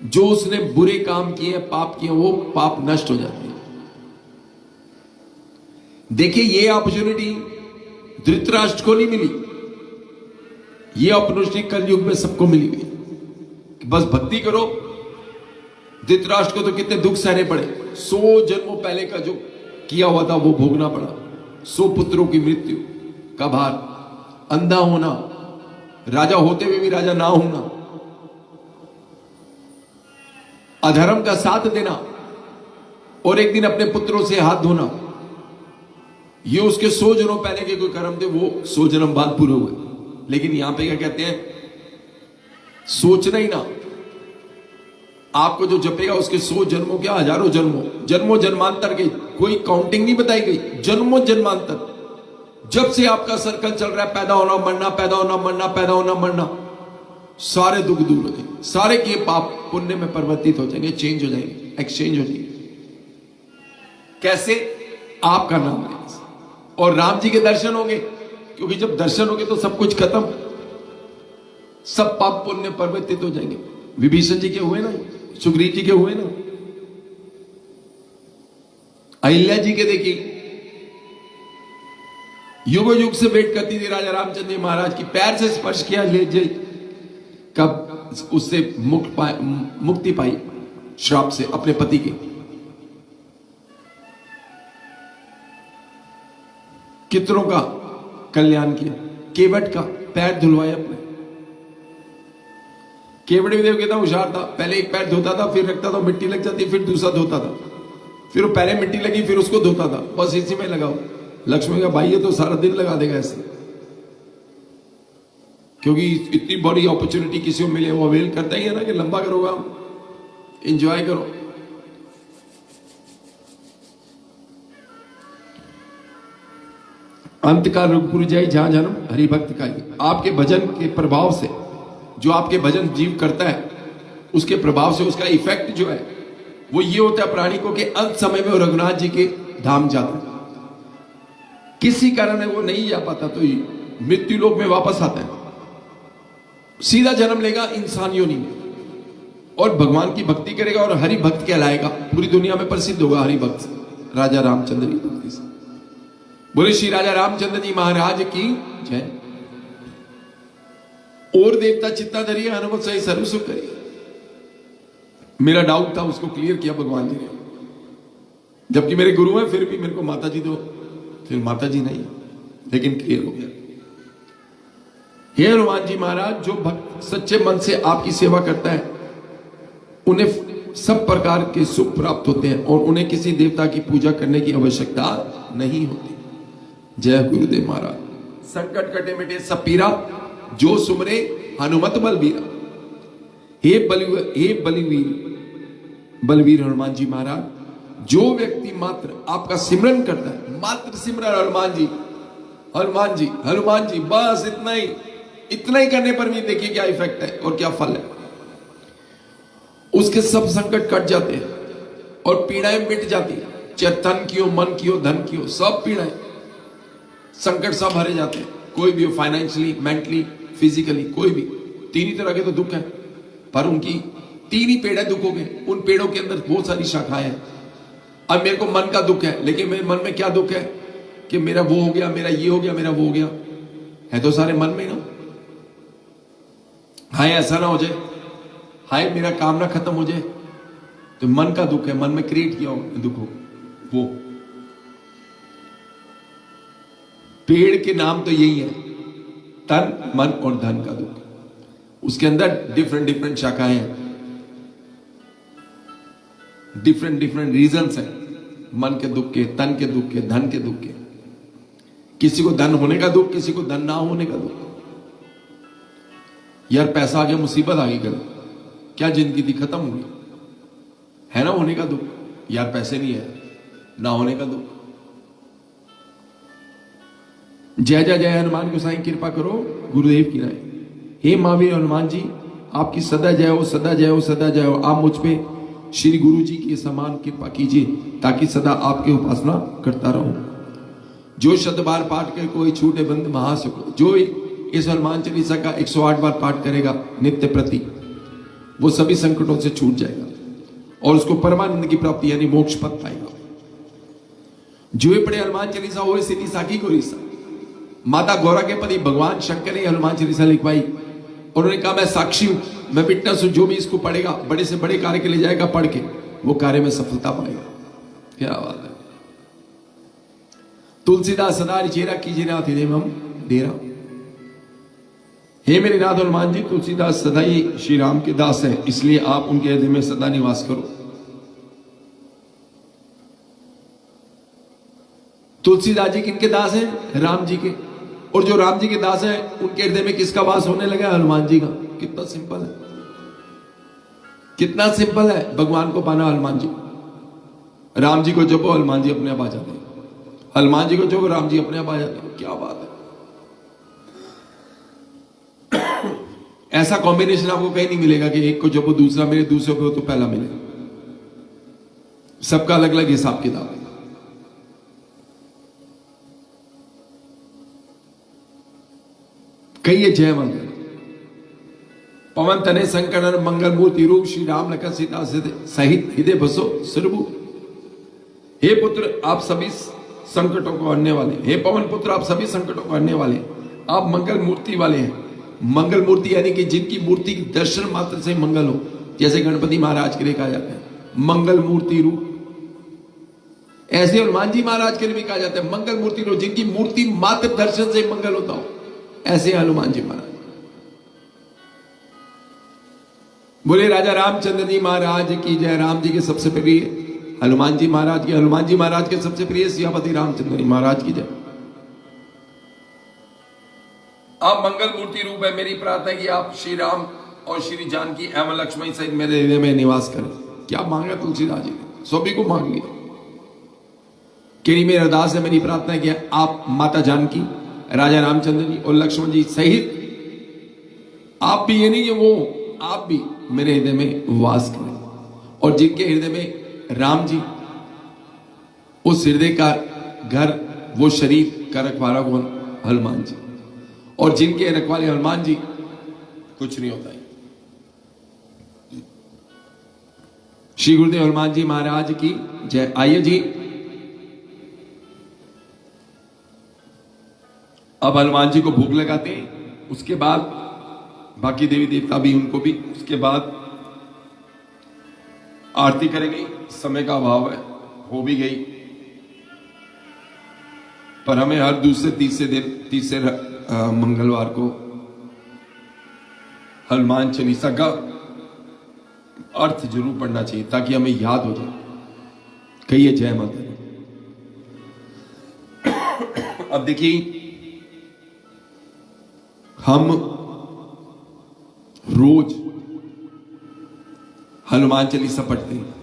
जो उसने बुरे काम किए, पाप किए, वो पाप नष्ट हो जाते हैं। देखिए, ये अपॉर्चुनिटी धृतराष्ट्र को नहीं मिली, ये अपॉर्चुनिटी कलयुग में सबको मिली हुई कि बस भक्ति करो। धृतराष्ट्र को तो कितने दुख सहने पड़े, 100 जन्मों पहले का जो किया हुआ था वो भोगना पड़ा। 100 पुत्रों की मृत्यु का भार, अंधा होना, राजा होते हुए भी राजा ना होना, अधर्म का साथ देना और एक दिन अपने पुत्रों से हाथ धोना, ये उसके 100 जन्मों पहले के कोई कर्म थे, वो 100 जन्म बाद पूरे हुए। लेकिन यहां पे क्या कहते हैं, सोचना ही ना, आपको जो जपेगा उसके 100 जन्मों क्या, हजारों जन्मों, जन्मों जन्मांतर के कोई काउंटिंग नहीं बताई गई, जन्मों जन्मांतर। जब से आपका सर्कल चल रहा है, पैदा होना मरना, पैदा होना मरना, पैदा होना मरना, सारे दुख दूर हो जाएंगे, सारे किए पाप पुण्य में परिवर्तित हो जाएंगे, चेंज हो जाएंगे, एक्सचेंज हो जाएंगे। कैसे? आपका नाम लेने से, और राम जी के दर्शन होंगे, क्योंकि जब दर्शन होंगे तो सब कुछ खत्म, सब पाप पुण्य परिवर्तित हो जाएंगे। विभीषण जी के हुए ना, सुग्रीव जी के हुए ना, अहिल्या जी के देखिए, युगो युग से वेट करती थी राजा रामचंद्र जी महाराज की, पैर से स्पर्श किया ले जे, कब उससे मुक्ति पाई श्राप से अपने पति के। कितनों का कल्याण किया, केवट का पैर धुलवाए अपने। केवट भी देखो कितना होशियार था, पहले एक पैर धोता था, फिर रखता था, मिट्टी लग जाती, फिर दूसरा धोता था, फिर वो पहले मिट्टी लगी फिर उसको धोता था, बस इसी में लगाओ। लक्ष्मी का भाई है तो सारा दिन लगा देगा ऐसे, क्योंकि इतनी बड़ी अपॉर्चुनिटी किसी को मिले वो अवेल करता ही है ना, कि लंबा करोगा, एंजॉय करो। अंत का रुगपुर जाए जहां जन्म हरि भक्त का। आपके भजन के प्रभाव से, जो आपके भजन जीव करता है, उसके प्रभाव से उसका इफेक्ट जो है वो ये होता है प्राणी को कि अंत समय में वो रघुनाथ जी के धाम जाता है। किसी कारण वो नहीं जा पाता तो मृत्यु लोक में वापस आता है, सीधा जन्म लेगा इंसान योनि में, और भगवान की भक्ति करेगा और हरि भक्त कहलाएगा, पूरी दुनिया में प्रसिद्ध होगा हरि भक्त राजा रामचंद्र की भक्ति से। बोले श्री राजा रामचंद्र जी महाराज की जय। और देवता चित्ता धरिए, हनुमत सही सर्व सुख करिए। मेरा डाउट था, उसको क्लियर किया भगवान जी ने, जबकि मेरे गुरु हैं, फिर भी मेरे को माता जी दो, फिर माता जी नहीं, लेकिन क्लियर हो गया। हे हनुमान जी महाराज, जो भक्त सच्चे मन से आपकी सेवा करता है उन्हें सब प्रकार के सुख प्राप्त होते हैं और उन्हें किसी देवता की पूजा करने की आवश्यकता नहीं होती। जय गुरुदेव महाराज। संकट कटे मिटे सब पीरा, जो सुमरे हनुमत बलबीरा। हे बलवीर हनुमान जी महाराज, जो व्यक्ति मात्र आपका सिमरन करता है, मात्र सिमरन हनुमान जी हनुमान जी हनुमान जी, बस इतना ही करने पर भी देखिए क्या इफेक्ट है और क्या फल है। उसके सब संकट कट जाते हैं और पीड़ाएं मिट जाती है, चाहे तन की हो, मन की हो, धन की हो, सब पीड़ाएं संकट सब हरे जाते हैं। कोई भी हो, फाइनेंशियली, मेंटली, फिजिकली, कोई भी। तीन ही तरह के तो दुख है, पर उनकी तीन ही पेड़ है दुखों के, उन पेड़ों के अंदर बहुत सारी शाखाएं हैं। अब मेरे को मन का दुख है, लेकिन मेरे मन में क्या दुख है कि मेरा वो हो गया, मेरा ये हो गया, मेरा वो हो गया, है तो सारे मन में ना। हाय ऐसा ना हो जाए, हाय मेरा काम ना खत्म हो जाए, तो मन का दुख है, मन में क्रिएट किया हो दुख हो। वो पेड़ के नाम तो यही है, तन, मन और धन का दुख। उसके अंदर डिफरेंट शाखाएं हैं। डिफरेंट डिफरेंट रीजंस हैं, मन के दुख के, तन के दुख के, धन के दुख के। किसी को धन होने का दुख, किसी को धन ना होने का दुख। यार पैसा आ गया, मुसीबत आ गई, कर क्या जिंदगी थी, खत्म हो गई, है ना होने का दुख। यार पैसे नहीं है, ना होने का दुख। जय जय जय हनुमान गोसाई, कृपा करो गुरुदेव की राय। हे महावीर हनुमान जी, आपकी सदा जय हो, सदा जय हो, सदा जय हो। आप मुझ पे श्री गुरु जी की समान कृपा कीजिए, ताकि सदा आपकी उपासना करता रहूं। जो शतबार पाठ कर कोई छूटे बंद महासुख। जो इस हनुमान चालीसा का 108 बार पाठ करेगा नित्य प्रति, वो सभी संकटों से छूट जाएगा और उसको परमानंद की प्राप्ति यानी मोक्ष पद पाएगा। जो ही पढ़े हनुमान चालीसा हो सीधी साखी को रीसा। माता गौरा के पति भगवान शंकर ने हनुमान चालीसा लिखवाई। उन्होंने कहा मैं साक्षी हूं, मैं विटनेस हूं, जो भी इसको पढ़ेगा बड़े से बड़े कार्य के लिए जाएगा, पढ़ के वो कार्य में सफलता पाएगा। क्या बात है। तुलसीदास सदा चेरा कीजिए नाथ हृदय में हम डेरा। हे मेरे नाथ हनुमान जी, तुलसीदास सदा ही श्री राम के दास है, इसलिए आप उनके हृदय में सदा निवास करो। तुलसीदास जी किनके दास हैं? राम जी के। और जो राम जी के दास हैं उनके हृदय में किसका वास होने लगा? हनुमान जी का। कितना सिंपल है, कितना सिंपल है भगवान को पाना। हनुमान जी, राम जी को जपो, हनुमान जी अपने आप आ जाते हैं। हनुमान जी को जपो, राम जी अपने आप आ जाते हैं। क्या बात है। ऐसा कॉम्बिनेशन आपको कहीं नहीं मिलेगा कि एक को जपो दूसरा मिले, दूसरे को तो पहला मिले। सबका अलग अलग हिसाब किताब है। कहिए जय मंगल। पवन तने संकटन मंगल मूर्ति रूप, श्री राम लखन सीता सहित हृदय बसो सुरभु। हे पुत्र आप सभी संकटों को हरने वाले, हे पवन पुत्र आप सभी संकटों को हरने वाले, आप मंगल मूर्ति वाले हैं। मंगल मूर्ति यानी कि जिनकी मूर्ति की दर्शन मात्र से मंगल हो, जैसे गणपति महाराज के लिए कहा जाता है मंगल मूर्ति रूप, ऐसे हनुमान जी महाराज के लिए भी कहा जाता है मंगल मूर्ति रूप, जिनकी मूर्ति मात्र दर्शन से मंगल होता हो, ऐसे हनुमान जी महाराज। बोले राजा रामचंद्र जी महाराज की जय। राम जी के सबसे प्रिय हनुमान जी महाराज की, हनुमान जी महाराज के सबसे प्रिय सियापति रामचंद्र जी महाराज की जय। आप मंगल मूर्ति रूप है। मेरी प्रार्थना है कि आप श्री राम और श्री जानकी एवं लक्ष्मण सहित मेरे हृदय में निवास करें। क्या मांगा तुलसीदास जी ने? सभी को मांग लिया। केरी मेरा अरदास है, मेरी प्रार्थना है कि आप माता जानकी, राजा रामचंद्र जी और लक्ष्मण जी सहित आप भी, ये नहीं कि वो, आप भी मेरे हृदय में वास करें। और जिनके हृदय में राम जी, उस हृदय का घर, वो शरीर का रखवाला कौन? हनुमान जी। और जिनके रखवाले हनुमान जी, कुछ नहीं होता है। श्री गुरुदेव हनुमान जी महाराज की जय। आइए जी, अब हनुमान जी को भोग लगाते हैं, उसके बाद बाकी देवी देवता भी, उनको भी उसके बाद आरती करेंगे। समय का अभाव है, हो भी गई, पर हमें हर दूसरे तीसरे मंगलवार को हनुमान चालीसा का अर्थ जरूर पढ़ना चाहिए, ताकि हमें याद हो जाए। कहिए जय माता दी। अब देखिए, हम रोज हनुमान चालीसा पढ़ते हैं।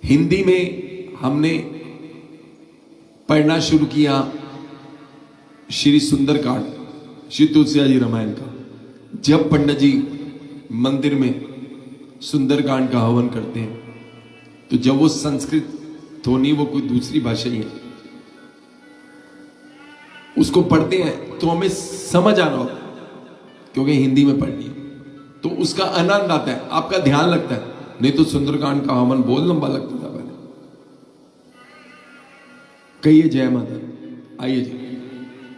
हिंदी में हमने पढ़ना शुरू किया श्री सुंदरकांड, श्री तुलसीदास जी रामायण का। जब पंडित जी मंदिर में सुंदरकांड का हवन करते हैं, तो जब वो संस्कृत तो नहीं, वो कोई दूसरी भाषा ही है, उसको पढ़ते हैं तो हमें समझ आना होता है, क्योंकि हिंदी में पढ़नी है, तो उसका आनंद आता है, आपका ध्यान लगता है। नहीं तो सुंदरकांड का हवन बहुत लंबा लगता था पहले। कहिए जय माता। आइए जी,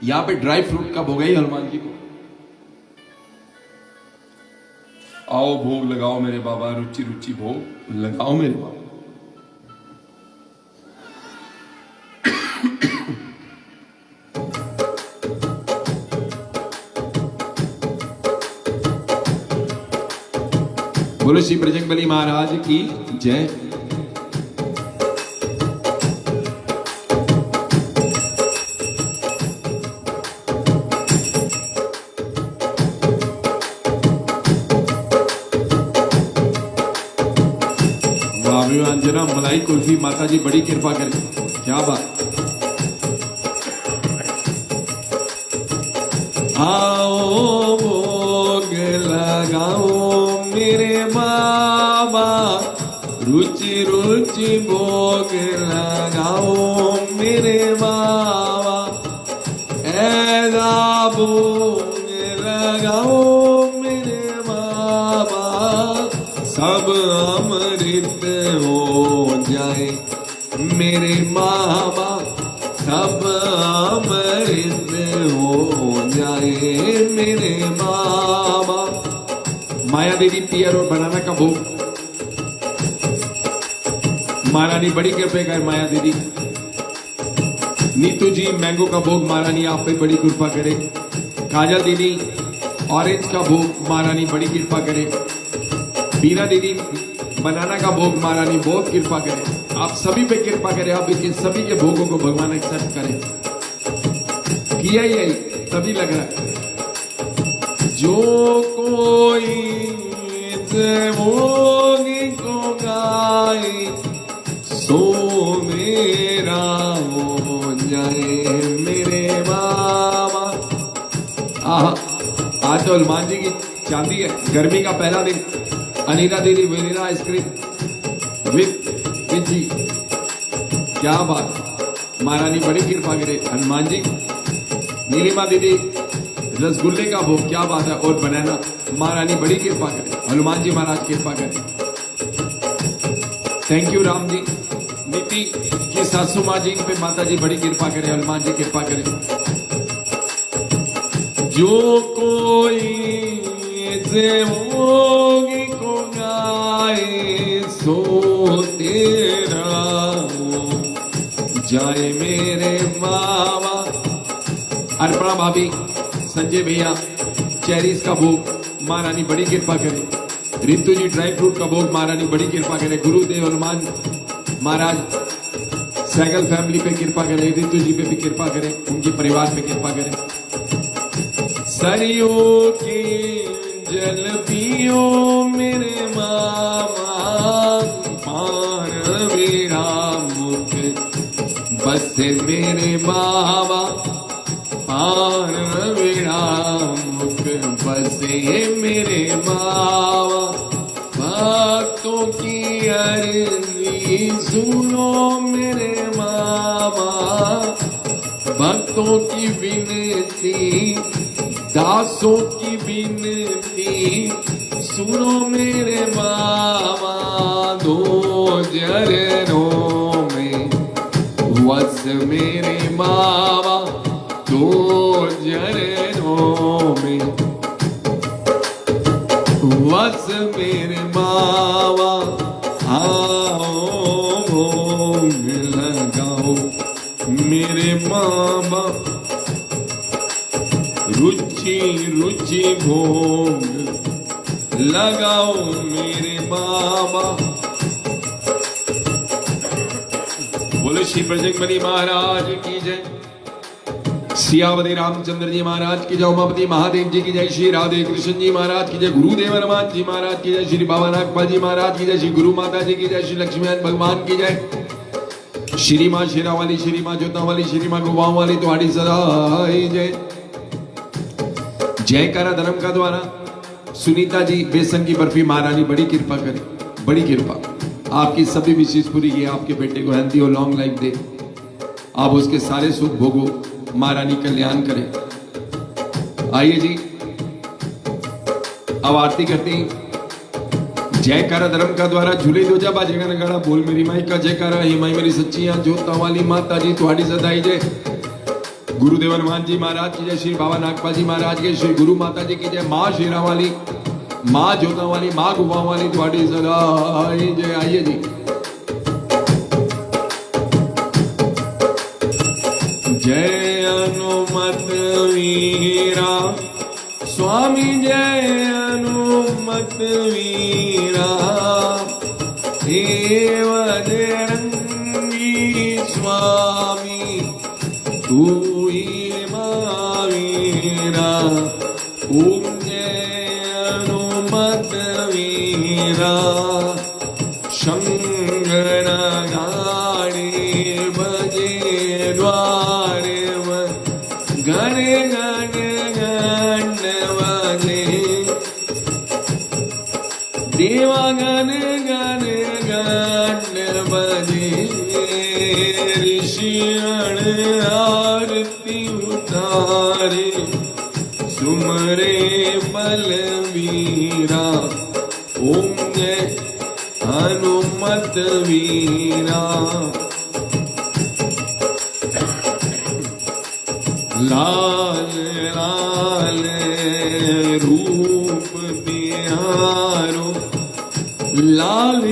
यहां पे ड्राई फ्रूट का भोग है हनुमान जी को। आओ भोग लगाओ मेरे बाबा, रुचि रुचि भोग लगाओ मेरे बाबा। बोलो श्री बजरंगबली महाराज की जय। अंजना मलाई कुल्फी माता जी बड़ी कृपा करें, क्या बात। आओ भोग लगाओ मेरे बाबा, रुचि रुचि भोग लगाओ मेरे बाबा, ऐसा भोग लगाओ मेरे बाबा, सब अमृत हो जाए मेरे बाबा, सब अमृत हो जाए मेरे बाबा। माया देवी पियर और बनाना का भोग, महारानी बड़ी कृपा कर। माया देवी नीतू जी मैंगो का भोग, महारानी आप पे बड़ी कृपा करे। काजल दीदी ऑरेंज का भोग, महारानी बड़ी कृपा करे। बीना दीदी बनाना का भोग, महारानी बहुत कृपा करे। आप सभी पे कृपा करे, आप इन सभी के भोगों को भगवान एक्सेप्ट करे। किया यही तभी लग रहा है। जो कोई भोग को गाए सो मेरा हो जाए मेरे बाबा। आज तो हनुमान जी की चांदी है, गर्मी का पहला दिन। अनीता दीदी वेनिला आइसक्रीम विद जी, क्या बात। महारानी बड़ी कृपा करे। हनुमान जी नीलिमा दीदी रसगुल्ले का भोग, क्या बात है। और बनाना, महारानी बड़ी कृपा करे। हनुमान जी महाराज कृपा करे। Thank you Ram ji. नीति की सासू माँ जी पे माता जी बड़ी कृपा करे। हनुमान जी कृपा करे। जो कोई भोग को गाए सो तेरा हो जाए मेरे बाबा। अर्पणा भाभी, संजय भैया चेरीज का भोग, महारानी बड़ी कृपा करे। रितु जी ड्राई फ्रूट का भोग, महारानी बड़ी कृपा करे। गुरुदेव हनुमान महाराज सैगल फैमिली पे कृपा करे। रितु जी पे भी कृपा करे, उनके परिवार पे कृपा करे। सरयू की जल पियो मेरे मामा, पार मेरा मुख बस मेरे बाबा, पार मेरा मुख बसे मेरे बाबा। भक्तों की अर्जी सुनो मेरे मामा, भक्तों की विनती दासों की विनती सुनो मेरे बाबा। दो चरणों में वस मेरे बाबा, दो चरणों में वस मेरे बाबा। आओ भोग लगाओ मेरे बाबा, रुचि रुचि भोग लगाओ मेरे बाबा। बोले श्री बजरंगबली महाराज की जय। सियावती रामचंद्र जी महाराज की जय। उमापति महादेव जी की जय। श्री राधे कृष्ण जी महाराज की जय। गुरुदेव हनुमान जी महाराज की जय। श्री बाबा नागपाल जी महाराज की जय। श्री गुरु माता जी की जय। श्री लक्ष्मीनारायण भगवान की जय। श्री माँ शेरा वाली, श्री माँ जोता वाली, श्री माँ गुवाओं वाली तुम्हारी सदा जय। जय करा धर्म का द्वारा। सुनीता जी बेसन की बर्फी, महारानी बड़ी कृपा करे, बड़ी कृपा। आपकी सभी विशेष पूरी की, आपके बेटे को हेल्थी और लॉन्ग लाइफ दे, आप उसके सारे सुख भोगो, महारानी कल्याण करे। आइए जी अब आरती करते हैं। जय करा धर्म का द्वारा। झूले दो जा बाजेगा नगाड़ा, बोल मेरी माई का जय करा। हे माई मेरी सच्चियां जोता वाली माता जी तुम्हारी सदाई जय। गुरुदेव हनुमान जी महाराज की जय। श्री बाबा नागपाल जी महाराज के। श्री गुरु माता जी की जय। माँ शेरा वाली, माँ जोता वाली, माँ गुफा वाली तुम्हारी सदाई जय। आइए जी। जय अनुमत वीरा स्वामी, जय अनुमत वीरा हे बजरंगी स्वामी तू ही महावीरा, ओम जय हनुमत वीरा। शंकर गाड़ी बजे द्वारे गण गण गण बजे, देवागण गण गण बजे। ऋषिगण आरती उतारे, सुमरे बलवीरा, ओम जय हनुमत वीरा। लाल लाल रूप बिहारो, लाल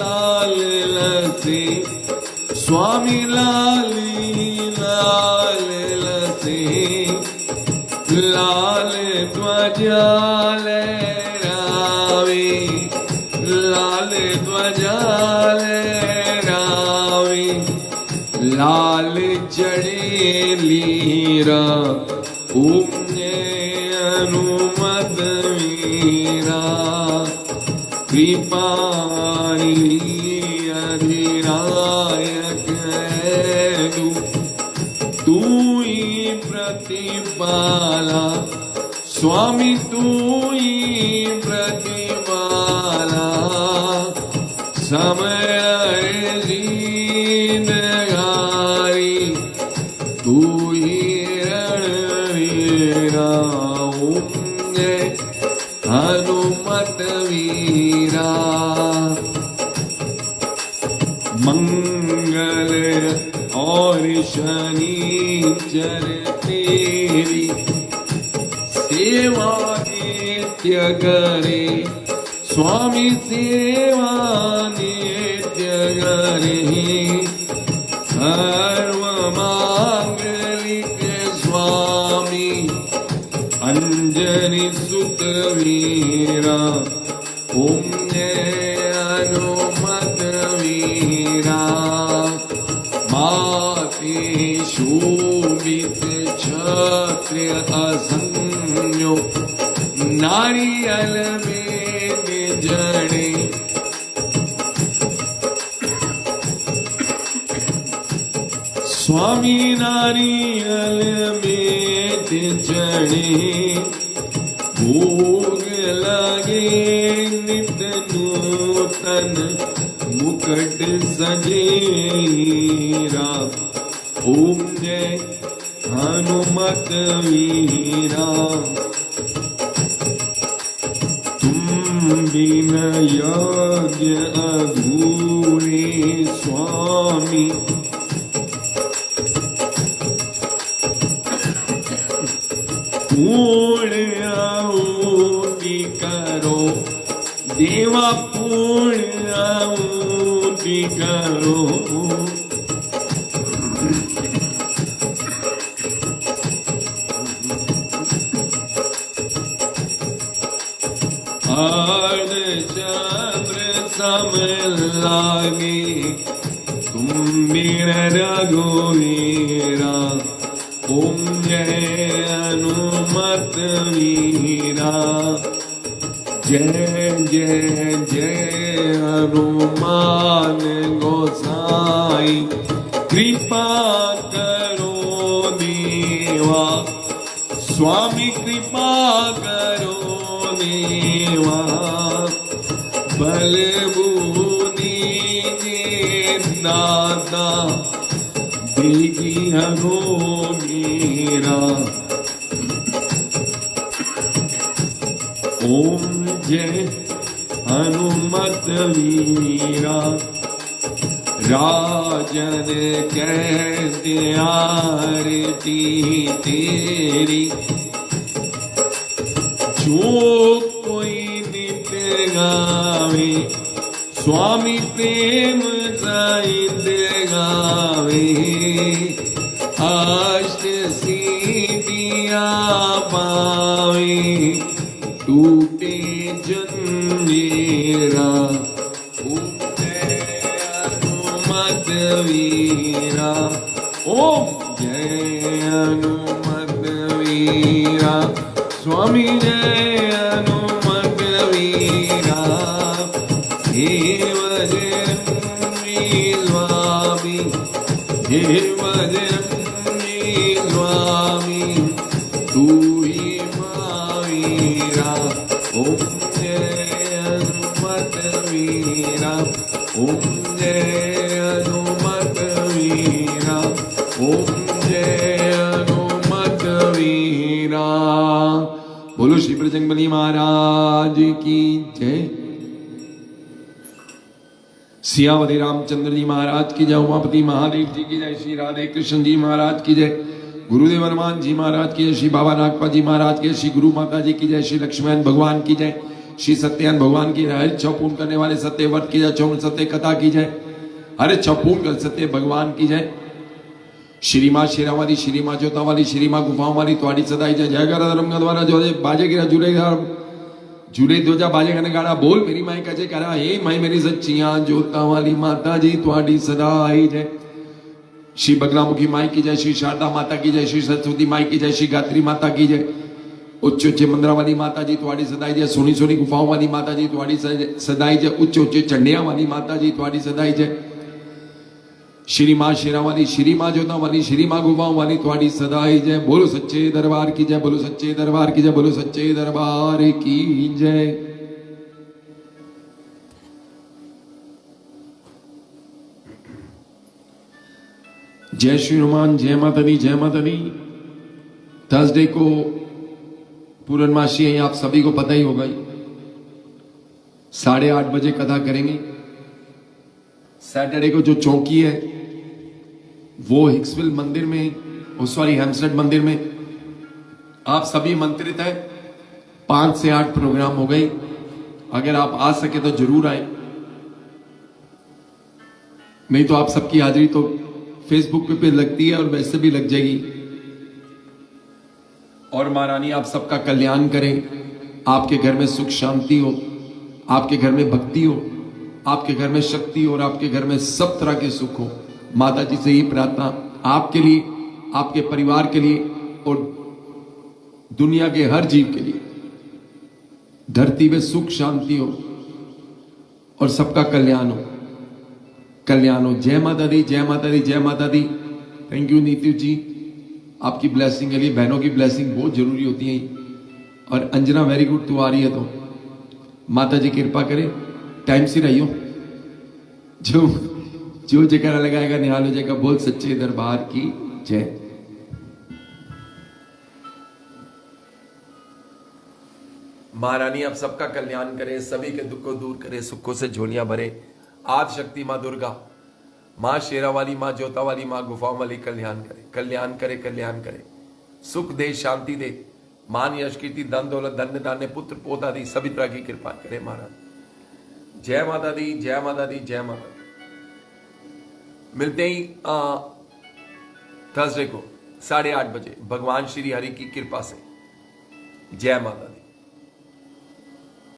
लाल लसे स्वामी, लाल लाल लसे। लाल ध्वजा लहरावे, लाल ध्वजा लहरावे। लाल चढ़े लीरा, ओम जय हनुमत वीरा। कृपाणी अधिनायक है तू ही प्रतिपाला, स्वामी तू ही प्रतिपाला। समय जीन गारी तू ही रणवीरा, ओम जय हनुमत वीरा। मंगल और शनिचर तेरी सेवा नित्य करे, स्वामी सेवा नित्य करे। सर्व मांगलिक स्वामी अंजनी सुत वीरा, ओम जय हनुमत वीरा। माते शोभित क्षत्रिय असंज्ञो, नारियल में जड़े। स्वामी नारियल में चढ़े, भोग लगे नित नूतन मुकुट सजेरा, ओम जय हनुमत वीरा। तुम बिन यज्ञ अधूरे स्वामी, पूर्ण आहुति करो देवा, पूर्ण आहुति करो। अर्ध चंद्र सम लागे, तुम बिन रघुवीरा, ओम जय हनुमत वीरा। जय जय जय हनुमान गोसाई, कृपा करो देवा, स्वामी कृपा करो देवा। बल बुद्धि दाता देगी हरो मीरा, ओम जय हनुमत वीरा। राजन कहते आरती तेरी, जो कोई नित्य गावे, स्वामी प्रेम सहित गावे। अष्ट सिद्धियां पावे, टूटे जंजीर वीरा, ओम जय हनुमत वीरा, स्वामी जय हनुमत वीरा, हे बजरंगी स्वामी, हे बजरंगी स्वामी, तू ही महावीरा, ओम जय हनुमत वीरा, ओम जय हनुमत वीरा, ओम जय हनुमत वीरा। बोलो श्री बजरंगबली महाराज की जय। सियावती रामचंद्र जी महाराज की जय, उमापति महादेव जी की जय, श्री राधे कृष्ण जी महाराज की जय, गुरुदेव हनुमान जी महाराज की जय, श्री बाबा नागपा जी महाराज की जय, श्री गुरु माता जी की जय, श्री लक्ष्मण भगवान की जय, श्री सत्यान भगवान की जय, हरे पूर्ण करने वाले सत्य व्रत की जय, चौवन सत्य कथा की जय, हरे पूर्ण कर सत्य भगवान की जय, श्री माँ शेरावाली, श्री माँ जोता वाली, श्री माँ गुफाओं वाली त्वाड़ी सदाई जय, जय गर धर्म द्वारा जो बाजे गिरा झूले दो जा बाजे गने गाड़ा बोल मेरी माई का जय करा, हे माई मेरी सच्चियां जोता वाली माता जी त्वाड़ी सदाई जय, श्री बगलामुखी माई की जय, श्री शारदा माता की जय, श्री सरस्वती माई की जय, श्री गायत्री माता की जय, उच्च उच्च मंदिरा वाली माता जी त्वाड़ी सदाई जय, सोनी सोनी गुफाओं वाली माता जी त्वाड़ी सदाई जय, उच्च उच्च चंडिया वाली माता जी त्वाड़ी सदाई जय, श्री माँ शेरा वाली, श्री माँ जोता वाली, श्री माँ गुफाओं वाली त्वाड़ी सदाई जय। बोलो सच्चे दरबार की जय, बोलो सच्चे दरबार की जय, बोलो सच्चे दरबार की जय। जय श्री हनुमान, जय माता दी, जय माता दी। थर्सडे को पूर्णमासी है, आप सभी को पता ही होगा, 8:30 बजे कथा करेंगे। सैटरडे को जो चौकी है वो हिक्सविल मंदिर में, सॉरी हेम्सटेड मंदिर में, आप सभी मंत्रित हैं। 5 से 8 प्रोग्राम हो गए, अगर आप आ सके तो जरूर आए, नहीं तो आप सबकी हाजिरी तो फेसबुक पे लगती है और वैसे भी लग जाएगी। और महारानी आप सबका कल्याण करें, आपके घर में सुख शांति हो, आपके घर में भक्ति हो, आपके घर में शक्ति हो और आपके घर में सब तरह के सुख हो। माता जी से ही प्रार्थना आपके लिए, आपके परिवार के लिए और दुनिया के हर जीव के लिए, धरती में सुख शांति हो और सबका कल्याण हो, कल्याण हो। जय माता दी, जय माता दी, जय माता दी। थैंक यू नीतू जी, आपकी ब्लेसिंग के लिए, बहनों की ब्लेसिंग बहुत जरूरी होती है। और अंजना वेरी गुड, तू आ रही है तो माता जी कृपा करे, टाइम से रहियो। जो जयकारा लगाएगा निहाल हो जाएगा। बोल सच्चे दरबार की जय। महारानी आप सबका कल्याण करे, सभी के दुख को दूर करे, सुखों से झोलियां भरे। आदि शक्ति माँ दुर्गा, माँ शेरा वाली, माँ जोता वाली, माँ गुफाओं वाली कल्याण करे, कल्याण करे, कल्याण करे, सुख दे, शांति दे, मान यश कीर्ति धन दौलत धन्य धान्य पुत्र पोता दी, सभी तरह की कृपा करे महाराज। जय माता दी, जय माता दी, जय माता दी। मिलते ही थर्सडे को 8:30 बजे भगवान श्री हरि की कृपा से। जय माता दी।